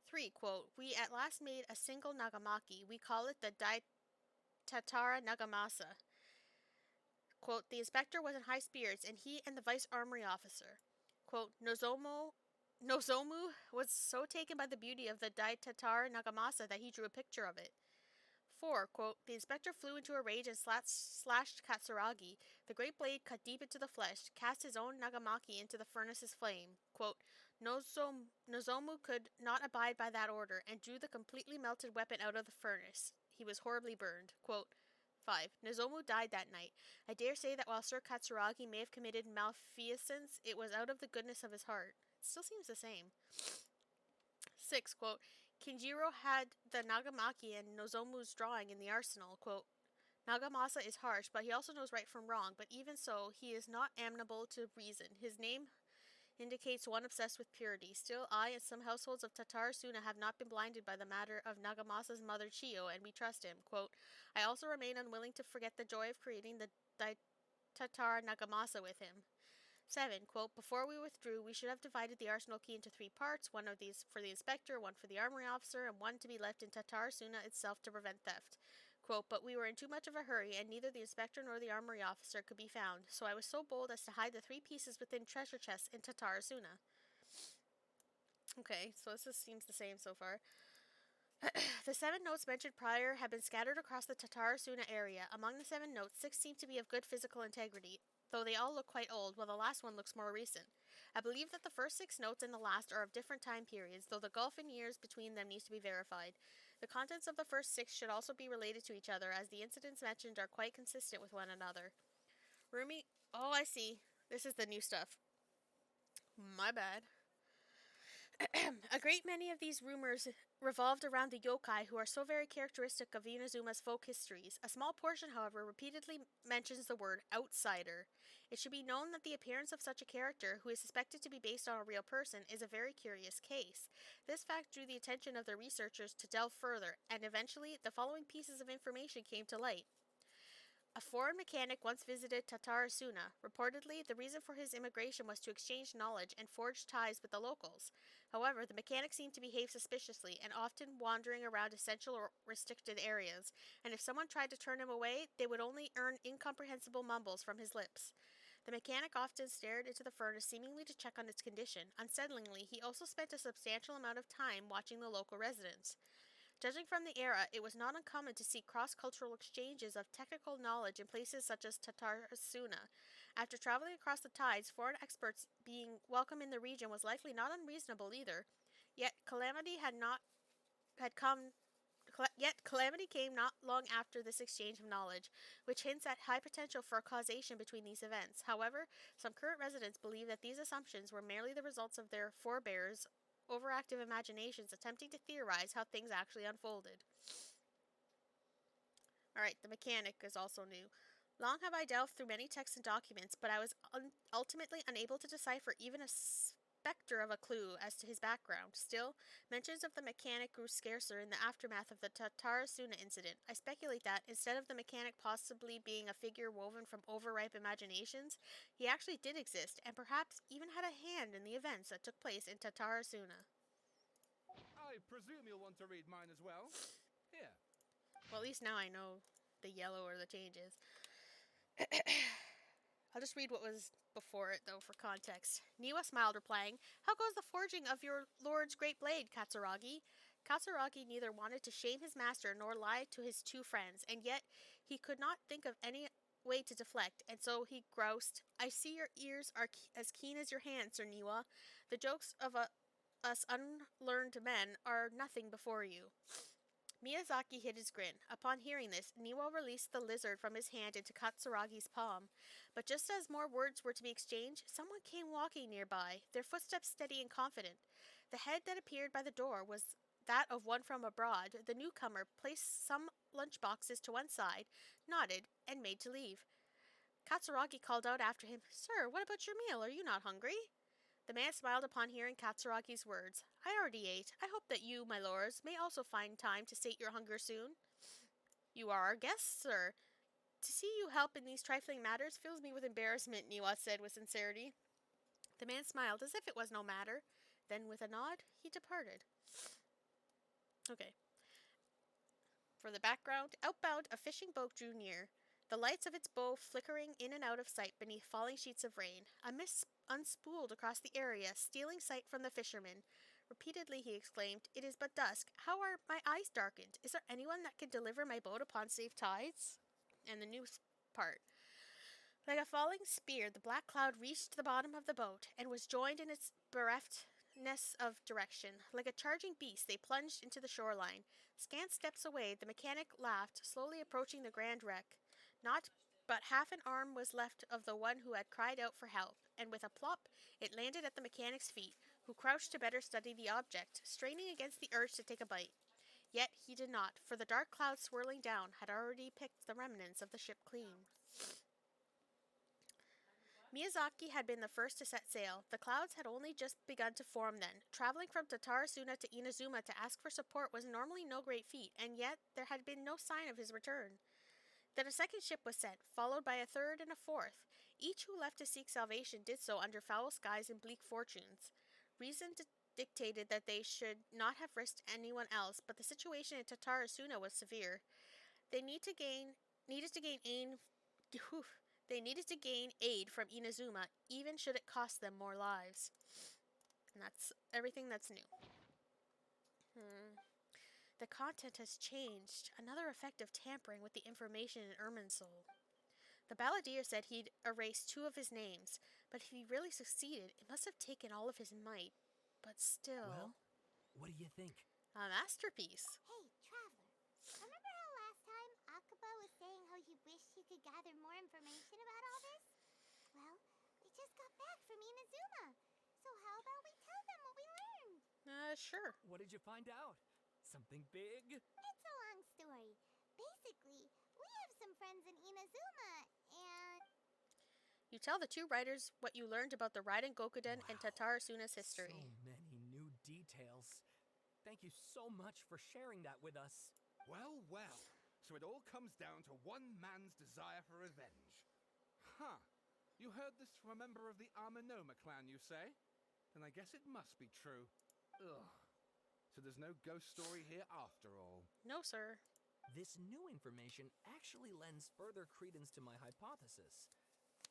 3. Quote, we at last made a single nagamaki. We call it the Dai Tatara Nagamasa. Quote, the inspector was in high spirits, and he and the vice armory officer. Quote, Nozomu was so taken by the beauty of the Dai Tatara Nagamasa that he drew a picture of it. 4. Quote, the inspector flew into a rage and slashed Katsuragi. The great blade cut deep into the flesh, cast his own Nagamaki into the furnace's flame. Quote, Nozomu could not abide by that order, and drew the completely melted weapon out of the furnace. He was horribly burned. Quote, 5. Nozomu died that night. I dare say that while Sir Katsuragi may have committed malfeasance, it was out of the goodness of his heart. It still seems the same. 6. Quote, Kinjiro had the Nagamaki and Nozomu's drawing in the arsenal. Quote, Nagamasa is harsh, but he also knows right from wrong, but even so, he is not amenable to reason. His name indicates one obsessed with purity. Still, I and some households of Tatarasuna have not been blinded by the matter of Nagamasa's mother Chiyo, and we trust him. Quote, I also remain unwilling to forget the joy of creating the Tatara Nagamasa with him. 7. Quote, before we withdrew, we should have divided the arsenal key into 3 parts, one of these for the inspector, one for the armory officer, and one to be left in Tatarasuna itself to prevent theft. Quote, but we were in too much of a hurry, and neither the inspector nor the armory officer could be found, so I was so bold as to hide the 3 pieces within treasure chests in Tatarasuna. Okay, so this seems the same so far. The 7 notes mentioned prior have been scattered across the Tatarasuna area. Among the 7 notes, 6 seem to be of good physical integrity, though they all look quite old, while the last one looks more recent. I believe that the first 6 notes and the last are of different time periods, though the gulf in years between them needs to be verified. The contents of the first 6 should also be related to each other, as the incidents mentioned are quite consistent with one another. Rumi. Oh, I see. This is the new stuff. My bad. A great many of these rumors revolved around the yokai who are so very characteristic of Inazuma's folk histories. A small portion, however, repeatedly mentions the word outsider. It should be known that the appearance of such a character, who is suspected to be based on a real person, is a very curious case. This fact drew the attention of the researchers to delve further, and eventually the following pieces of information came to light. A foreign mechanic once visited Tatarasuna. Reportedly, the reason for his immigration was to exchange knowledge and forge ties with the locals. However, the mechanic seemed to behave suspiciously and often wandering around essential or restricted areas, and if someone tried to turn him away, they would only earn incomprehensible mumbles from his lips. The mechanic often stared into the furnace seemingly to check on its condition. Unsettlingly, he also spent a substantial amount of time watching the local residents. Judging from the era, it was not uncommon to see cross-cultural exchanges of technical knowledge in places such as Tatarasuna. After traveling across the tides, foreign experts being welcome in the region was likely not unreasonable either. Yet calamity came not long after this exchange of knowledge, which hints at high potential for a causation between these events. However, some current residents believe that these assumptions were merely the results of their forebears' overactive imaginations attempting to theorize how things actually unfolded. Alright, the mechanic is also new. Long have I delved through many texts and documents, but I was ultimately unable to decipher even a specter of a clue as to his background. Still, mentions of the mechanic grew scarcer in the aftermath of the Tatarasuna incident. I speculate that, instead of the mechanic possibly being a figure woven from overripe imaginations, he actually did exist, and perhaps even had a hand in the events that took place in Tatarasuna. I presume you'll want to read mine as well. Here. Well, at least now I know the yellow or the changes. I'll just read what was before it, though, for context. Niwa smiled, replying, "How goes the forging of your lord's great blade, Katsuragi?" Katsuragi neither wanted to shame his master nor lie to his 2 friends, and yet he could not think of any way to deflect, and so he groused, "I see your ears are as keen as your hands, Sir Niwa. The jokes of us unlearned men are nothing before you." Miyazaki hid his grin. Upon hearing this, Niwa released the lizard from his hand into Katsuragi's palm. But just as more words were to be exchanged, someone came walking nearby, their footsteps steady and confident. The head that appeared by the door was that of one from abroad. The newcomer placed some lunch boxes to one side, nodded, and made to leave. Katsuragi called out after him, "Sir, what about your meal? Are you not hungry?" The man smiled upon hearing Katsuragi's words. "I already ate. I hope that you, my lords, may also find time to sate your hunger soon." "You are our guests, sir. To see you help in these trifling matters fills me with embarrassment," Niwa said with sincerity. The man smiled as if it was no matter. Then, with a nod, he departed. Okay. For the background, outbound, a fishing boat drew near, the lights of its bow flickering in and out of sight beneath falling sheets of rain. A mist unspooled across the area, stealing sight from the fisherman. Repeatedly he exclaimed, "It is but dusk. How are my eyes darkened? Is there anyone that can deliver my boat upon safe tides?" And the new part. Like a falling spear, the black cloud reached the bottom of the boat, and was joined in its bereftness of direction. Like a charging beast, they plunged into the shoreline. Scant steps away, the mechanic laughed, slowly approaching the grand wreck. Not but half an arm was left of the one who had cried out for help, and with a plop, it landed at the mechanic's feet, who crouched to better study the object, straining against the urge to take a bite. Yet he did not, for the dark cloud swirling down had already picked the remnants of the ship clean. Miyazaki had been the first to set sail. The clouds had only just begun to form then. Traveling from Tatarasuna to Inazuma to ask for support was normally no great feat, and yet there had been no sign of his return. Then a second ship was sent, followed by a third and a fourth. Each who left to seek salvation did so under foul skies and bleak fortunes. Reason dictated that they should not have risked anyone else, but the situation in Tatarasuna was severe. They needed to gain aid from Inazuma, even should it cost them more lives. And that's everything that's new. The content has changed, another effect of tampering with the information in Irminsul. The balladeer said he'd erased 2 of his names, but if he really succeeded, it must have taken all of his might. But still... Well, what do you think? A masterpiece. Hey, Traveler. Remember how last time Akaba was saying how you wished you could gather more information about all this? Well, we just got back from Inazuma. So how about we tell them what we learned? Sure. What did you find out? Something big? It's a long story. Basically, we have some friends in Inazuma, and... You tell the 2 writers what you learned about the Raiden Gokuden and Tatarasuna's history. So many new details. Thank you so much for sharing that with us. Well, well. So it all comes down to one man's desire for revenge. Huh. You heard this from a member of the Amanoma clan, you say? Then I guess it must be true. Ugh. So there's no ghost story here after all. No, sir. This new information actually lends further credence to my hypothesis.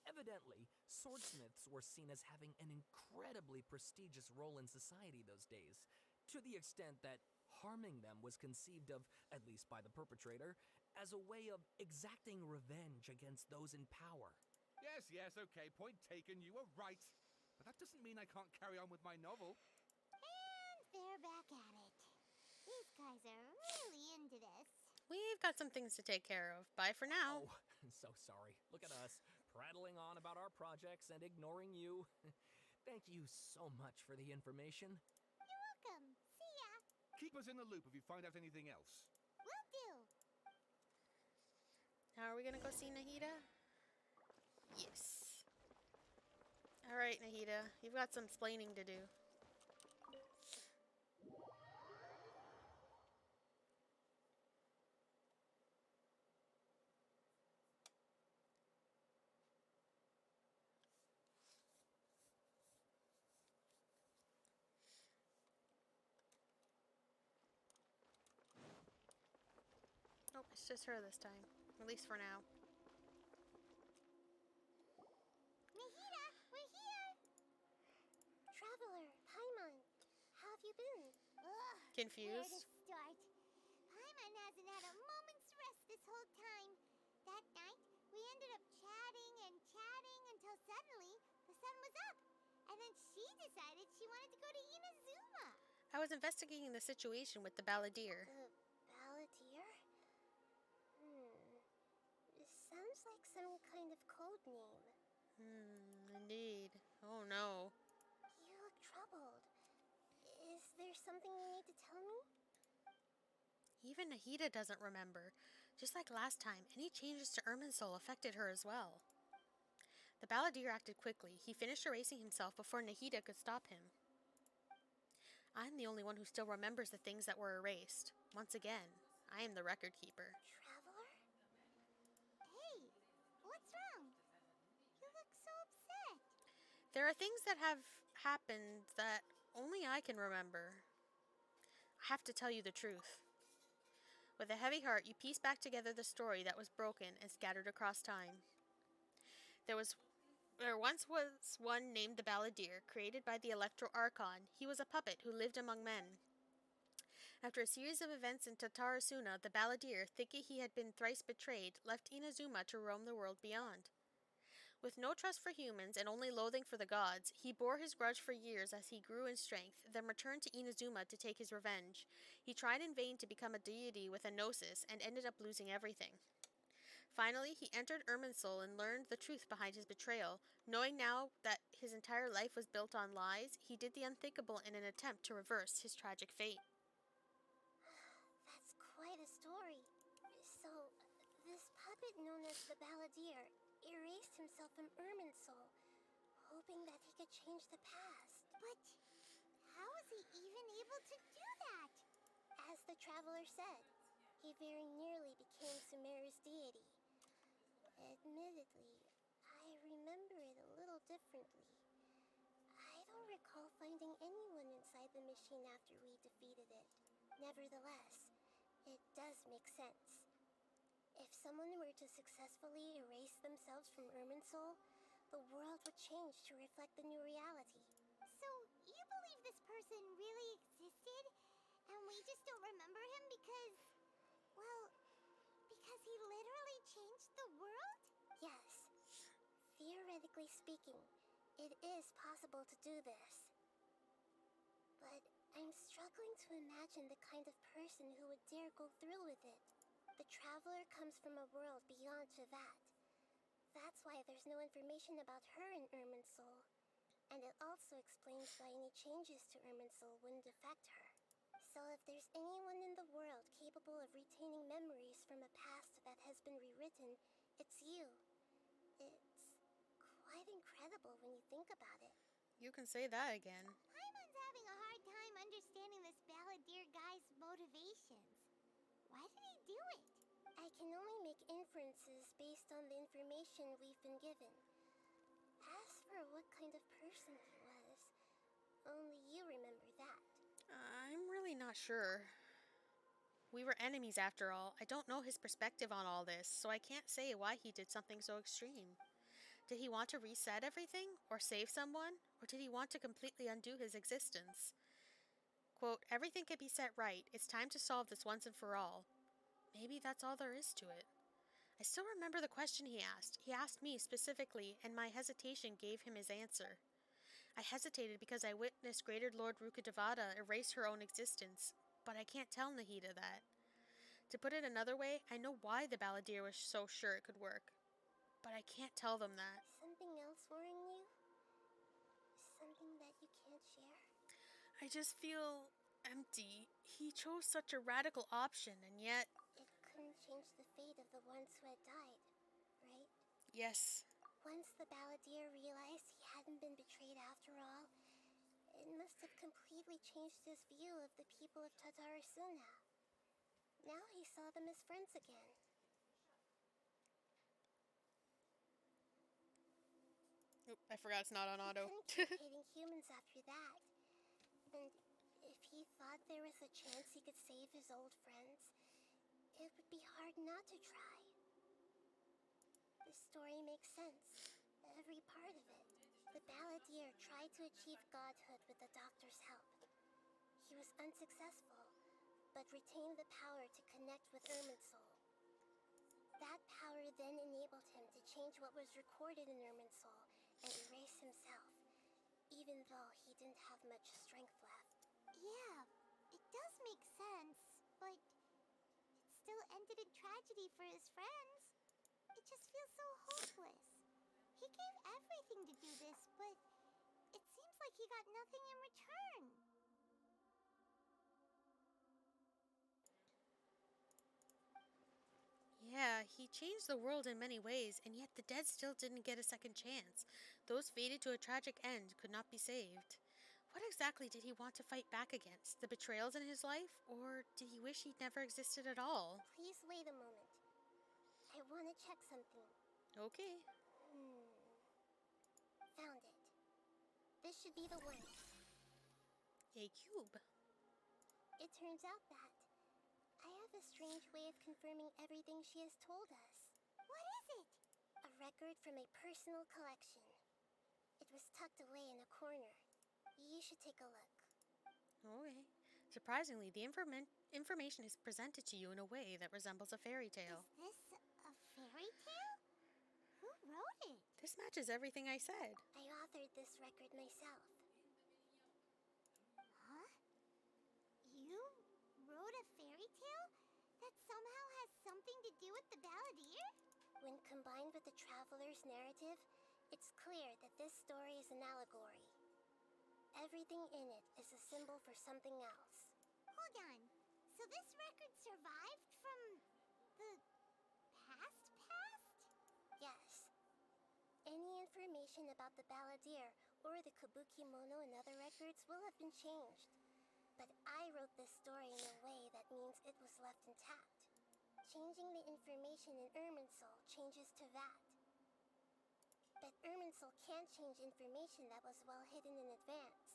Evidently, swordsmiths were seen as having an incredibly prestigious role in society those days, to the extent that harming them was conceived of, at least by the perpetrator, as a way of exacting revenge against those in power. Yes, okay, point taken, you were right. But that doesn't mean I can't carry on with my novel. And they're back at it. These guys are really into this. We've got some things to take care of. Bye for now. Oh, so sorry. Look at us, prattling on about our projects and ignoring you. Thank you so much for the information. You're welcome. See ya. Keep us in the loop if you find out anything else. Will do. Now are we gonna go see Nahida? Yes. Alright, Nahida. You've got some explaining to do. Nope, it's just her this time. At least for now. Nahida, we're here! Traveler, Paimon, how have you been? Ugh, Confused? where to start? Paimon hasn't had a moment's rest this whole time. That night, we ended up chatting until suddenly the sun was up. And then she decided she wanted to go to Inazuma. I was investigating the situation with the balladeer. The balladeer? This sounds like some kind of code name. Indeed. Oh no. You look troubled. Is there something you need to tell me? Even Nahida doesn't remember. Just like last time, any changes to Irminsul affected her as well. The balladeer acted quickly. He finished erasing himself before Nahida could stop him. I'm the only one who still remembers the things that were erased. Once again, I am the record keeper. Traveler? Hey, what's wrong? You look so upset. There are things that have happened that only I can remember. I have to tell you the truth. With a heavy heart, you piece back together the story that was broken and scattered across time. There once was one named the Balladeer, created by the Electro Archon. He was a puppet who lived among men. After a series of events in Tatarasuna, the Balladeer, thinking he had been thrice betrayed, left Inazuma to roam the world beyond. With no trust for humans and only loathing for the gods, he bore his grudge for years as he grew in strength, then returned to Inazuma to take his revenge. He tried in vain to become a deity with a gnosis and ended up losing everything. Finally, he entered Irminsul and learned the truth behind his betrayal. Knowing now that his entire life was built on lies, he did the unthinkable in an attempt to reverse his tragic fate. That's quite a story. So, this puppet known as the Balladeer erased himself from Irminsul, hoping that he could change the past. But how was he even able to do that? As the traveler said, he very nearly became Sumeru's deity. Admittedly, I remember it a little differently. I don't recall finding anyone inside the machine after we defeated it. Nevertheless, it does make sense. If someone were to successfully erase themselves from Irminsul, the world would change to reflect the new reality. So, you believe this person really existed? And we just don't remember him Because, well, because he literally changed the world? Yes. Theoretically speaking, it is possible to do this. But I'm struggling to imagine the kind of person who would dare go through with it. The traveler comes from a world beyond Javat. That's why there's no information about her in Irminsul. And it also explains why any changes to Irminsul wouldn't affect her. So if there's anyone in the world capable of retaining memories from a past that has been rewritten, it's you. It's quite incredible when you think about it. You can say that again. Paimon's having a hard time understanding this balladeer guy's motivations. Why did he do it? I can only make inferences based on the information we've been given. As for what kind of person he was, only you remember that. I'm really not sure. We were enemies after all. I don't know his perspective on all this, so I can't say why he did something so extreme. Did he want to reset everything? Or save someone? Or did he want to completely undo his existence? Quote, everything can be set right. It's time to solve this once and for all. Maybe that's all there is to it. I still remember the question he asked. He asked me specifically, and my hesitation gave him his answer. I hesitated because I witnessed Greater Lord Rukkhadevata erase her own existence, but I can't tell Nahida that. To put it another way, I know why the balladeer was so sure it could work, but I can't tell them that. Something else worrying you? Something that you can't share? I just feel empty. He chose such a radical option, and yet... It couldn't change the fate of the ones who had died, right? Yes. Once the balladeer realized he hadn't been betrayed after all, it must have completely changed his view of the people of Tatarasuna. Now he saw them as friends again. Oop, I forgot it's not on auto. He couldn't keep hating humans after that. And if he thought there was a chance he could save his old friends, it would be hard not to try. The story makes sense. Every part of it. The balladeer tried to achieve godhood with the doctor's help. He was unsuccessful, but retained the power to connect with Irminsul. That power then enabled him to change what was recorded in Irminsul and erase himself, even though he didn't have much strength left. Yeah, it does make sense, but it still ended in tragedy for his friends. It just feels so hopeless. He gave everything to do this, but it seems like he got nothing in return. Yeah, he changed the world in many ways, and yet the dead still didn't get a second chance. Those fated to a tragic end could not be saved. What exactly did he want to fight back against? The betrayals in his life? Or did he wish he'd never existed at all? Please wait a moment. I want to check something. Okay. Found it. This should be the one. A cube. It turns out that I have a strange way of confirming everything she has told us. What is it? A record from a personal collection. It was tucked away in a corner. You should take a look. Okay. Surprisingly, the information is presented to you in a way that resembles a fairy tale. Is this a fairy tale? Who wrote it? This matches everything I said. I authored this record myself. Huh? You wrote a fairy tale that somehow has something to do with the balladeer? When combined with the traveler's narrative, it's clear that this story is an allegory. Everything in it is a symbol for something else. Hold on. So this record survived from the past? Yes. Any information about the balladeer or the Kabukimono in other records will have been changed. But I wrote this story in a way that means it was left intact. Changing the information in Irminsul changes to that. But Irminsul can't change information that was well hidden in advance.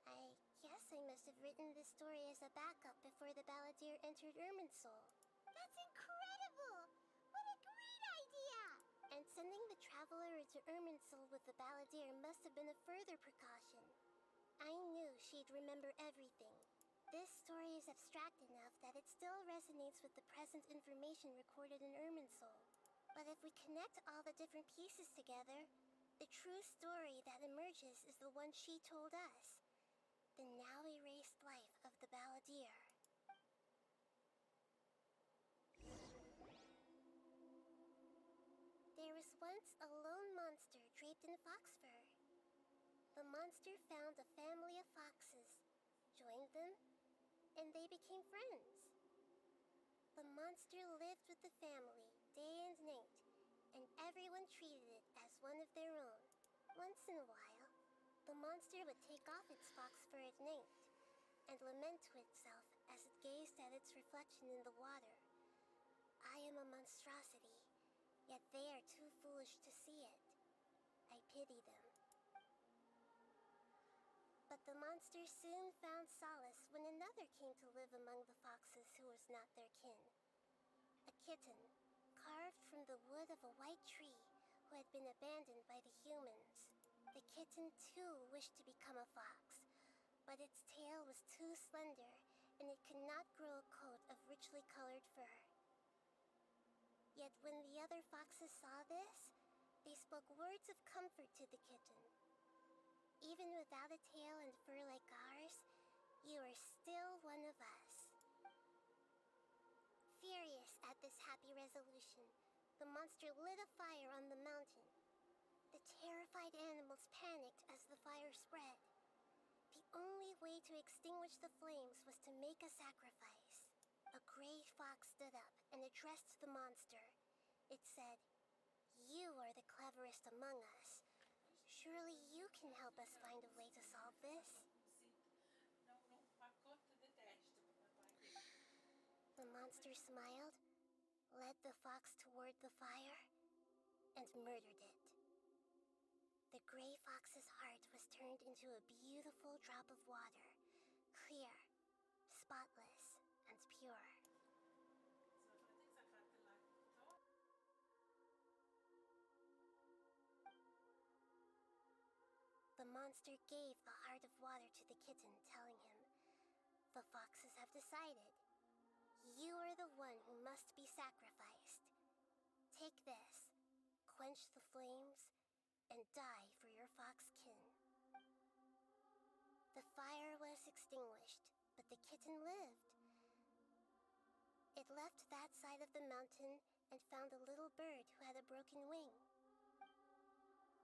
I guess I must have written this story as a backup before the balladeer entered Irminsul. That's incredible! What a great idea! And sending the traveler into Irminsul with the balladeer must have been a further precaution. I knew she'd remember everything. This story is abstract enough that it still resonates with the present information recorded in Irminsul. But if we connect all the different pieces together, the true story that emerges is the one she told us. The now erased life of the balladeer. There was once a lone monster draped in fox fur. The monster found a family of foxes, joined them, and they became friends. The monster lived with the family day and night, and everyone treated it as one of their own. Once in a while, the monster would take off its fox fur at night and lament to itself as it gazed at its reflection in the water. I am a monstrosity, yet they are too foolish to see it. I pity them. But the monster soon found solace when another came to live among the foxes who was not their kin. A kitten, carved from the wood of a white tree, who had been abandoned by the humans. The kitten too wished to become a fox, but its tail was too slender, and it could not grow a coat of richly colored fur. Yet when the other foxes saw this, they spoke words of comfort to the kitten. Even without a tail and fur like ours, you are still one of us. Furious at this happy resolution, the monster lit a fire on the mountain. The terrified animals panicked as the fire spread. The only way to extinguish the flames was to make a sacrifice. A gray fox stood up and addressed the monster. It said, "You are the cleverest among us. Surely you can help us find a way to solve this." The monster smiled, led the fox toward the fire, and murdered it. The gray fox's heart was turned into a beautiful drop of water, clear, spotless, and pure. The monster gave the heart of water to the kitten, telling him, "The foxes have decided. You are the one who must be sacrificed. Take this, quench the flames, and die for your fox kin." The fire was extinguished, but the kitten lived. It left that side of the mountain and found a little bird who had a broken wing.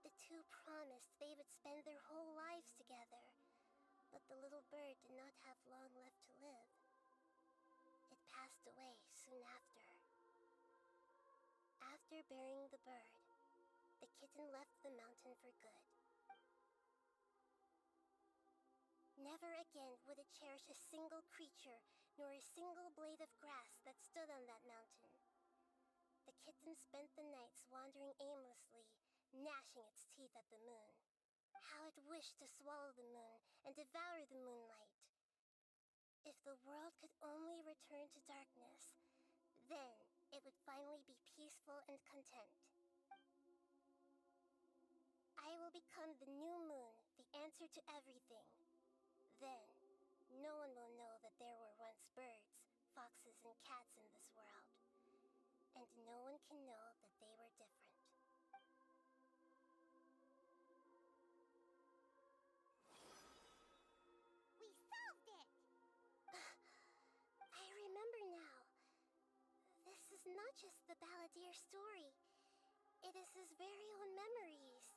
The two promised they would spend their whole lives together, but the little bird did not have long left to live. It passed away soon after. After burying the bird, the kitten left the mountain for good. Never again would it cherish a single creature nor a single blade of grass that stood on that mountain. The kitten spent the nights wandering aimlessly, gnashing its teeth at the moon. How it wished to swallow the moon and devour the moonlight. If the world could only return to darkness, then it would finally be peaceful and content. I will become the new moon, the answer to everything. Then, no one will know that there were once birds, foxes, and cats in this world. And no one can know that they were different. We solved it! I remember now. This is not just the balladeer story. It is his very own memories.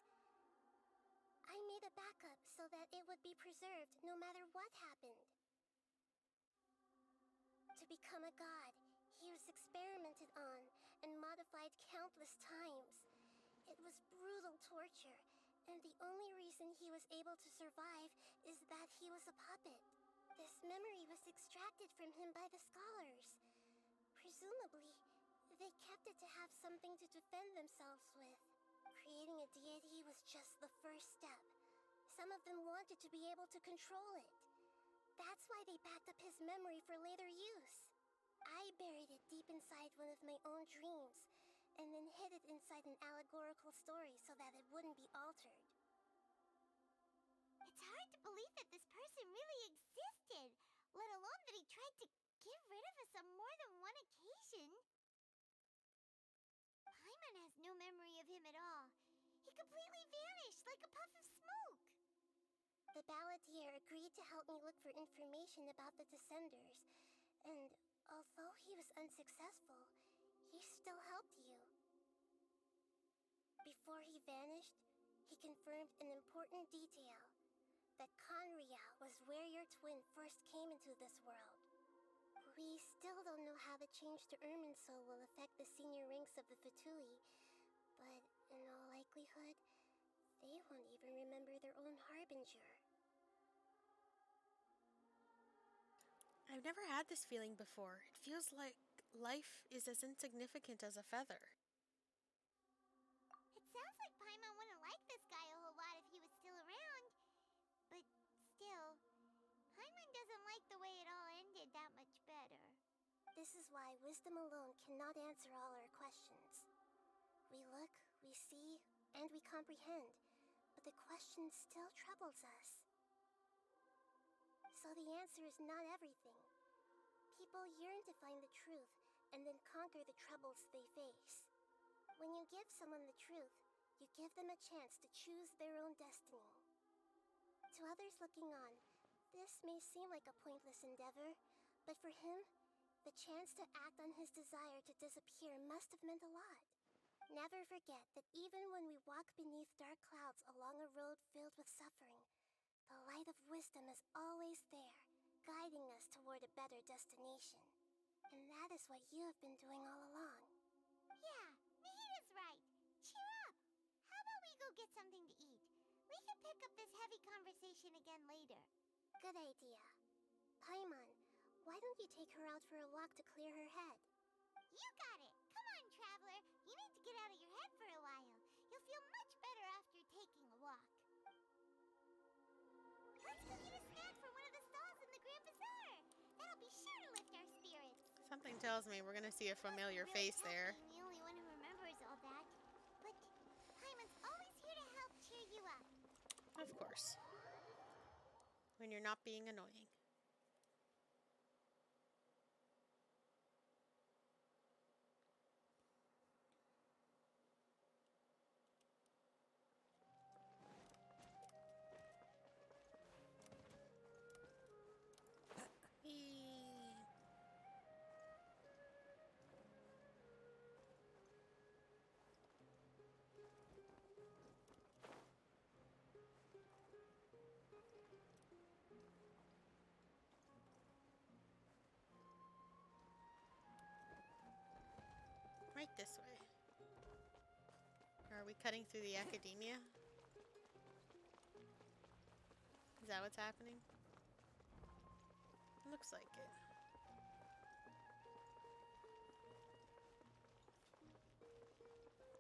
I made a backup so that it would be preserved no matter what happened. To become a god, he was experimented on and modified countless times. It was brutal torture, and the only reason he was able to survive is that he was a puppet. This memory was extracted from him by the scholars. Presumably, they kept it to have something to defend themselves with. Creating a deity was just the first step. Some of them wanted to be able to control it. That's why they backed up his memory for later use. I buried it deep inside one of my own dreams, and then hid it inside an allegorical story so that it wouldn't be altered. It's hard to believe that this person really existed. let alone that he tried to get rid of us on more than one occasion. Paimon has no memory of him at all. He completely vanished like a puff of smoke. The balladeer agreed to help me look for information about the Descenders, and although he was unsuccessful, he still helped you. Before he vanished, he confirmed an important detail, that Conria was where your twin first came into this world. We still don't know how the change to Irminsul will affect the senior ranks of the Fatui, but in all likelihood, they won't even remember their own harbinger. I've never had this feeling before. It feels like life is as insignificant as a feather. It sounds like Paimon wouldn't like this guy a whole lot if he was still around. But still, Paimon doesn't like the way it all ended that much better. This is why wisdom alone cannot answer all our questions. We look, we see, and we comprehend, but the question still troubles us. So the answer is not everything. People yearn to find the truth and then conquer the troubles they face. When you give someone the truth, you give them a chance to choose their own destiny. To others looking on, this may seem like a pointless endeavor, but for him, the chance to act on his desire to disappear must have meant a lot. Never forget that even when we walk beneath dark clouds along a road filled with suffering, the light of wisdom is always there, guiding us toward a better destination. And that is what you have been doing all along. Yeah, Nahita's right. Cheer up. How about we go get something to eat? We can pick up this heavy conversation again later. Good idea. Paimon, why don't you take her out for a walk to clear her head? You got it. Come on, traveler. You need to get out of your head for a while. You'll feel much better after taking a walk. Let's go get a snack from one of the stalls in the Grand Bazaar. That'll be sure to lift our spirits. Something tells me we're gonna see a familiar Really face there. being the only one who remembers all that. But Paimon's always here to help cheer you up. Of course. When you're not being annoying. Right this way. Are we cutting through the academia? Is that what's happening? Looks like it.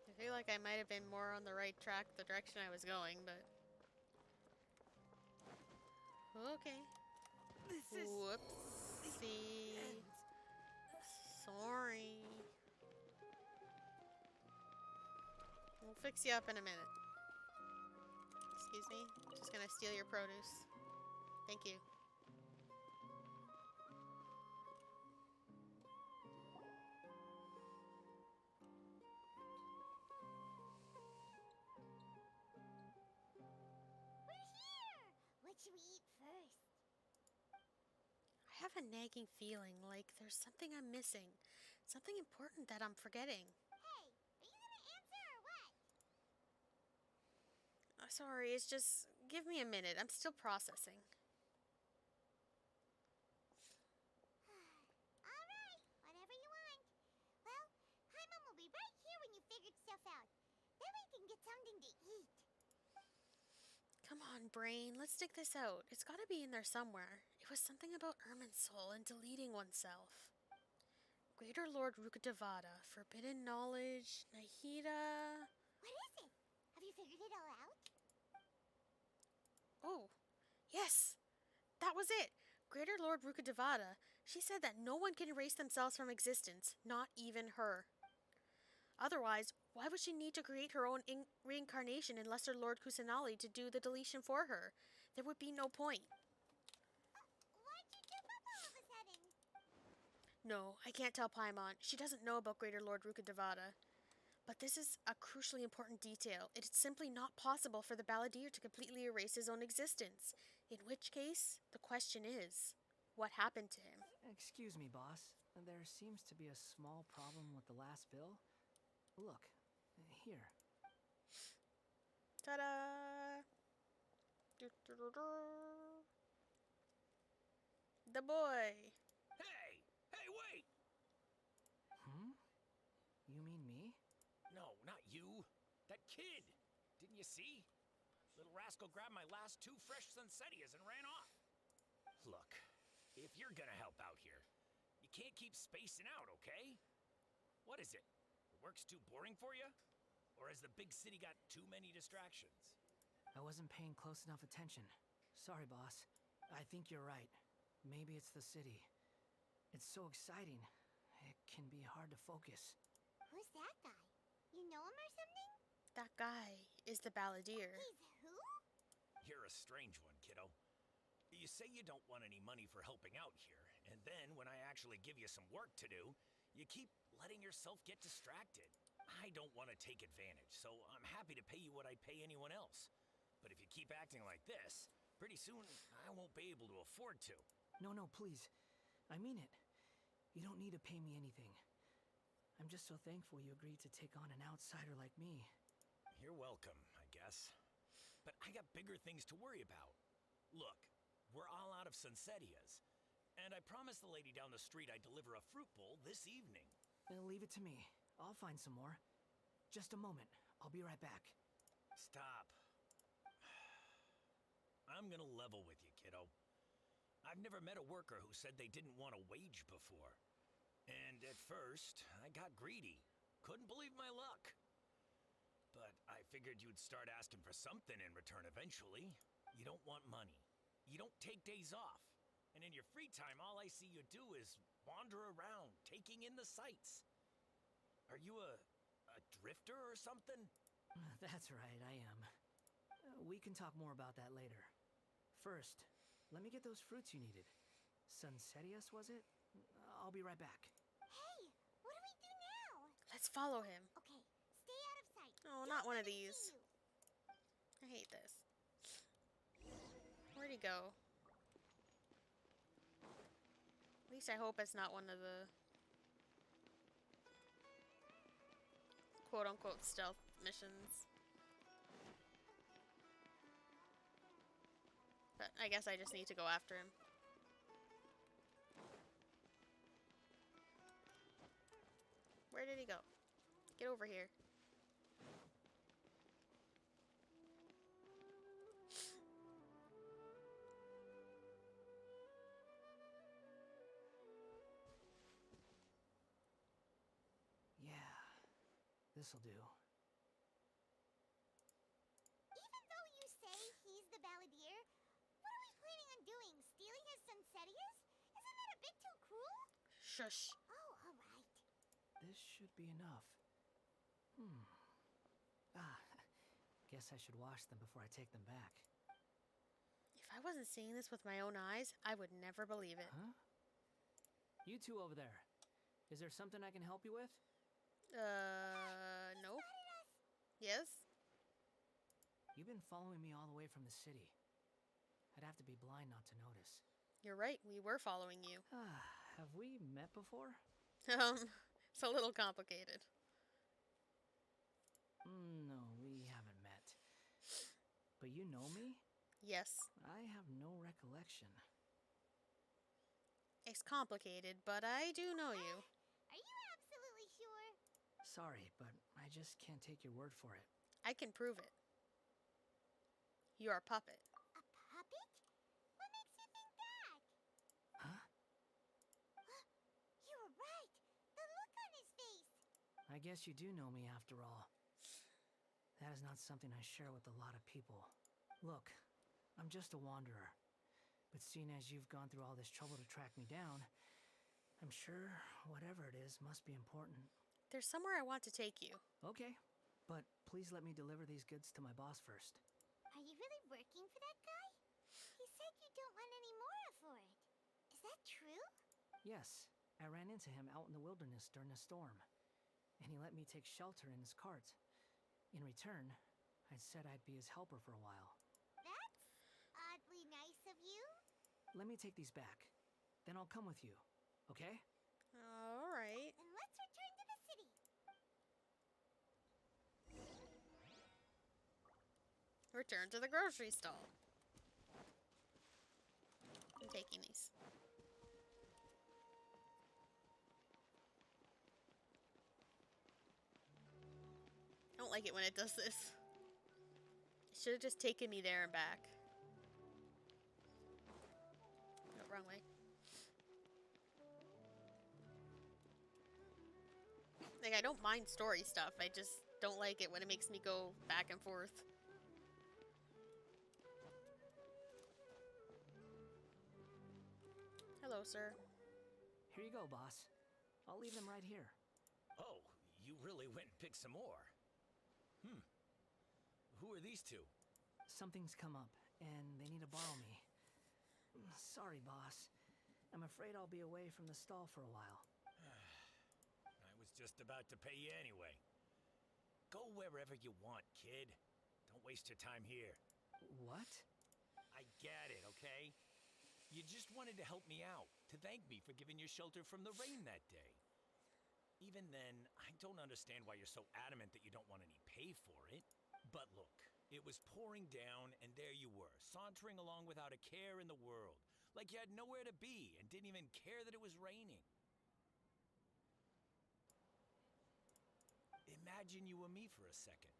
I feel like I might have been more on the right track, the direction I was going, but... Okay. Whoopsie. Sorry. We'll fix you up in a minute. Excuse me? Just gonna steal your produce. Thank you. We're here! What should we eat first? I have a nagging feeling like there's something I'm missing. Something important that I'm forgetting. Hey, are you gonna answer or what? Sorry, it's just... Give me a minute. I'm still processing. Alright, whatever you want. Well, Paimon will be right here when you figured stuff out. Then we can get something to eat. Come on, brain. Let's dig this out. It's gotta be in there somewhere. It was something about Irminsul and deleting oneself. Greater Lord Rukkhadevata, forbidden knowledge, Nahida... What is it? Have you figured it all out? Oh, yes! That was it! Greater Lord Rukkhadevata. She said that no one can erase themselves from existence, not even her. Otherwise, why would she need to create her own reincarnation in Lesser Lord Kusanali to do the deletion for her? There would be no point. Why'd you do, Papa? No, I can't tell Paimon. She doesn't know about Greater Lord Rukkhadevata. But this is a crucially important detail. It is simply not possible for the balladeer to completely erase his own existence. In which case, the question is, what happened to him? Excuse me, boss. There seems to be a small problem with the last bill. Look, here. Ta-da! The boy! Hey! Hey, wait! Hmm? You mean me? No, not you. That kid! Didn't you see? Little rascal grabbed my last 2 fresh Sunsetias and ran off. Look, if you're gonna help out here, you can't keep spacing out, okay? What is it? The work's too boring for you? Or has the big city got too many distractions? I wasn't paying close enough attention. Sorry, boss. I think you're right. Maybe it's the city. It's so exciting. It can be hard to focus. Who's that guy? You know him or something? That guy is the balladeer. He's who? You're a strange one, kiddo. You say you don't want any money for helping out here, and then when I actually give you some work to do, you keep letting yourself get distracted. I don't want to take advantage, so I'm happy to pay you what I'd pay anyone else. But if you keep acting like this, pretty soon I won't be able to afford to. No, please. I mean it. You don't need to pay me anything. I'm just so thankful you agreed to take on an outsider like me. You're welcome, I guess. But I got bigger things to worry about. Look, we're all out of Sunsetias. And I promised the lady down the street I'd deliver a fruit bowl this evening. Leave it to me. I'll find some more. Just a moment. I'll be right back. Stop. I'm gonna level with you, kiddo. I've never met a worker who said they didn't want a wage before. And at first, I got greedy. Couldn't believe my luck. But I figured you'd start asking for something in return eventually. You don't want money. You don't take days off. And in your free time, all I see you do is wander around, taking in the sights. Are you a drifter or something? That's right, I am. We can talk more about that later. First, let me get those fruits you needed. Sunsetias, was it? I'll be right back. Hey, what do we do now? Let's follow him. Okay, stay out of sight. Oh, Don't not one let of him these. see you. I hate this. Where'd he go? At least I hope it's not one of the quote-unquote stealth missions. But I guess I just need to go after him. Where did he go? Get over here. Yeah, this'll do. Even though you say he's the balladeer, what are we planning on doing? Stealing his Sunsetias? Isn't that a bit too cruel? Shush. Oh, alright. This should be enough. Guess I should wash them before I take them back. If I wasn't seeing this with my own eyes, I would never believe it. Huh? You two over there. Is there something I can help you with? No. Yes? You've been following me all the way from the city. I'd have to be blind not to notice. You're right, we were following you. Have we met before? It's a little complicated. No, we haven't met. But you know me? Yes. I have no recollection. It's complicated, but I do know you. Are you absolutely sure? Sorry, but I just can't take your word for it. I can prove it. You're a puppet. A puppet? What makes you think that? Huh? You were right. The look on his face. I guess you do know me after all. That is not something I share with a lot of people. Look, I'm just a wanderer. But seeing as you've gone through all this trouble to track me down, I'm sure whatever it is must be important. There's somewhere I want to take you. Okay, but please let me deliver these goods to my boss first. Are you really working for that guy? He said you don't want any more for it. Is that true? Yes, I ran into him out in the wilderness during a storm, and he let me take shelter in his cart. In return, I said I'd be his helper for a while. That's oddly nice of you. Let me take these back. Then I'll come with you, okay? Alright. And let's return to the city. Return to the grocery stall. I'm taking these. I don't like it when it does this. It should have just taken me there and back. No, wrong way. Like, I don't mind story stuff. I just don't like it when it makes me go back and forth. Hello, sir. Here you go, boss. I'll leave them right here. Oh, you really went and picked some more. Who are these two? Something's come up, and they need to borrow me. Sorry, boss. I'm afraid I'll be away from the stall for a while. I was just about to pay you anyway. Go wherever you want, kid. Don't waste your time here. What? I get it, okay? You just wanted to help me out, to thank me for giving you shelter from the rain that day. Even then, I don't understand why you're so adamant that you don't want any pay for it. But look, it was pouring down, and there you were, sauntering along without a care in the world, like you had nowhere to be and didn't even care that it was raining. Imagine you and me for a second.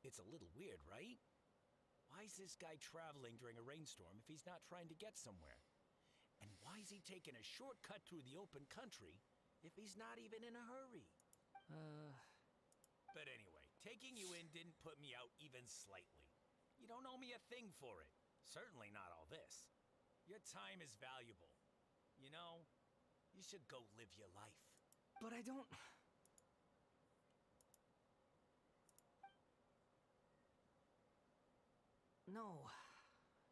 It's a little weird, right? Why is this guy traveling during a rainstorm if he's not trying to get somewhere? And why is he taking a shortcut through the open country if he's not even in a hurry? But anyway, taking you in didn't put me out even slightly. You don't owe me a thing for it. Certainly not all this. Your time is valuable. You know, you should go live your life. But I don't... No,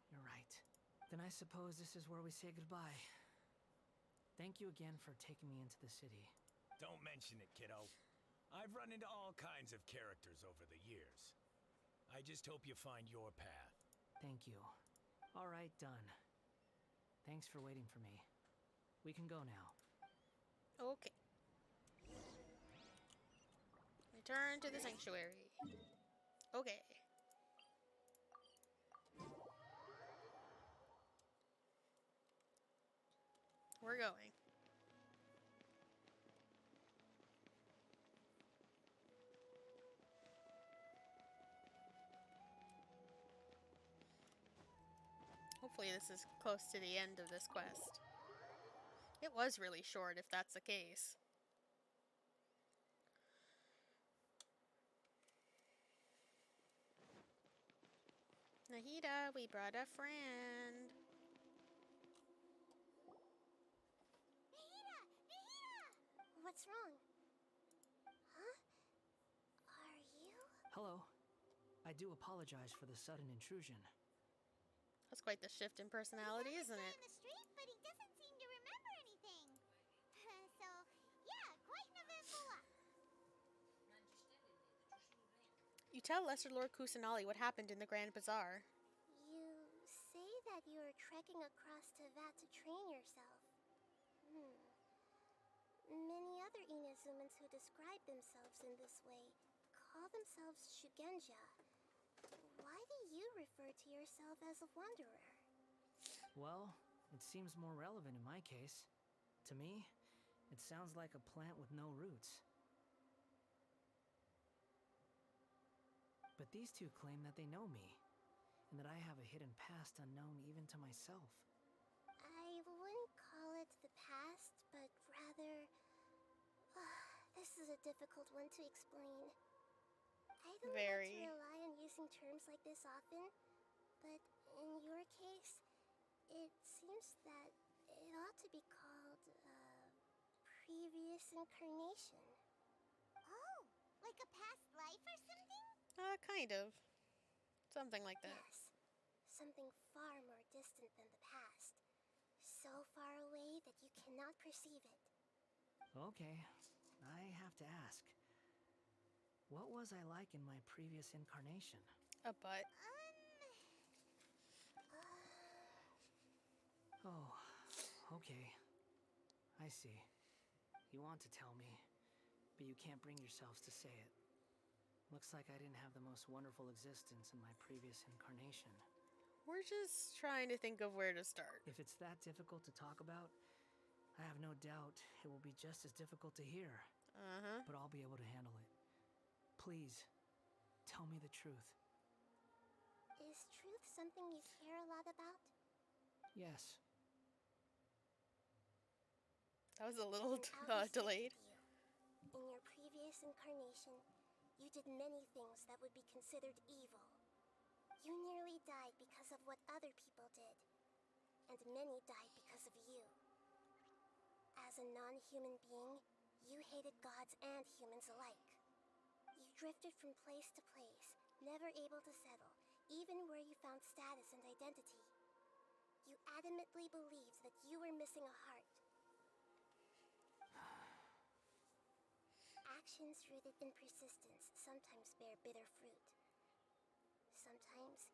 you're right. Then I suppose this is where we say goodbye. Thank you again for taking me into the city. Don't mention it, kiddo. I've run into all kinds of characters over the years. I just hope you find your path. Thank you. All right, done. Thanks for waiting for me. We can go now. Okay. Return to the sanctuary. Okay. We're going. Hopefully this is close to the end of this quest. It was really short if that's the case. Nahida, we brought a friend. Nahida! Nahida! What's wrong? Huh? Are you? Hello. I do apologize for the sudden intrusion. That's quite the shift in personality, isn't it? In the street, but he doesn't seem to remember anything. So, yeah, quite an eventful walk. You tell Lesser Lord Kusanali what happened in the Grand Bazaar. You say that you are trekking across to Vat to train yourself. Many other Inazumans who describe themselves in this way call themselves Shugenja. Why do you refer to yourself as a wanderer? Well, it seems more relevant in my case. To me, it sounds like a plant with no roots. But these two claim that they know me, and that I have a hidden past unknown even to myself. I wouldn't call it the past, but rather... this is a difficult one to explain. I don't like to rely on using terms like this often, but in your case, it seems that it ought to be called, previous incarnation. Oh, like a past life or something? Kind of. Something like that. Yes, something far more distant than the past. So far away that you cannot perceive it. Okay, I have to ask. What was I like in my previous incarnation? A butt. Oh, okay. I see. You want to tell me, but you can't bring yourselves to say it. Looks like I didn't have the most wonderful existence in my previous incarnation. We're just trying to think of where to start. If it's that difficult to talk about, I have no doubt it will be just as difficult to hear. But I'll be able to handle it. Please, tell me the truth. Is truth something you care a lot about? Yes. That was a little I'll be delayed. straight with you. In your previous incarnation, you did many things that would be considered evil. You nearly died because of what other people did, and many died because of you. As a non-human being, you hated gods and humans alike. You drifted from place to place, never able to settle, even where you found status and identity. You adamantly believed that you were missing a heart. Actions rooted in persistence sometimes bear bitter fruit. Sometimes,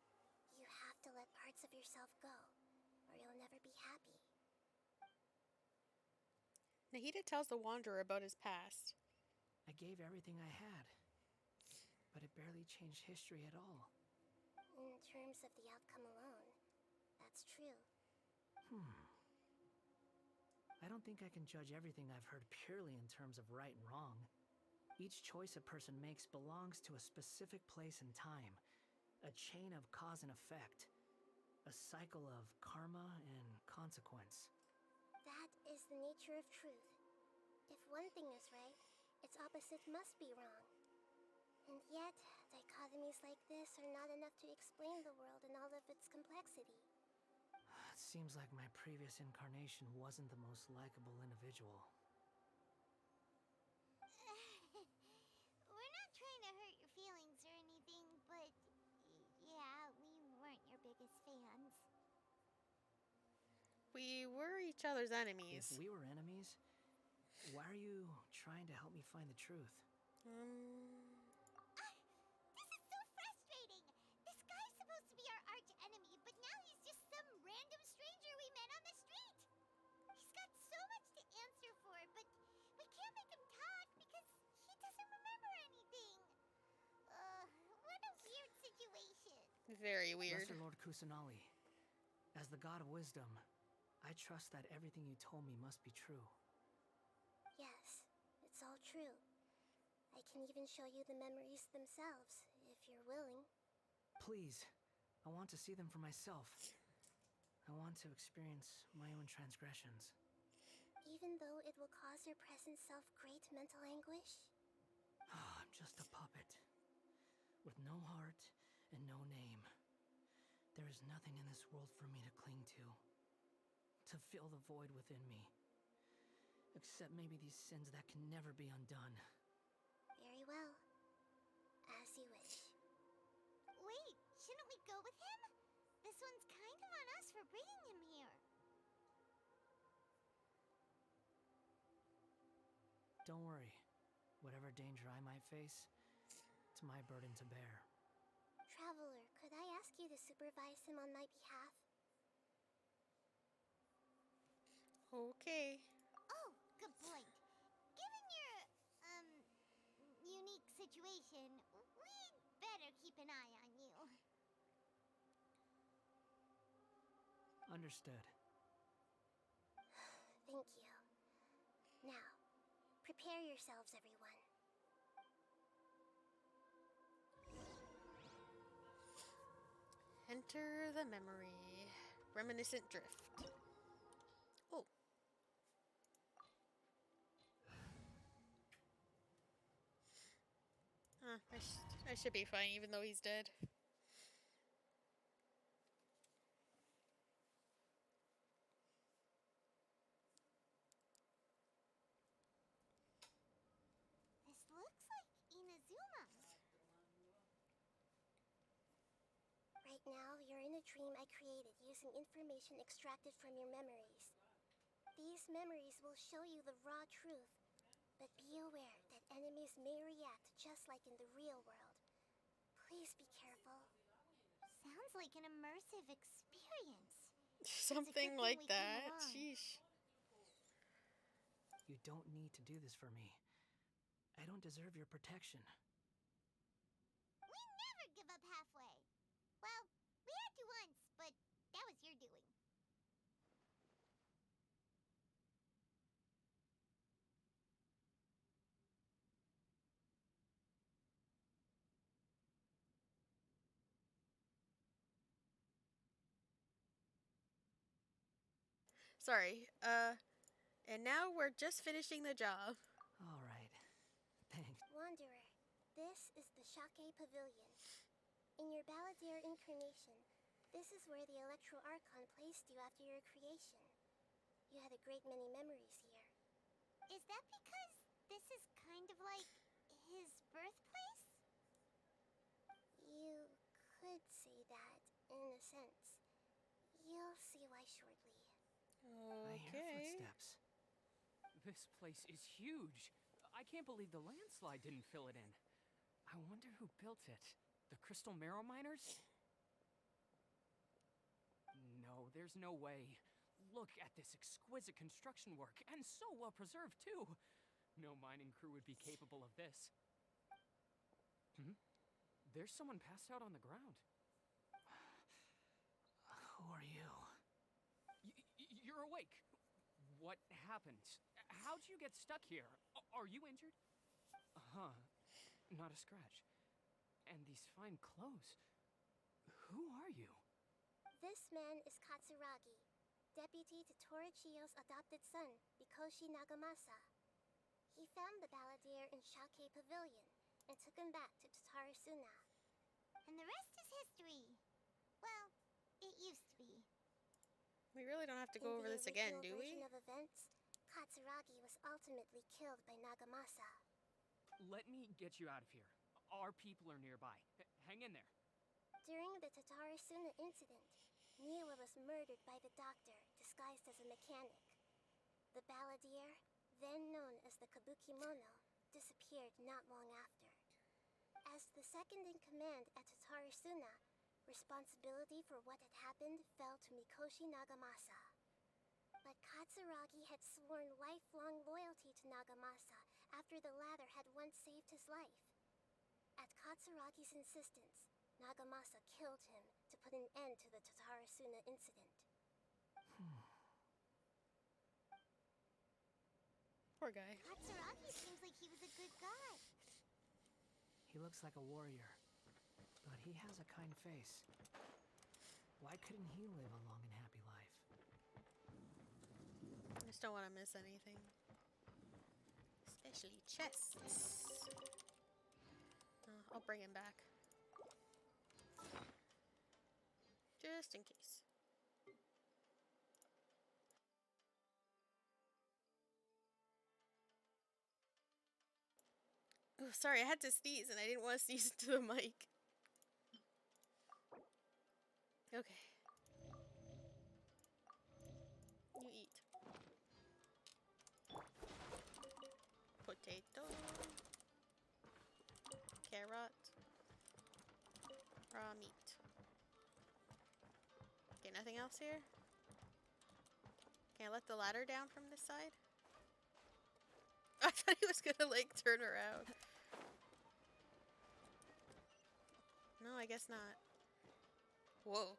you have to let parts of yourself go, or you'll never be happy. Nahida tells the Wanderer about his past. I gave everything I had, but it barely changed history at all. In terms of the outcome alone, that's true. I don't think I can judge everything I've heard purely in terms of right and wrong. Each choice a person makes belongs to a specific place and time, a chain of cause and effect, a cycle of karma and consequence. That is the nature of truth. If one thing is right, its opposite must be wrong. And yet, dichotomies like this are not enough to explain the world in all of its complexity. It seems like my previous incarnation wasn't the most likable individual. We're not trying to hurt your feelings or anything, but yeah, we weren't your biggest fans. We were each other's enemies. If we were enemies, why are you trying to help me find the truth? This is so frustrating! This guy's supposed to be our arch enemy, but now he's just some random stranger we met on the street! He's got so much to answer for, but we can't make him talk because he doesn't remember anything. What a weird situation. Very weird. Lesser Lord Kusanali, as the god of wisdom, I trust that everything you told me must be true. Yes, it's all true. I can even show you the memories themselves, if you're willing. Please, I want to see them for myself. I want to experience my own transgressions. Even though it will cause your present self great mental anguish? I'm just a puppet, with no heart and no name. There is nothing in this world for me to cling to fill the void within me. Except maybe these sins that can never be undone. Very well. As you wish. Wait, shouldn't we go with him? This one's kind of on us for bringing him here. Don't worry. Whatever danger I might face, it's my burden to bear. Traveler, could I ask you to supervise him on my behalf? Okay. Oh, good point. Given your, unique situation, we'd better keep an eye on you. Understood. Thank you. Now, prepare yourselves, everyone. Enter the memory. Reminiscent drift. Oh. I should be fine even though he's dead. This looks like Inazuma. Right now, you're in a dream I created using information extracted from your memories. These memories will show you the raw truth, But be aware that enemies may react just like in the real world. Please be careful. Sounds like an immersive experience. Something thing like we came that. along. Sheesh. You don't need to do this for me. I don't deserve your protection. We never give up halfway. Well, we had to once, but that was your doing. Sorry. And now we're just finishing the job. All right. Thanks. Wanderer, this is the Shake Pavilion. In your Balladeer incarnation, this is where the Electro Archon placed you after your creation. You had a great many memories here. Is that because this is kind of like his birthplace? You could say that, in a sense. You'll see why shortly. I hear Okay. footsteps. This place is huge. I can't believe the landslide didn't fill it in. I wonder who built it. The Crystal Marrow Miners? No, there's no way. Look at this exquisite construction work, and so well preserved, too. No mining crew would be capable of this. There's someone passed out on the ground. Who are you? You're awake. What happened? How'd you get stuck here? Are you injured? Huh. Not a scratch. And these fine clothes. Who are you? This man is Katsuragi, deputy to Torichio's adopted son, Mikoshi Nagamasa. He found the Balladeer in Shake Pavilion and took him back to Tatarasuna. And the rest is history. Well, it used to be. We really don't have to In go over the this again, original do we? version of events, Katsuragi was ultimately killed by Nagamasa. Let me get you out of here. Our people are nearby. Hang in there. During the Tatarasuna incident, Niwa was murdered by the doctor, disguised as a mechanic. The Balladeer, then known as the Kabukimono, disappeared not long after. As the second in command at Tatarasuna, responsibility for what had happened fell to Mikoshi Nagamasa. But Katsuragi had sworn lifelong loyalty to Nagamasa after the latter had once saved his life. At Katsuragi's insistence, Nagamasa killed him to put an end to the Tatarasuna incident. Poor guy. Katsuragi seems like he was a good guy. He looks like a warrior, but he has a kind face. Why couldn't he live a long and happy life? I just don't want to miss anything. Especially chests. I'll bring him back. Just in case. Oh, sorry, I had to sneeze and I didn't want to sneeze into the mic. Okay. You eat. Potato. Carrot. Raw meat. Okay, nothing else here? Can I let the ladder down from this side? I thought he was gonna, like, turn around. No, I guess not. Whoa.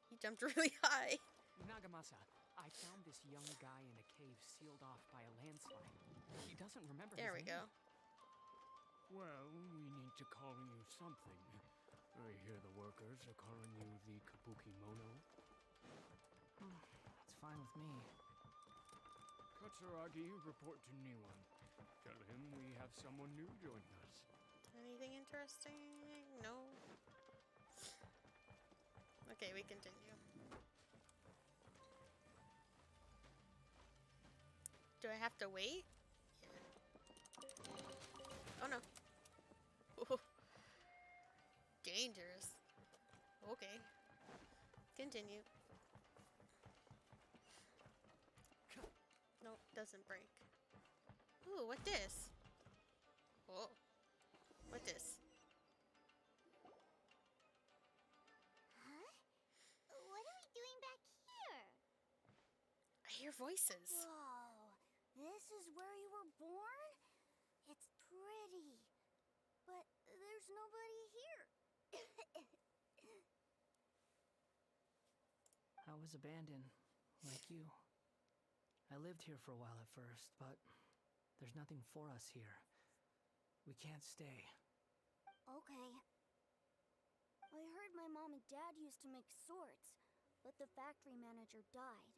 He jumped really high. Nagamasa, I found this young guy in a cave sealed off by a landslide. He doesn't remember There his we go. name. Well, we need to call you something. I hear the workers are calling you the Kabuki Mono. It's fine with me. Katsuragi, report to Niwa. Tell him we have someone new joining us. Anything interesting? No. Okay, we continue. Do I have to wait? Yeah. Oh no. Ooh. Dangerous. Okay. Continue. Nope, doesn't break. Whew. Ooh, what this? Oh, what this? Huh? What are we doing back here? I hear voices. Whoa, this is where you were born? It's pretty, but there's nobody here. I was abandoned, like you. I lived here for a while at first, but there's nothing for us here. We can't stay. Okay. I heard my mom and dad used to make swords, but the factory manager died,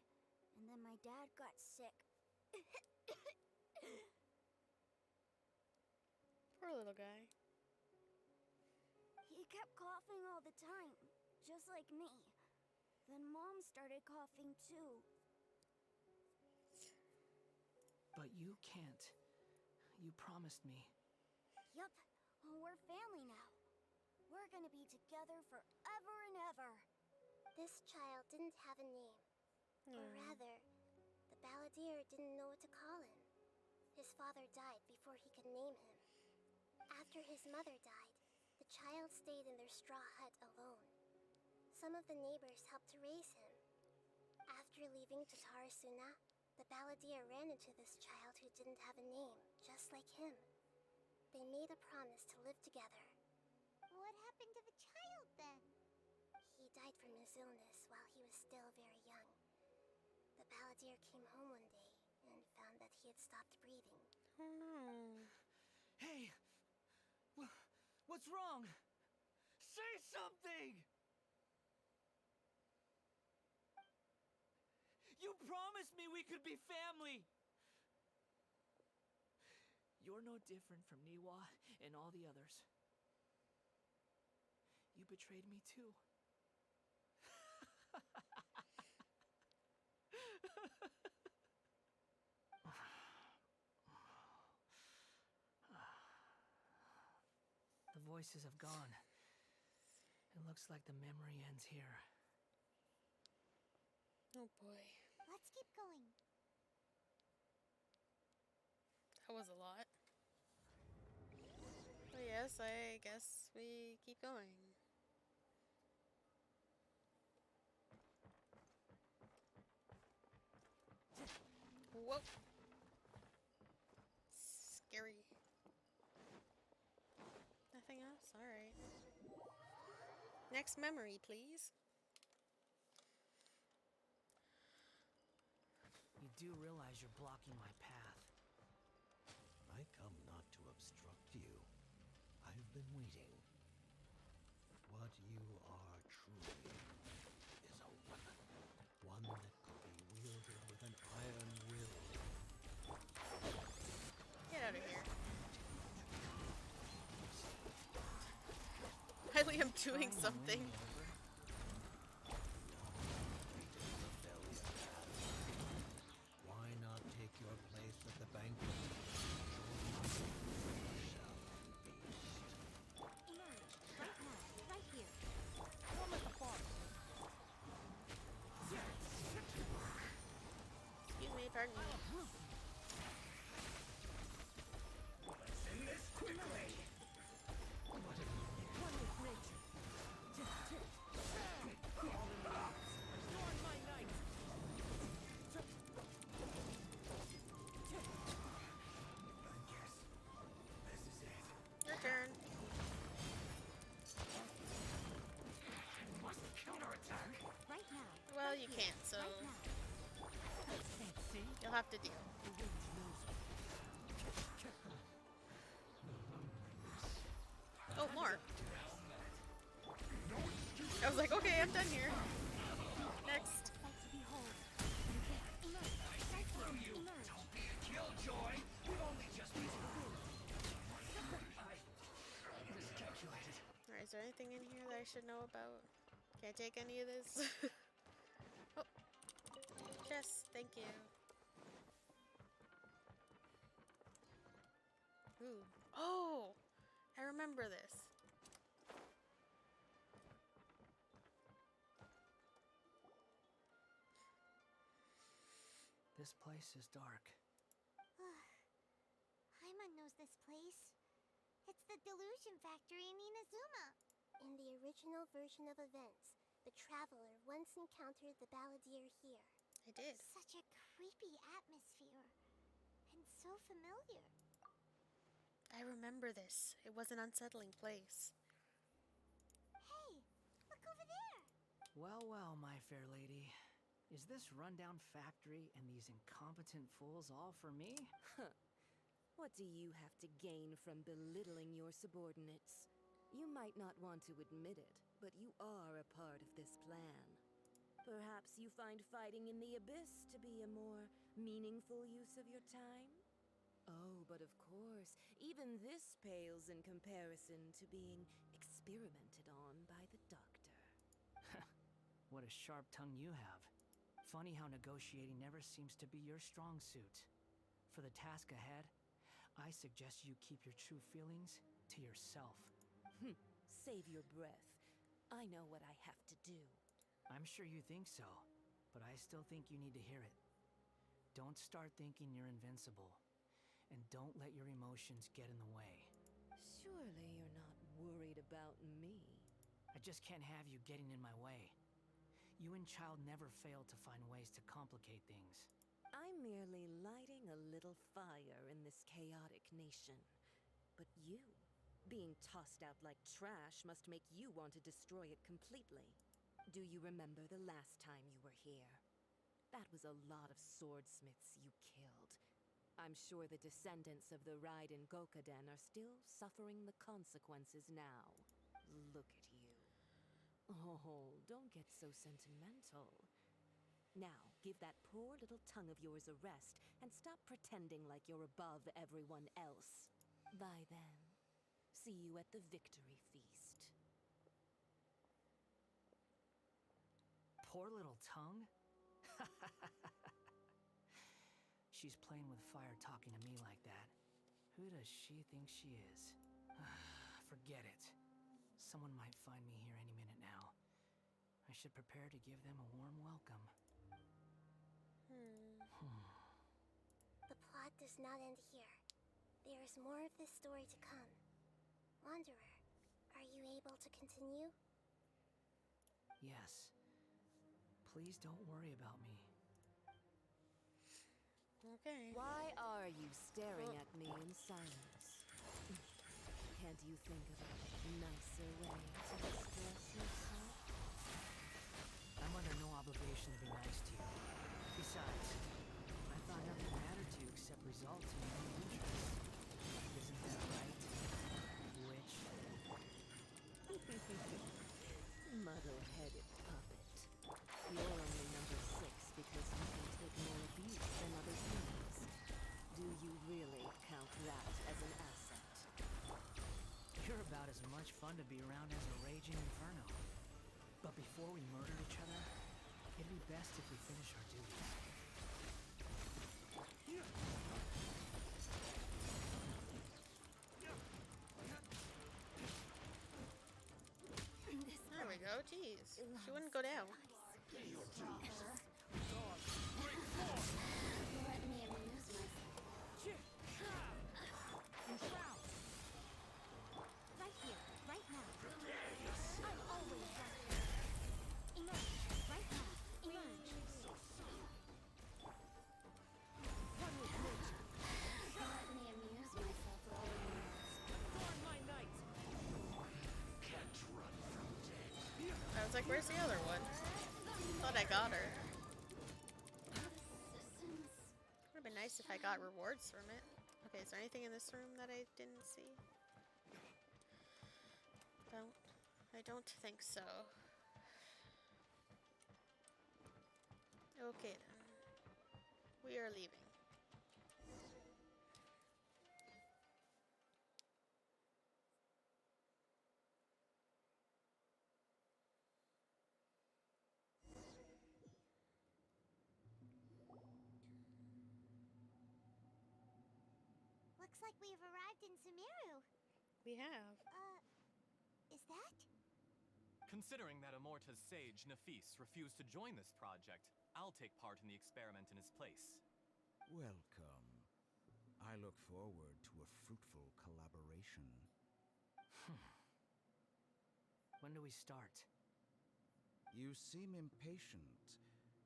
and then my dad got sick. Poor little guy. He kept coughing all the time, just like me. Then Mom started coughing too. But you can't. You promised me. Yup, we're family now. We're gonna be together forever and ever. This child didn't have a name. Or rather, the balladeer didn't know what to call him. His father died before he could name him. After his mother died, the child stayed in their straw hut alone. Some of the neighbors helped to raise him. After leaving Tatarasuna, the balladeer ran into this child who didn't have a name, just like him. They made a promise to live together. What happened to the child then? He died from his illness while he was still very young. The balladeer came home one day and found that he had stopped breathing. Oh no. Hey! What's wrong? Say something! You promised me we could be family! You're no different from Niwa and all the others. You betrayed me too. The voices have gone. It looks like the memory ends here. Oh boy. Let's keep going. That was a lot. But yes, I guess we keep going. Whoa. Scary. Nothing else? Alright. Next memory, please. You do realize you're blocking my path. I come not to obstruct you. I've been waiting. What you are truly is a weapon. One that could be wielded with an iron will. Get out of here. Finally, I'm doing something. Why not take your place at the banquet? Emerge, right now, right here. Come at the farm. Excuse me, pardon me. Let's end this quickly! One with nature. Adorn my night. Your turn. Must counterattack! Right now. Well, you can't, so Right now. See? you'll have to deal. The wind knows me. Oh, more. I was like, okay, I'm done here. Next. Sight to behold. Emerge, right here. Emerge. Don't be a killjoy! We've only just been miscalculated. Alright, is there anything in here that I should know about? Can't take any of this. Oh. Chest, thank you. Ooh. Oh! I remember this. This place is dark. Everyone knows this place. It's the Delusion Factory in Inazuma. In the original version of events, the Traveler once encountered the Balladeer here. I did. Such a creepy atmosphere. And so familiar. I remember this. It was an unsettling place. Hey, look over there. Well, well, my fair lady. Is this rundown factory and these incompetent fools all for me? Huh. What do you have to gain from belittling your subordinates? You might not want to admit it, but you are a part of this plan. Perhaps you find fighting in the abyss to be a more meaningful use of your time? Oh, but of course, even this pales in comparison to being experimented on by the doctor. What a sharp tongue you have. Funny how negotiating never seems to be your strong suit. For the task ahead, I suggest you keep your true feelings to yourself. Save your breath. I know what I have to do. I'm sure you think so, but I still think you need to hear it. Don't start thinking you're invincible, and don't let your emotions get in the way. Surely you're not worried about me. I just can't have you getting in my way. You and Child never fail to find ways to complicate things. I'm merely lighting a little fire in this chaotic nation. But you, being tossed out like trash, must make you want to destroy it completely. Do you remember the last time you were here? That was a lot of swordsmiths you killed. I'm sure the descendants of the Raiden Gokaden are still suffering the consequences now. Look at you. Oh, don't get so sentimental. Now, give that poor little tongue of yours a rest and stop pretending like you're above everyone else. Bye then. See you at the victory feast. Poor little tongue? She's playing with fire talking to me like that. Who does she think she is? Forget it. Someone might find me here any minute now. I should prepare to give them a warm welcome. The plot does not end here. There is more of this story to come. Wanderer, are you able to continue? Yes. Please don't worry about me. Okay. Why are you staring at me in silence? Can't you think of a nicer way to express yourself? I'm under no obligation to be nice to you. Besides, I thought nothing mattered to you except results and your own interests. Isn't that right, witch? Muddle-headed puppet. You're only number 6 because you can take more abuse than other humans. Do you really count that as an asset? You're about as much fun to be around as a raging inferno. But before we murder each other, it'd be best if we finish our duties. There we go. Jeez. She wouldn't go down. Let me amuse myself. Right here, right now. I'm always right here. Emerge, right now. Emerge. One with nature. Let me amuse myself with all your Storm my night! I was like, where's the other one? Thought I got her. Would have been nice if I got rewards from it. Okay, is there anything in this room that I didn't see? I don't think so. Okay then. We are leaving. Looks like we've arrived in Sumeru. We have. Is that? Considering that Amorta's sage, Nafis, refused to join this project, I'll take part in the experiment in his place. Welcome. I look forward to a fruitful collaboration. When do we start? You seem impatient.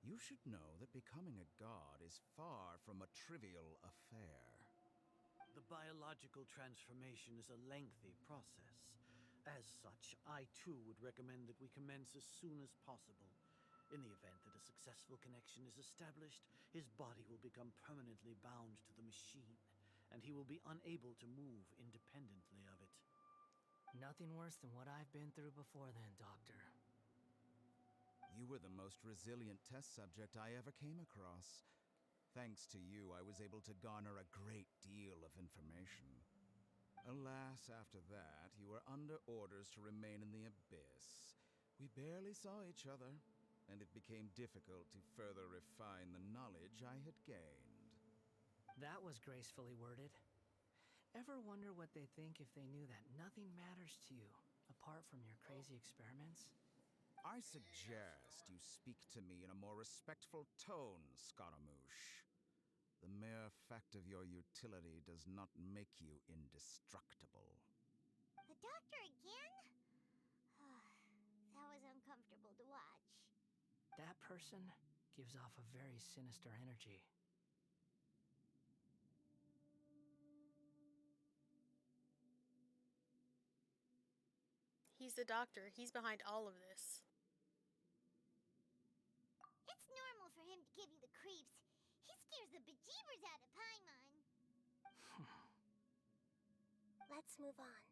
You should know that becoming a god is far from a trivial affair. The biological transformation is a lengthy process. As such, I too would recommend that we commence as soon as possible. In the event that a successful connection is established, his body will become permanently bound to the machine, and he will be unable to move independently of it. Nothing worse than what I've been through before then, Doctor. You were the most resilient test subject I ever came across. Thanks to you, I was able to garner a great deal of information. Alas, after that, you were under orders to remain in the abyss. We barely saw each other, and it became difficult to further refine the knowledge I had gained. That was gracefully worded. Ever wonder what they'd think if they knew that nothing matters to you, apart from your crazy experiments? I suggest you speak to me in a more respectful tone, scaramouche. The mere fact of your utility does not make you indestructible. The doctor again? That was uncomfortable to watch. That person gives off a very sinister energy. He's the doctor. He's behind all of this. It's normal for him to give you the creeps. He scares the bejeebers out of Paimon. Let's move on.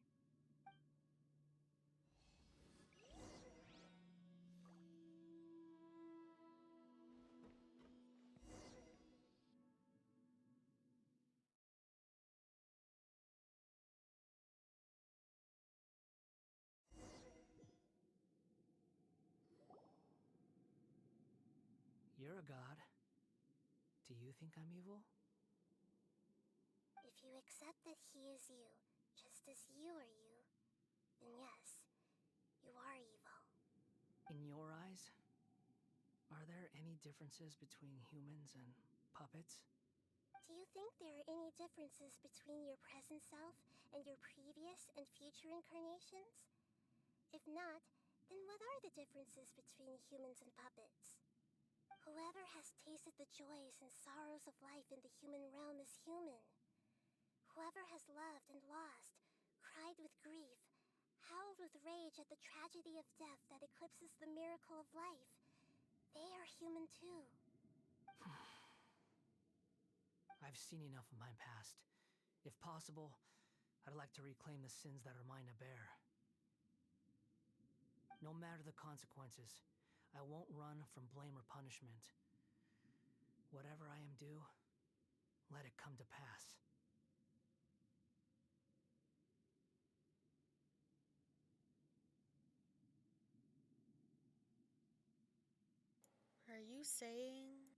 You're a god. Do you think I'm evil? If you accept that he is you, just as you are you, then yes, you are evil. In your eyes, are there any differences between humans and puppets? Do you think there are any differences between your present self and your previous and future incarnations? If not, then what are the differences between humans and puppets? Whoever has tasted the joys and sorrows of life in the human realm is human. Whoever has loved and lost, cried with grief, howled with rage at the tragedy of death that eclipses the miracle of life, they are human too. I've seen enough of my past. If possible, I'd like to reclaim the sins that are mine to bear. No matter the consequences, I won't run from blame or punishment. Whatever I am due, let it come to pass. Are you saying...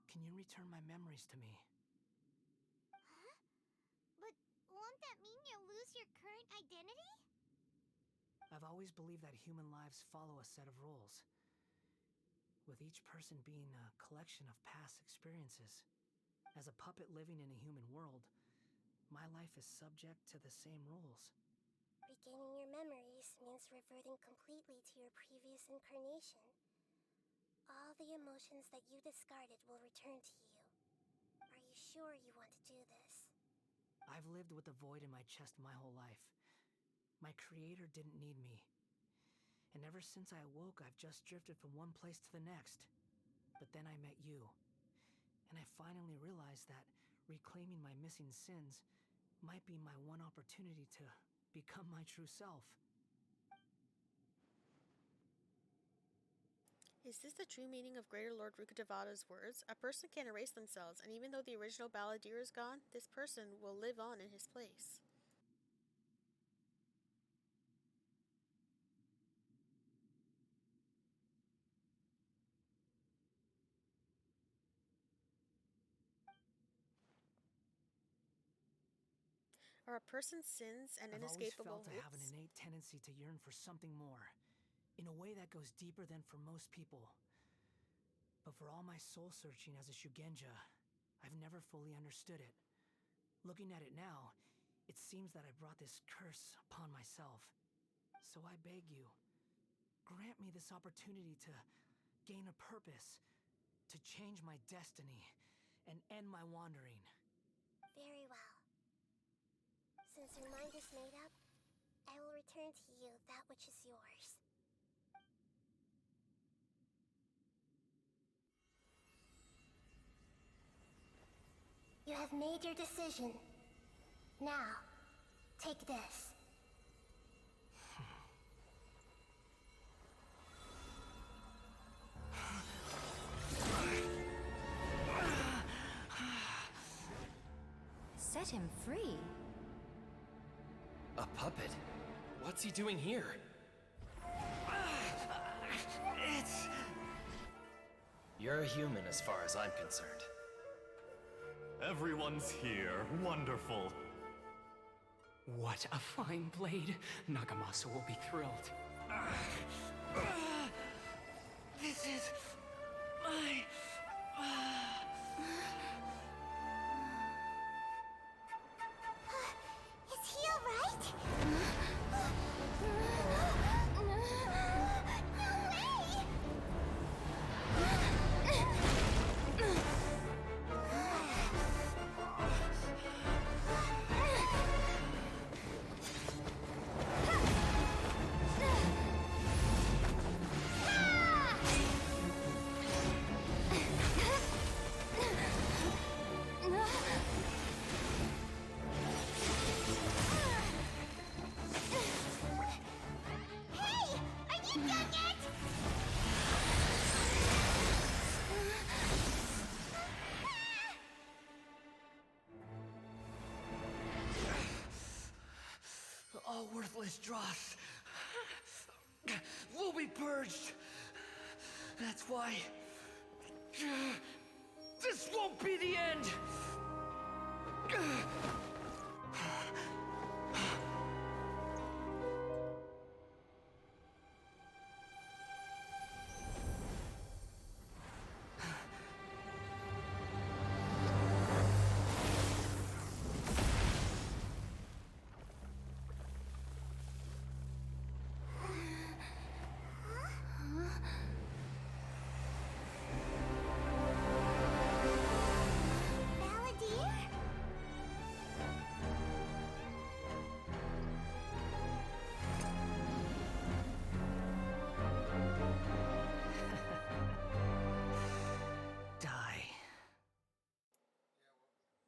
Can you return my memories to me? Huh? But won't that mean you'll lose your current identity? I've always believed that human lives follow a set of rules, with each person being a collection of past experiences. As a puppet living in a human world, my life is subject to the same rules. Regaining your memories means reverting completely to your previous incarnation. All the emotions that you discarded will return to you. Are you sure you want to do this? I've lived with a void in my chest my whole life. My creator didn't need me. And ever since I awoke, I've just drifted from one place to the next. But then I met you. And I finally realized that reclaiming my missing sins might be my one opportunity to become my true self. Is this the true meaning of Greater Lord Rukkhadevata's words? A person can erase themselves, and even though the original balladeer is gone, this person will live on in his place. Are a person's sins an I've always inescapable felt I have an hooks? innate tendency to yearn for something more, in a way that goes deeper than for most people. But for all my soul searching as a Shugenja, I I've never fully understood it. Looking at it now, it seems that I brought this curse upon myself. So I beg you, grant me this opportunity to gain a purpose, to change my destiny, and end my wandering. Very well. Since your mind is made up, I will return to you that which is yours. You have made your decision. Now, take this. Set him free? A puppet? What's he doing here? It's... You're a human as far as I'm concerned. Everyone's here. Wonderful. What a fine blade. Nagamasa will be thrilled. This is... my... Is he alright? All worthless dross will be purged. That's why this won't be the end.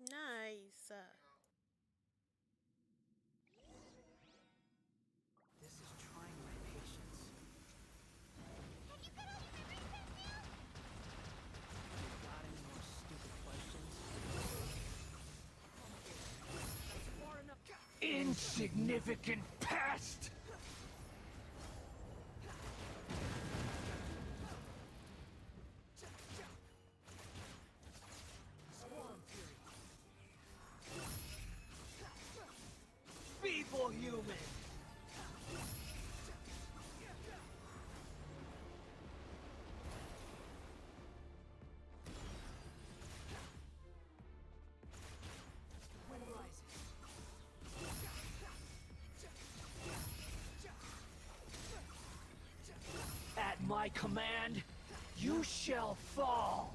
Nice. This is trying my patience. Have you got all your memories back now? Got any more stupid questions? Far enough. Insignificant pest! Feeble human! Wind rises. At my command, you shall fall!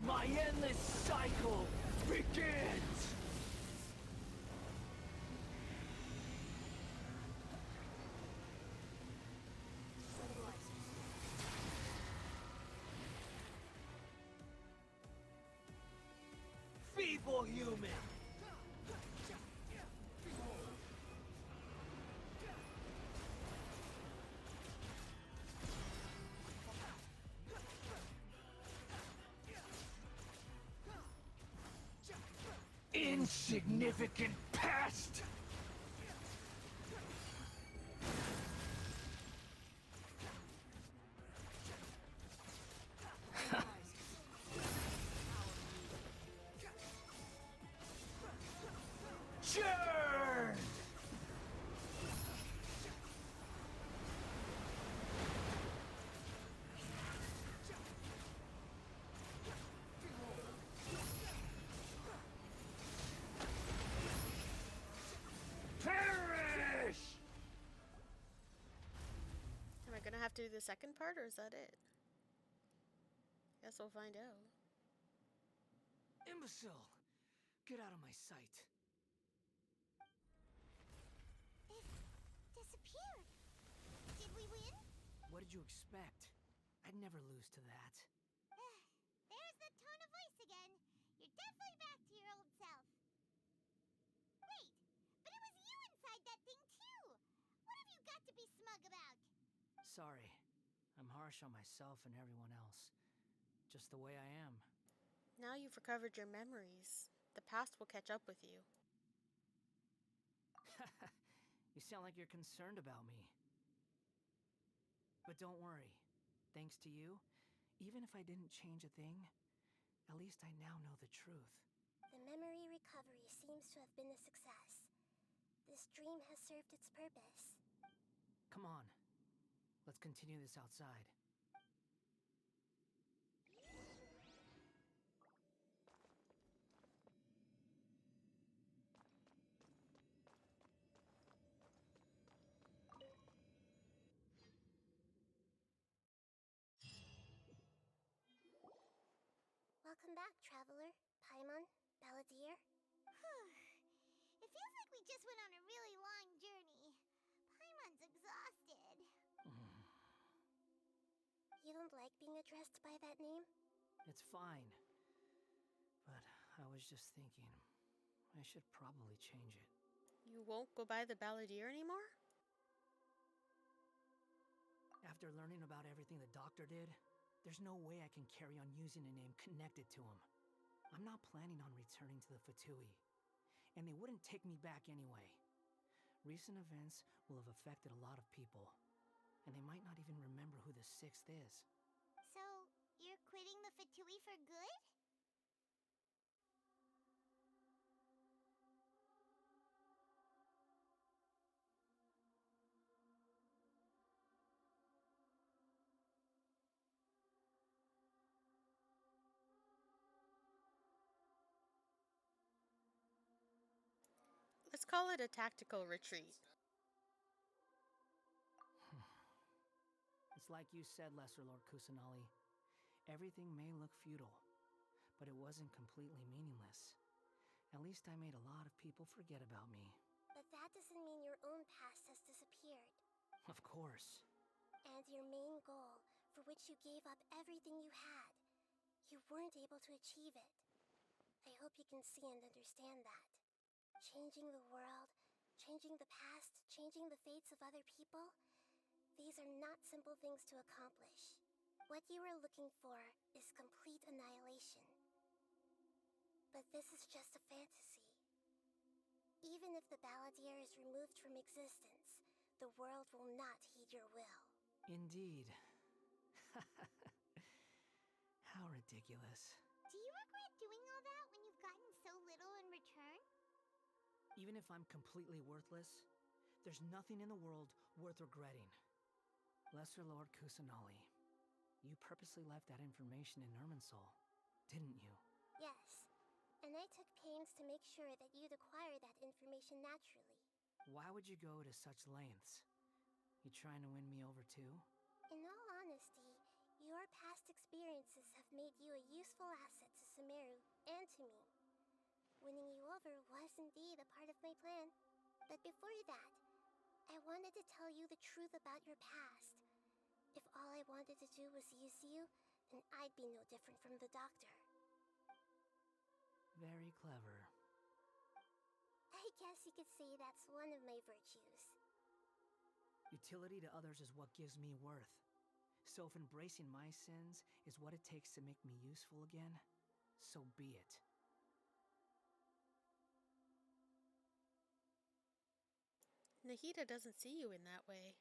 My endless cycle begins! Feeble human! Insignificant pest! Churn! have to do the second part, or is that it? Guess we'll find out. Imbecile! Get out of my sight. It disappeared. Did we win? What did you expect? I'd never lose to that. There's the tone of voice again. You're definitely back to your old self. Wait, but it was you inside that thing too. What have you got to be smug about? Sorry. I'm harsh on myself and everyone else. Just the way I am. Now you've recovered your memories. The past will catch up with you. You sound like you're concerned about me. But don't worry. Thanks to you, even if I didn't change a thing, at least I now know the truth. The memory recovery seems to have been a success. This dream has served its purpose. Come on. Let's continue this outside. Welcome back, traveler. Paimon, Balladeer. It feels like we just went on a really long journey. Paimon's exhausted. You don't like being addressed by that name? It's fine. But I was just thinking, I should probably change it. You won't go by the Balladeer anymore? After learning about everything the doctor did, there's no way I can carry on using a name connected to him. I'm not planning on returning to the Fatui, and they wouldn't take me back anyway. Recent events will have affected a lot of people, and they might not even remember who the Sixth is. So, you're quitting the Fatui for good? Let's call it a tactical retreat. It's like you said, Lesser Lord Kusanali. Everything may look futile, but it wasn't completely meaningless. At least I made a lot of people forget about me. But that doesn't mean your own past has disappeared. Of course. And your main goal, for which you gave up everything you had, you weren't able to achieve it. I hope you can see and understand that. Changing the world, changing the past, changing the fates of other people, these are not simple things to accomplish. What you are looking for is complete annihilation. But this is just a fantasy. Even if the Balladeer is removed from existence, the world will not heed your will. Indeed. How ridiculous. Do you regret doing all that when you've gotten so little in return? Even if I'm completely worthless, there's nothing in the world worth regretting. Lesser Lord Kusanali, you purposely left that information in Irminsul, didn't you? Yes, and I took pains to make sure that you'd acquire that information naturally. Why would you go to such lengths? You trying to win me over too? In all honesty, your past experiences have made you a useful asset to Sumeru and to me. Winning you over was indeed a part of my plan. But before that, I wanted to tell you the truth about your past. If all I wanted to do was use you, then I'd be no different from the doctor. Very clever. I guess you could say that's one of my virtues. Utility to others is what gives me worth. So if embracing my sins is what it takes to make me useful again, so be it. Nahida doesn't see you in that way.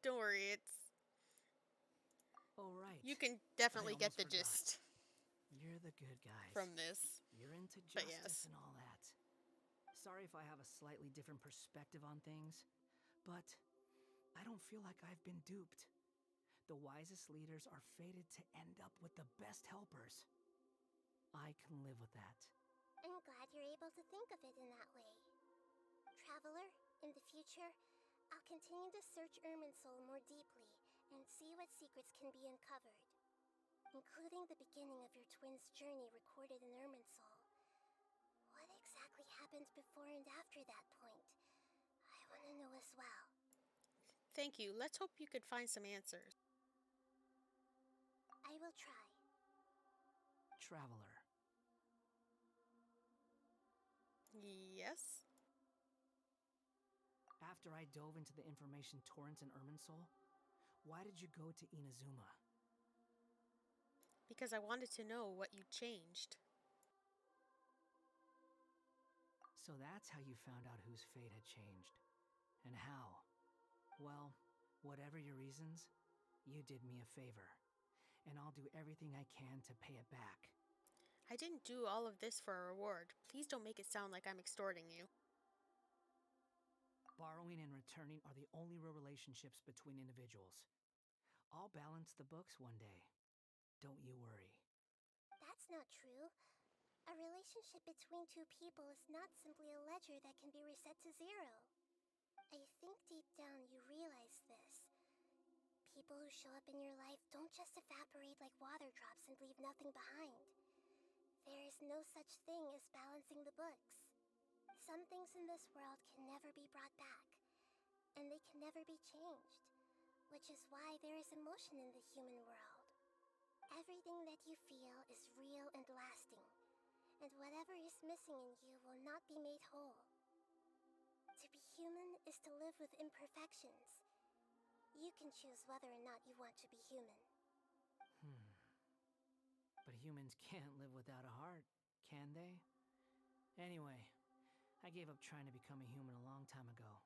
Don't worry, it's... Oh, right. You can definitely I get the almost forgot. gist You're the good guys. from this. You're into But justice yes. and all that. Sorry if I have a slightly different perspective on things, but I don't feel like I've been duped. The wisest leaders are fated to end up with the best helpers. I can live with that. I'm glad you're able to think of it in that way. Traveler, in the future, I'll continue to search Irminsul more deeply and see what secrets can be uncovered, including the beginning of your twins' journey recorded in Irminsul. What exactly happened before and after that point? I want to know as well. Thank you. Let's hope you could find some answers. I will try. Traveler. Yes? After I dove into the information torrents in Irminsul, why did you go to Inazuma? Because I wanted to know what you changed. So that's how you found out whose fate had changed. And how? Well, whatever your reasons, you did me a favor. And I'll do everything I can to pay it back. I didn't do all of this for a reward. Please don't make it sound like I'm extorting you. Borrowing and returning are the only real relationships between individuals. I'll balance the books one day. Don't you worry. That's not true. A relationship between two people is not simply a ledger that can be reset to zero. I think deep down you realize this. People who show up in your life don't just evaporate like water drops and leave nothing behind. There is no such thing as balancing the books. Some things in this world can never be brought back, and they can never be changed, which is why there is emotion in the human world. Everything that you feel is real and lasting, and whatever is missing in you will not be made whole. To be human is to live with imperfections. You can choose whether or not you want to be human. But humans can't live without a heart, can they? Anyway, I gave up trying to become a human a long time ago.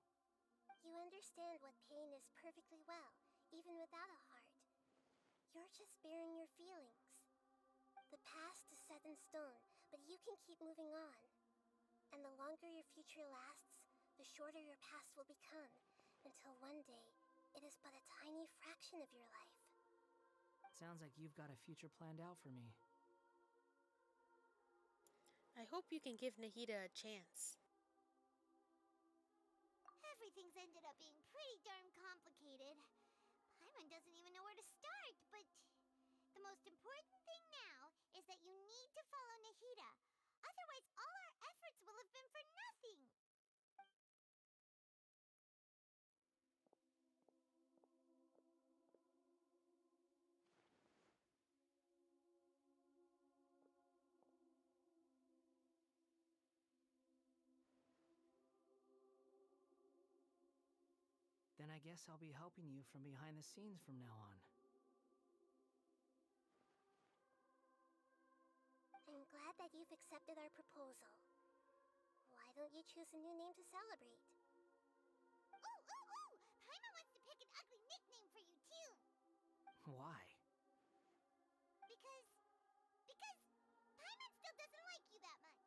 You understand what pain is perfectly well, even without a heart. You're just bearing your feelings. The past is set in stone, but you can keep moving on. And the longer your future lasts, the shorter your past will become, until one day, it is but a tiny fraction of your life. Sounds like you've got a future planned out for me. I hope you can give Nahida a chance. Everything's ended up being pretty darn complicated. Paimon doesn't even know where to start, but the most important thing now is that you need to follow Nahida. Otherwise, all our efforts will have been for nothing. Then I guess I'll be helping you from behind the scenes from now on. I'm glad that you've accepted our proposal. Why don't you choose a new name to celebrate? Ooh! Paimon wants to pick an ugly nickname for you, too. Why? Because Paimon still doesn't like you that much.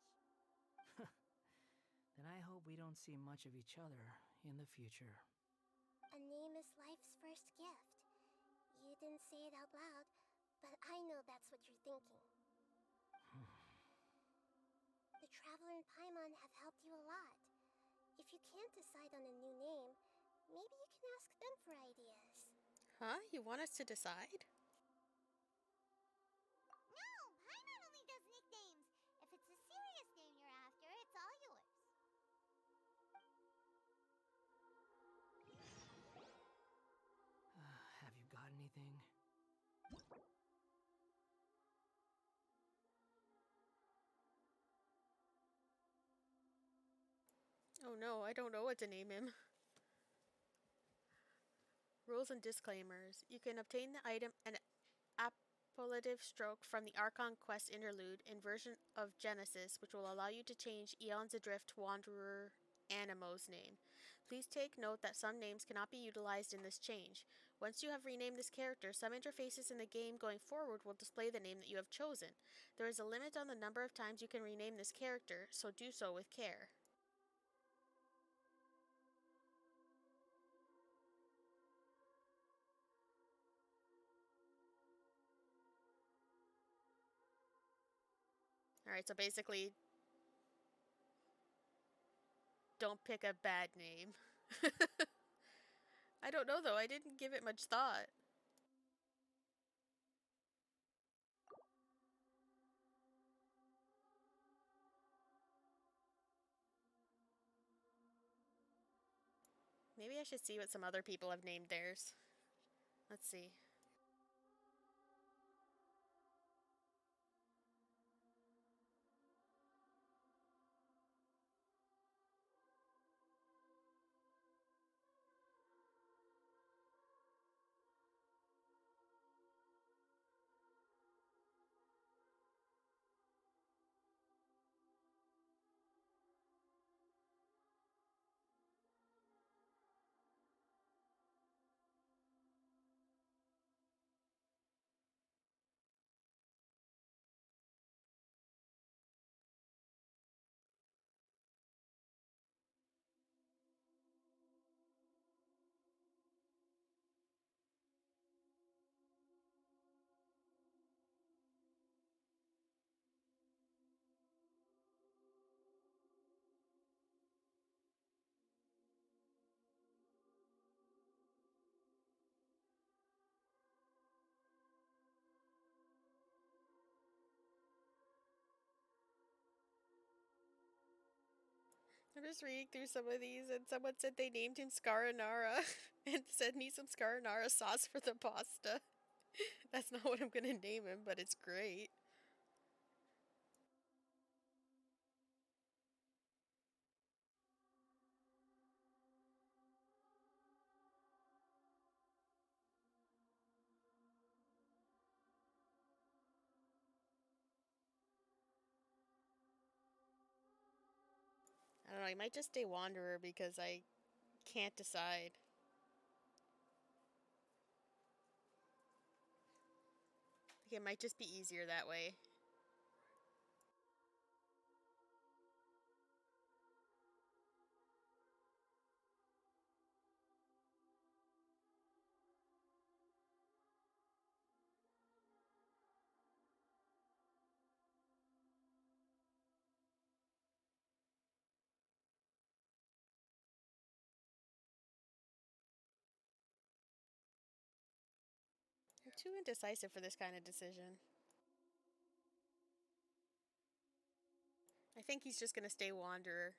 Then I hope we don't see much of each other in the future. A name is life's first gift. You didn't say it out loud, but I know that's what you're thinking. The Traveler and Paimon have helped you a lot. If you can't decide on a new name, maybe you can ask them for ideas. Huh? You want us to decide? No, Paimon only does nicknames. If it's a serious name you're after, it's all yours. Have you got anything? Oh no, I don't know what to name him. Rules and disclaimers. You can obtain the item and appellative stroke from the Archon quest Interlude, Inversion of Genesis, which will allow you to change Eons Adrift Wanderer Animo's name. Please take note that some names cannot be utilized in this change. Once you have renamed this character, some interfaces in the game going forward will display the name that you have chosen. There is a limit on the number of times you can rename this character, so do so with care. Alright, so basically, don't pick a bad name. I don't know though. I didn't give it much thought. Maybe I should see what some other people have named theirs. Let's see. I'm just reading through some of these, and someone said they named him Scaranara and said need some Scaranara sauce for the pasta. That's not what I'm gonna name him, but it's great. I don't know, he might just stay Wanderer because I can't decide. Like, it might just be easier that way. I'm too indecisive for this kind of decision. I think he's just gonna stay Wanderer.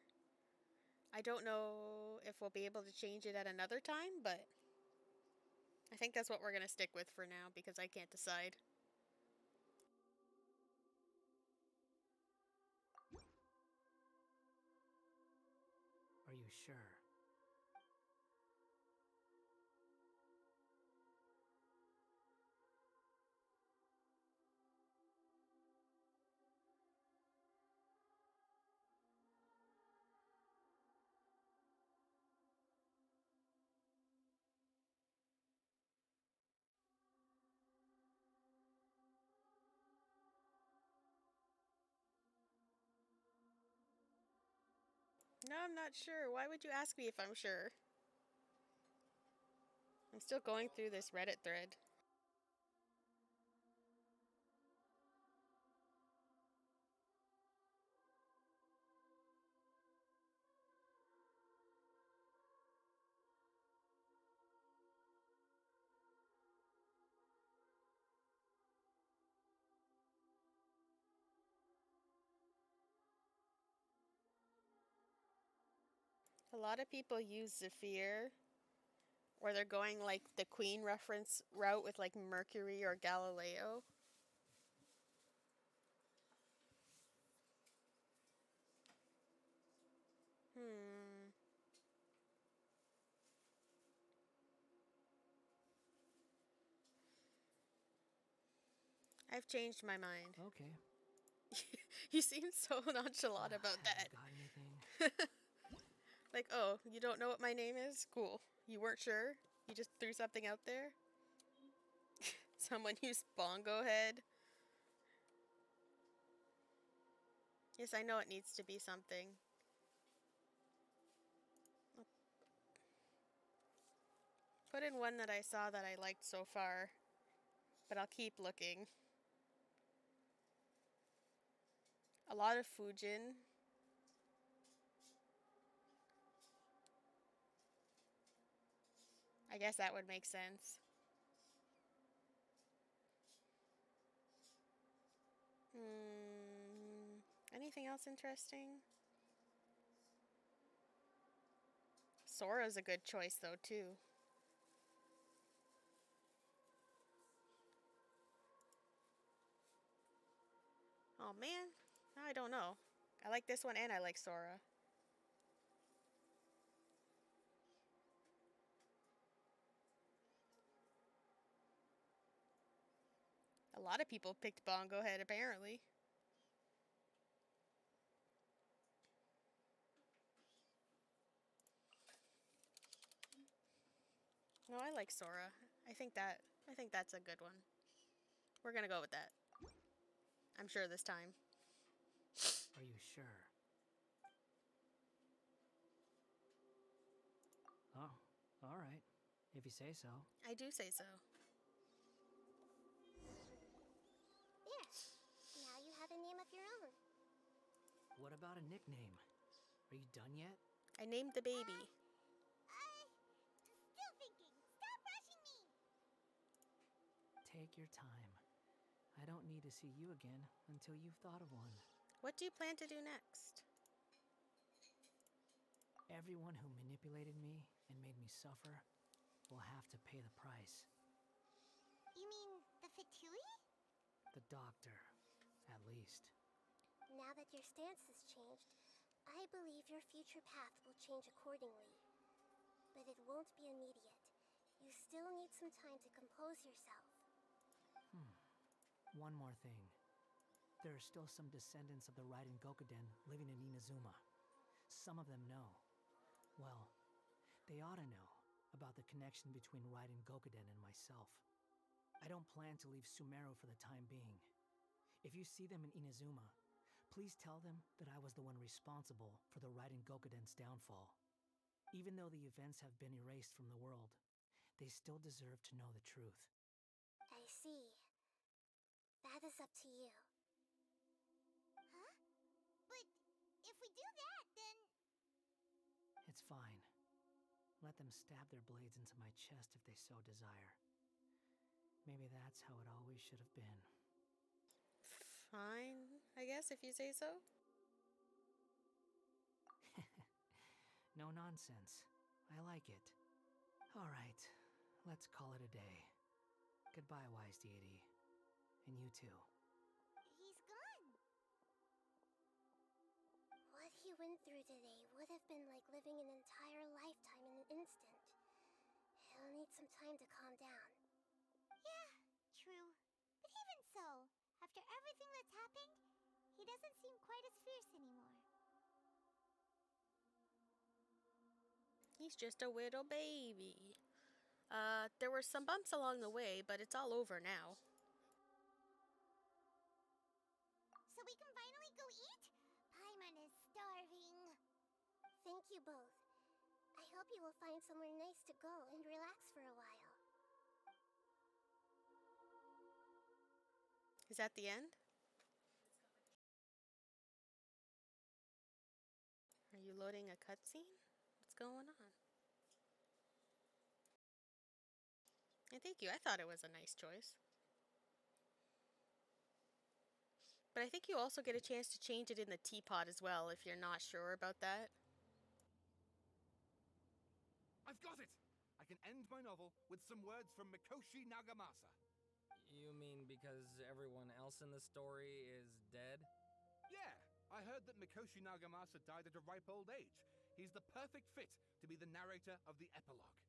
I don't know if we'll be able to change it at another time, but I think that's what we're gonna stick with for now because I can't decide. Are you sure? No, I'm not sure. Why would you ask me if I'm sure? I'm still going through this Reddit thread. A lot of people use Zephyr, or they're going like the Queen reference route with like Mercury or Galileo. Hmm. I've changed my mind. Okay. You seem so nonchalant about that. Got anything? Like, oh, you don't know what my name is? Cool. You weren't sure? You just threw something out there? Someone used Bongo Head. Yes, I know it needs to be something. Put in one that I saw that I liked so far, but I'll keep looking. A lot of Fujin. I guess that would make sense. Anything else interesting? Sora's a good choice, though, too. Oh, man. Now I don't know. I like this one and I like Sora. A lot of people picked Bongo Head, apparently. No, I like Sora. I think that's a good one. We're gonna go with that. I'm sure this time. Are you sure? Oh, all right. If you say so. I do say so. There. Now you have a name of your own. What about a nickname? Are you done yet? I named the baby. Still thinking. Stop rushing me. Take your time. I don't need to see you again until you've thought of one. What do you plan to do next? Everyone who manipulated me and made me suffer will have to pay the price. You mean the fatui? The doctor, at least. Now that your stance has changed, I believe your future path will change accordingly. But it won't be immediate. You still need some time to compose yourself. One more thing. There are still some descendants of the Raiden Gokuden living in Inazuma. Some of them know. Well, they ought to know about the connection between Raiden Gokuden and myself. I don't plan to leave Sumeru for the time being. If you see them in Inazuma, please tell them that I was the one responsible for the Raiden Gokuden's downfall. Even though the events have been erased from the world, they still deserve to know the truth. I see. That is up to you. Huh? But if we do that, then... It's fine. Let them stab their blades into my chest if they so desire. Maybe that's how it always should have been. Fine, I guess, if you say so. No nonsense. I like it. All right, let's call it a day. Goodbye, wise deity. And you too. He's gone. What he went through today would have been like living an entire lifetime in an instant. He'll need some time to calm down. Yeah, true. But even so, after everything that's happened, he doesn't seem quite as fierce anymore. He's just a little baby. There were some bumps along the way, but it's all over now. So we can finally go eat? Paimon is starving. Thank you both. I hope you will find somewhere nice to go and relax for a while. Is that the end? Are you loading a cutscene? What's going on? And thank you. I thought it was a nice choice. But I think you also get a chance to change it in the teapot as well if you're not sure about that. I've got it! I can end my novel with some words from Mikoshi Nagamasa. You mean because everyone else in the story is dead? Yeah, I heard that Mikoshi Nagamasa died at a ripe old age. He's the perfect fit to be the narrator of the epilogue.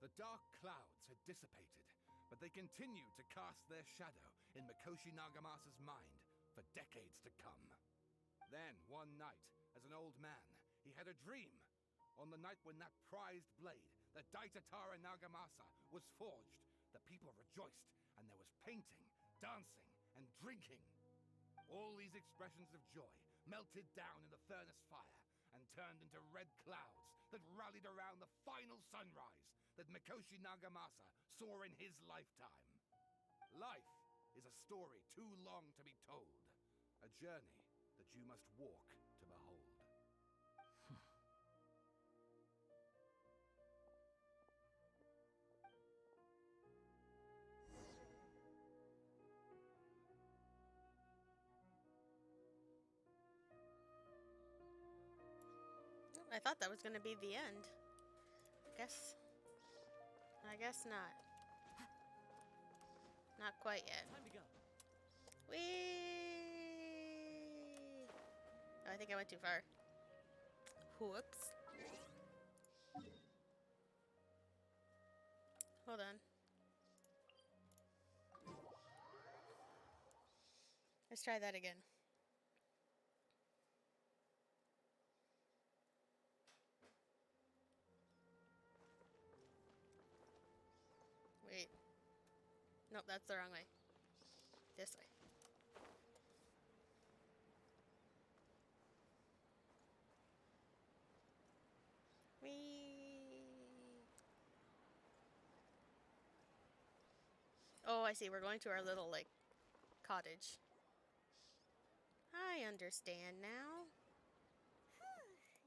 The dark clouds had dissipated, but they continued to cast their shadow in Mikoshi Nagamasa's mind for decades to come. Then, one night, as an old man, he had a dream. On the night when that prized blade, the Daitatara Nagamasa, was forged, the people rejoiced, and there was painting, dancing, and drinking. All these expressions of joy melted down in the furnace fire and turned into red clouds that rallied around the final sunrise that Mikoshi Nagamasa saw in his lifetime. Life is a story too long to be told, a journey that you must walk to behold. I thought that was gonna be the end. I guess not. Not quite yet. Time to go. Whee! Oh, I think I went too far. Whoops. Hold on. Let's try that again. Wait. Nope, that's the wrong way. This way. Whee! Oh, I see. We're going to our little, like, cottage. I understand now.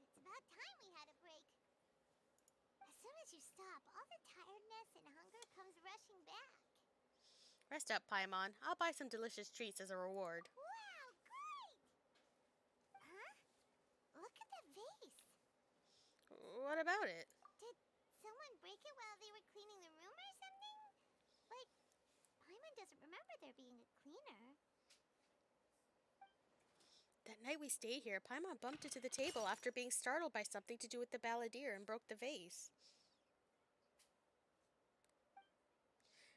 It's about time we had a break. As soon as you stop, all the tiredness and hunger comes rushing back. Rest up, Paimon. I'll buy some delicious treats as a reward. Wow, great! Huh? Look at the vase. What about it? Did someone break it while they were cleaning the room or something? Like, Paimon doesn't remember there being a cleaner. That night we stayed here, Paimon bumped into the table after being startled by something to do with the balladeer and broke the vase.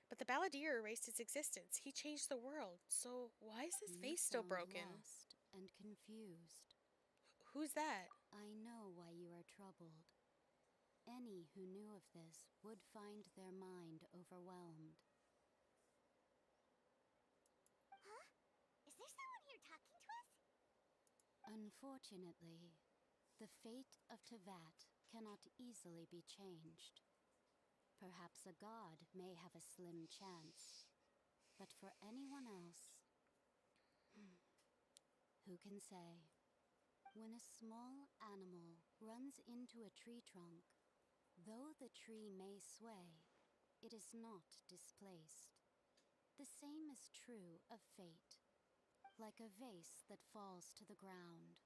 But the balladeer erased its existence. He changed the world. So why is this vase still broken? Lost and confused. Who's that? I know why you are troubled. Any who knew of this would find their mind overwhelmed. Huh? Is there someone here talking to us? Unfortunately, the fate of Tevat cannot easily be changed. Perhaps a god may have a slim chance, but for anyone else, who can say? When a small animal runs into a tree trunk, though the tree may sway, it is not displaced. The same is true of fate, like a vase that falls to the ground.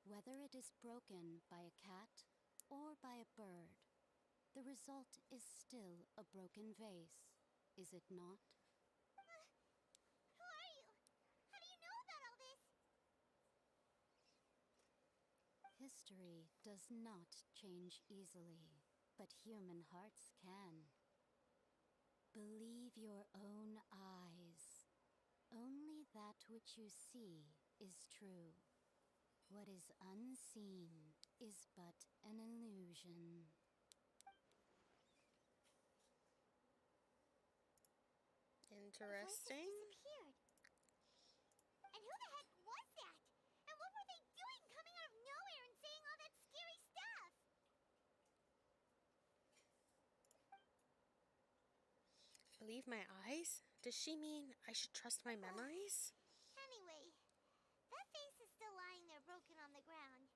Whether it is broken by a cat or by a bird, the result is still a broken vase, is it not? Who are you? How do you know about all this? History does not change easily, but human hearts can. Believe your own eyes. Only that which you see is true. What is unseen is but an illusion. Interesting. The voices disappeared. And who the heck was that? And what were they doing coming out of nowhere and saying all that scary stuff? Believe my eyes? Does she mean I should trust my memories? Anyway, that vase is still lying there broken on the ground.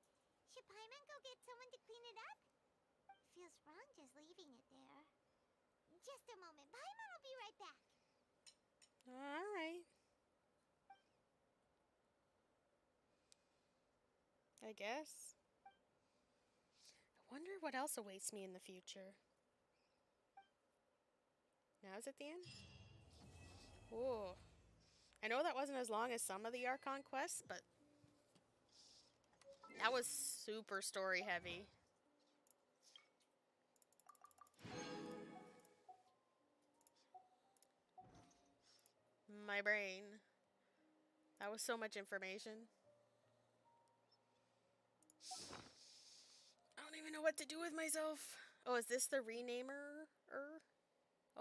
Should Paimon go get someone to clean it up? Feels wrong just leaving it there. Just a moment. Paimon will be right back. Alright. I guess. I wonder what else awaits me in the future. Now is it the end? Ooh. I know that wasn't as long as some of the Archon quests, but that was super story heavy. My brain. That was so much information. I don't even know what to do with myself. Oh, is this the renamer?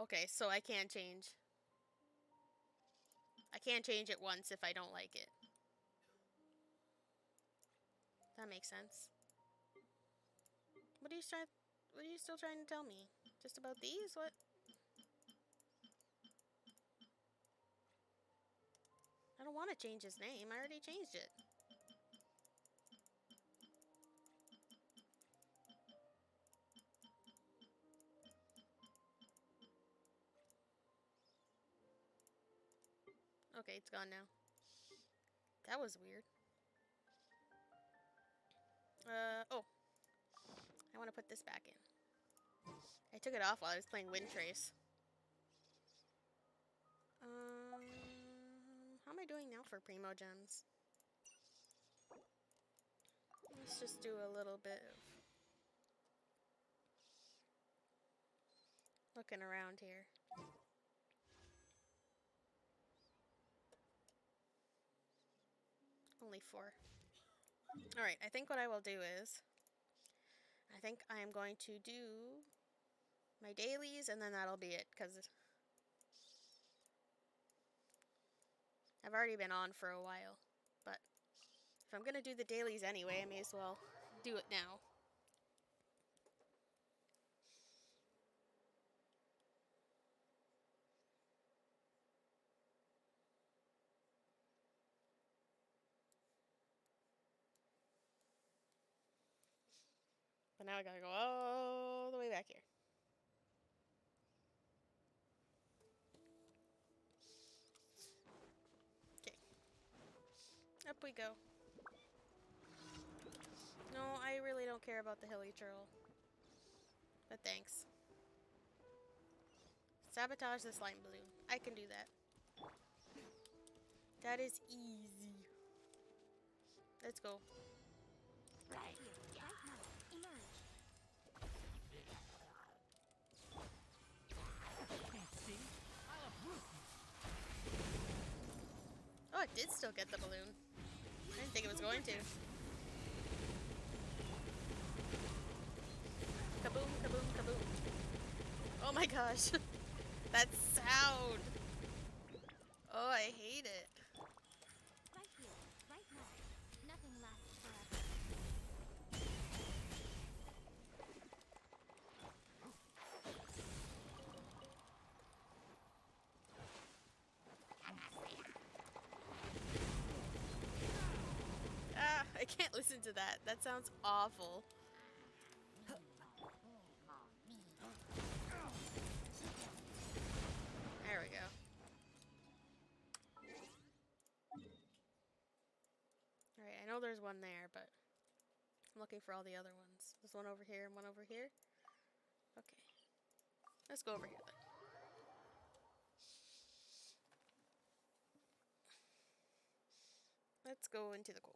Okay, so I can't change. I can't change it once if I don't like it. That makes sense. What are you still trying to tell me? Just about these? What? I don't want to change his name. I already changed it. Okay, it's gone now. That was weird. Oh. put this back in. I took it off while I was playing Windtrace. How am I doing now for Primo Gems? Let's just do a little bit of looking around here. Only 4. Alright, I think what I will do is I think I am going to do my dailies and then that'll be it, because I've already been on for a while. But if I'm going to do the dailies anyway, I may as well do it now. But now I gotta go all the way back here. Okay. Up we go. No, I really don't care about the hilly churl. But thanks. Sabotage the slime balloon. I can do that. That is easy. Let's go. Right here, right now. Emerge. Can't see. I'll uproot you. Oh, it did still get the balloon. I didn't think it was going to. Kaboom, kaboom, kaboom. Oh my gosh. That sound. Oh, I hate it. Right here, right now. Nothing lasts forever. Ah, I can't listen to that. That sounds awful. There we go. Alright, I know there's one there, but I'm looking for all the other ones. There's one over here and one over here. Okay. Let's go over here then. Let's go into the cold.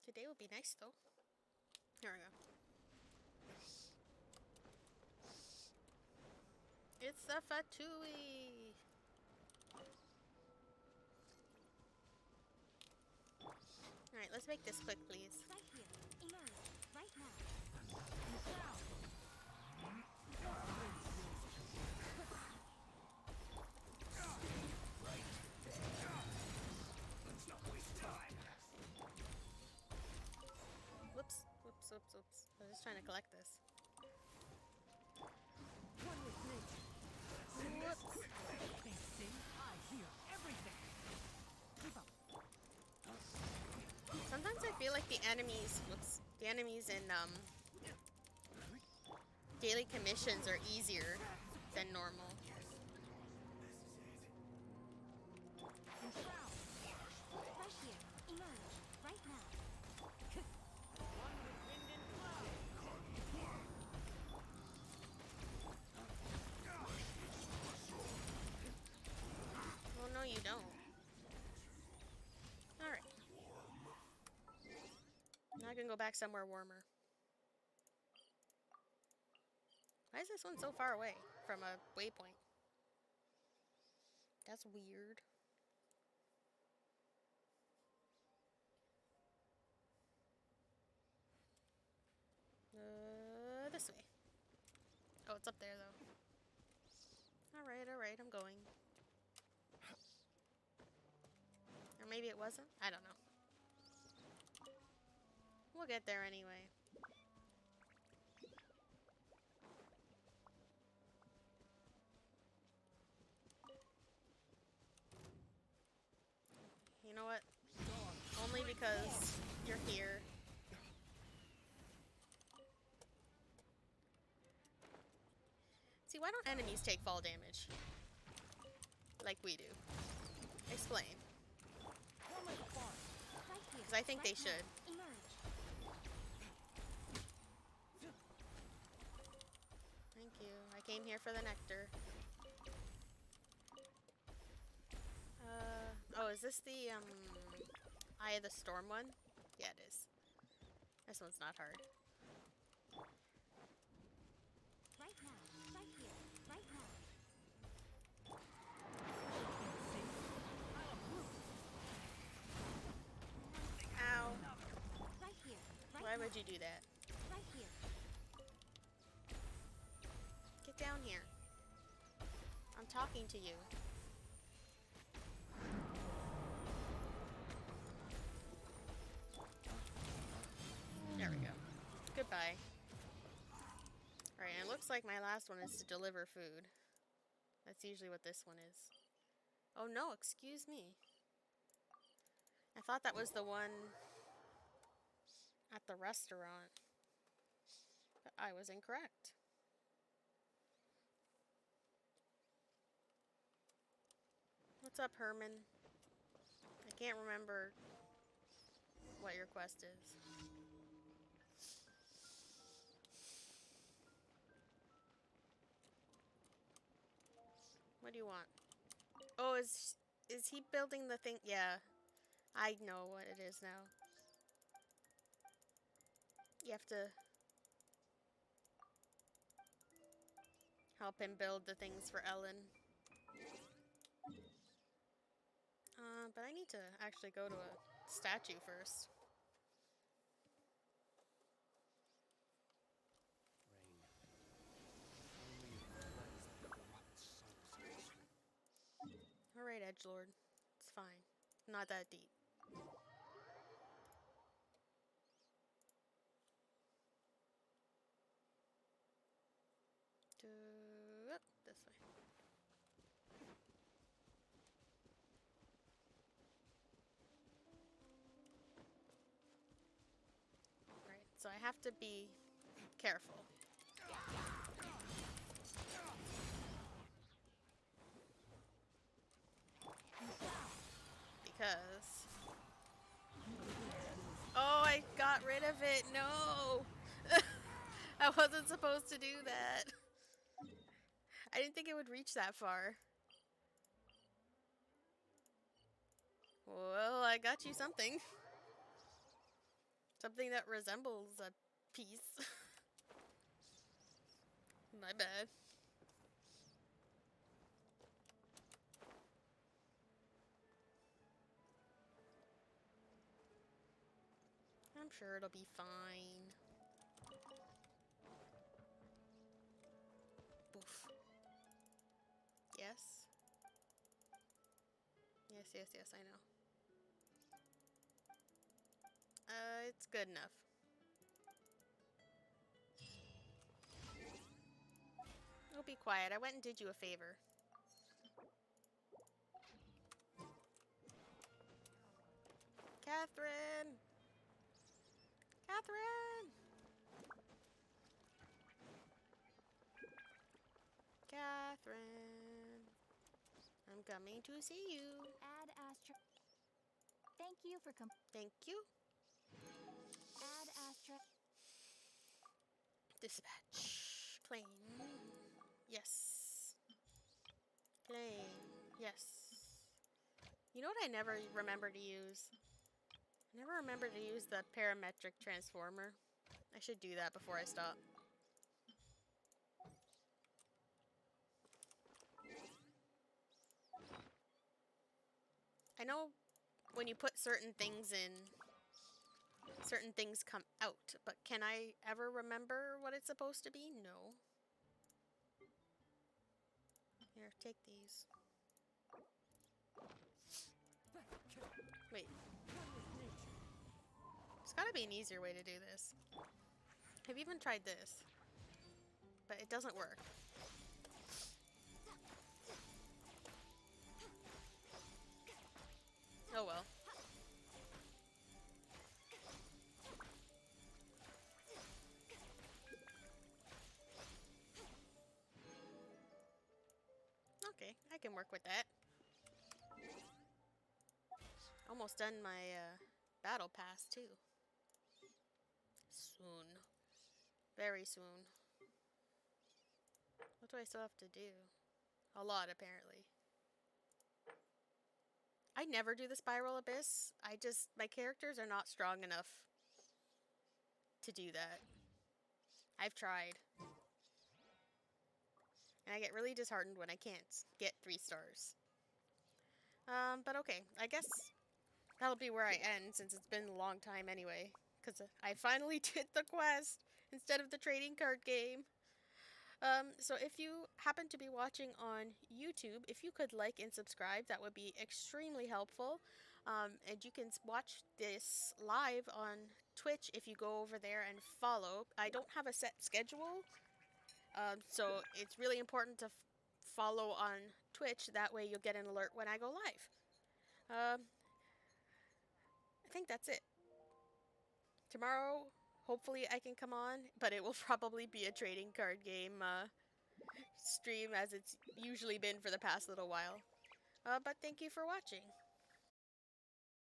Today will be nice though. Here we go. It's the fatui. Alright, let's make this quick, please. Right here. Emerge. Right now. Let's not waste time. Whoops, whoops, whoops, whoops. I was just trying to collect this. One with me. Whoops. Can't see. I hear everything. Keep up. Sometimes I feel like the enemies, in daily commissions are easier than normal. Right here. Emerge. Right now. One with wind and cloud. Well, no, you don't. Alright. Now I can go back somewhere warmer. Why is this one so far away from a waypoint? That's weird. This way. Oh, it's up there though. Alright, alright, I'm going. Or maybe it wasn't? I don't know. We'll get there anyway. You know what? because you're here. See, why don't enemies take fall damage? Like we do. Explain. Because I think they should. Thank you. I came here for the nectar. Oh, is this the, Eye of the Storm one? Yeah, it is. This one's not hard. Right now, right here, right now. Ow. Right here, right Why now. would you do that? Right here. Get down here. I'm talking to you. There we go. Goodbye. Alright, and it looks like my last one is to deliver food. That's usually what this one is. Oh no, excuse me. I thought that was the one at the restaurant. But I was incorrect. What's up, Herman? I can't remember what your quest is. What do you want? Oh, is he building the thing? Yeah. I know what it is now. You have to help him build the things for Ellen. But I need to actually go to a statue first. Alright, edgelord. It's fine. Not that deep. This way. Right, so I have to be careful. Because... Oh, I got rid of it! No! I wasn't supposed to do that. I didn't think it would reach that far. Well, I got you something. Something that resembles a piece. My bad. I'm sure it'll be fine. Boof. Yes? Yes, I know. It's good enough. Oh, be quiet. I went and did you a favor. Catherine! Catherine! Catherine! I'm coming to see you. Add Astra. Thank you for Thank you. Add Astra. Dispatch. Claim. Yes. Claim. Yes. You know what I never remember to use? I never remember to use the parametric transformer. I should do that before I stop. I know when you put certain things in, certain things come out, but can I ever remember what it's supposed to be? No. Here, take these. Wait. There's gotta be an easier way to do this. I've even tried this, but it doesn't work. Oh well. can work with that. Almost done my battle pass too. Soon. Very soon. What do I still have to do? A lot, apparently. I never do the Spiral Abyss. My characters are not strong enough to do that. I've tried. And I get really disheartened when I can't get 3 stars. But okay, I guess that'll be where I end since it's been a long time anyway. Because I finally did the quest instead of the trading card game. So if you happen to be watching on YouTube, if you could like and subscribe, that would be extremely helpful. And you can watch this live on Twitch if you go over there and follow. I don't have a set schedule, so it's really important to follow on Twitch. That way you'll get an alert when I go live. I think that's it. Tomorrow, hopefully I can come on, but it will probably be a trading card game stream as it's usually been for the past little while. But thank you for watching.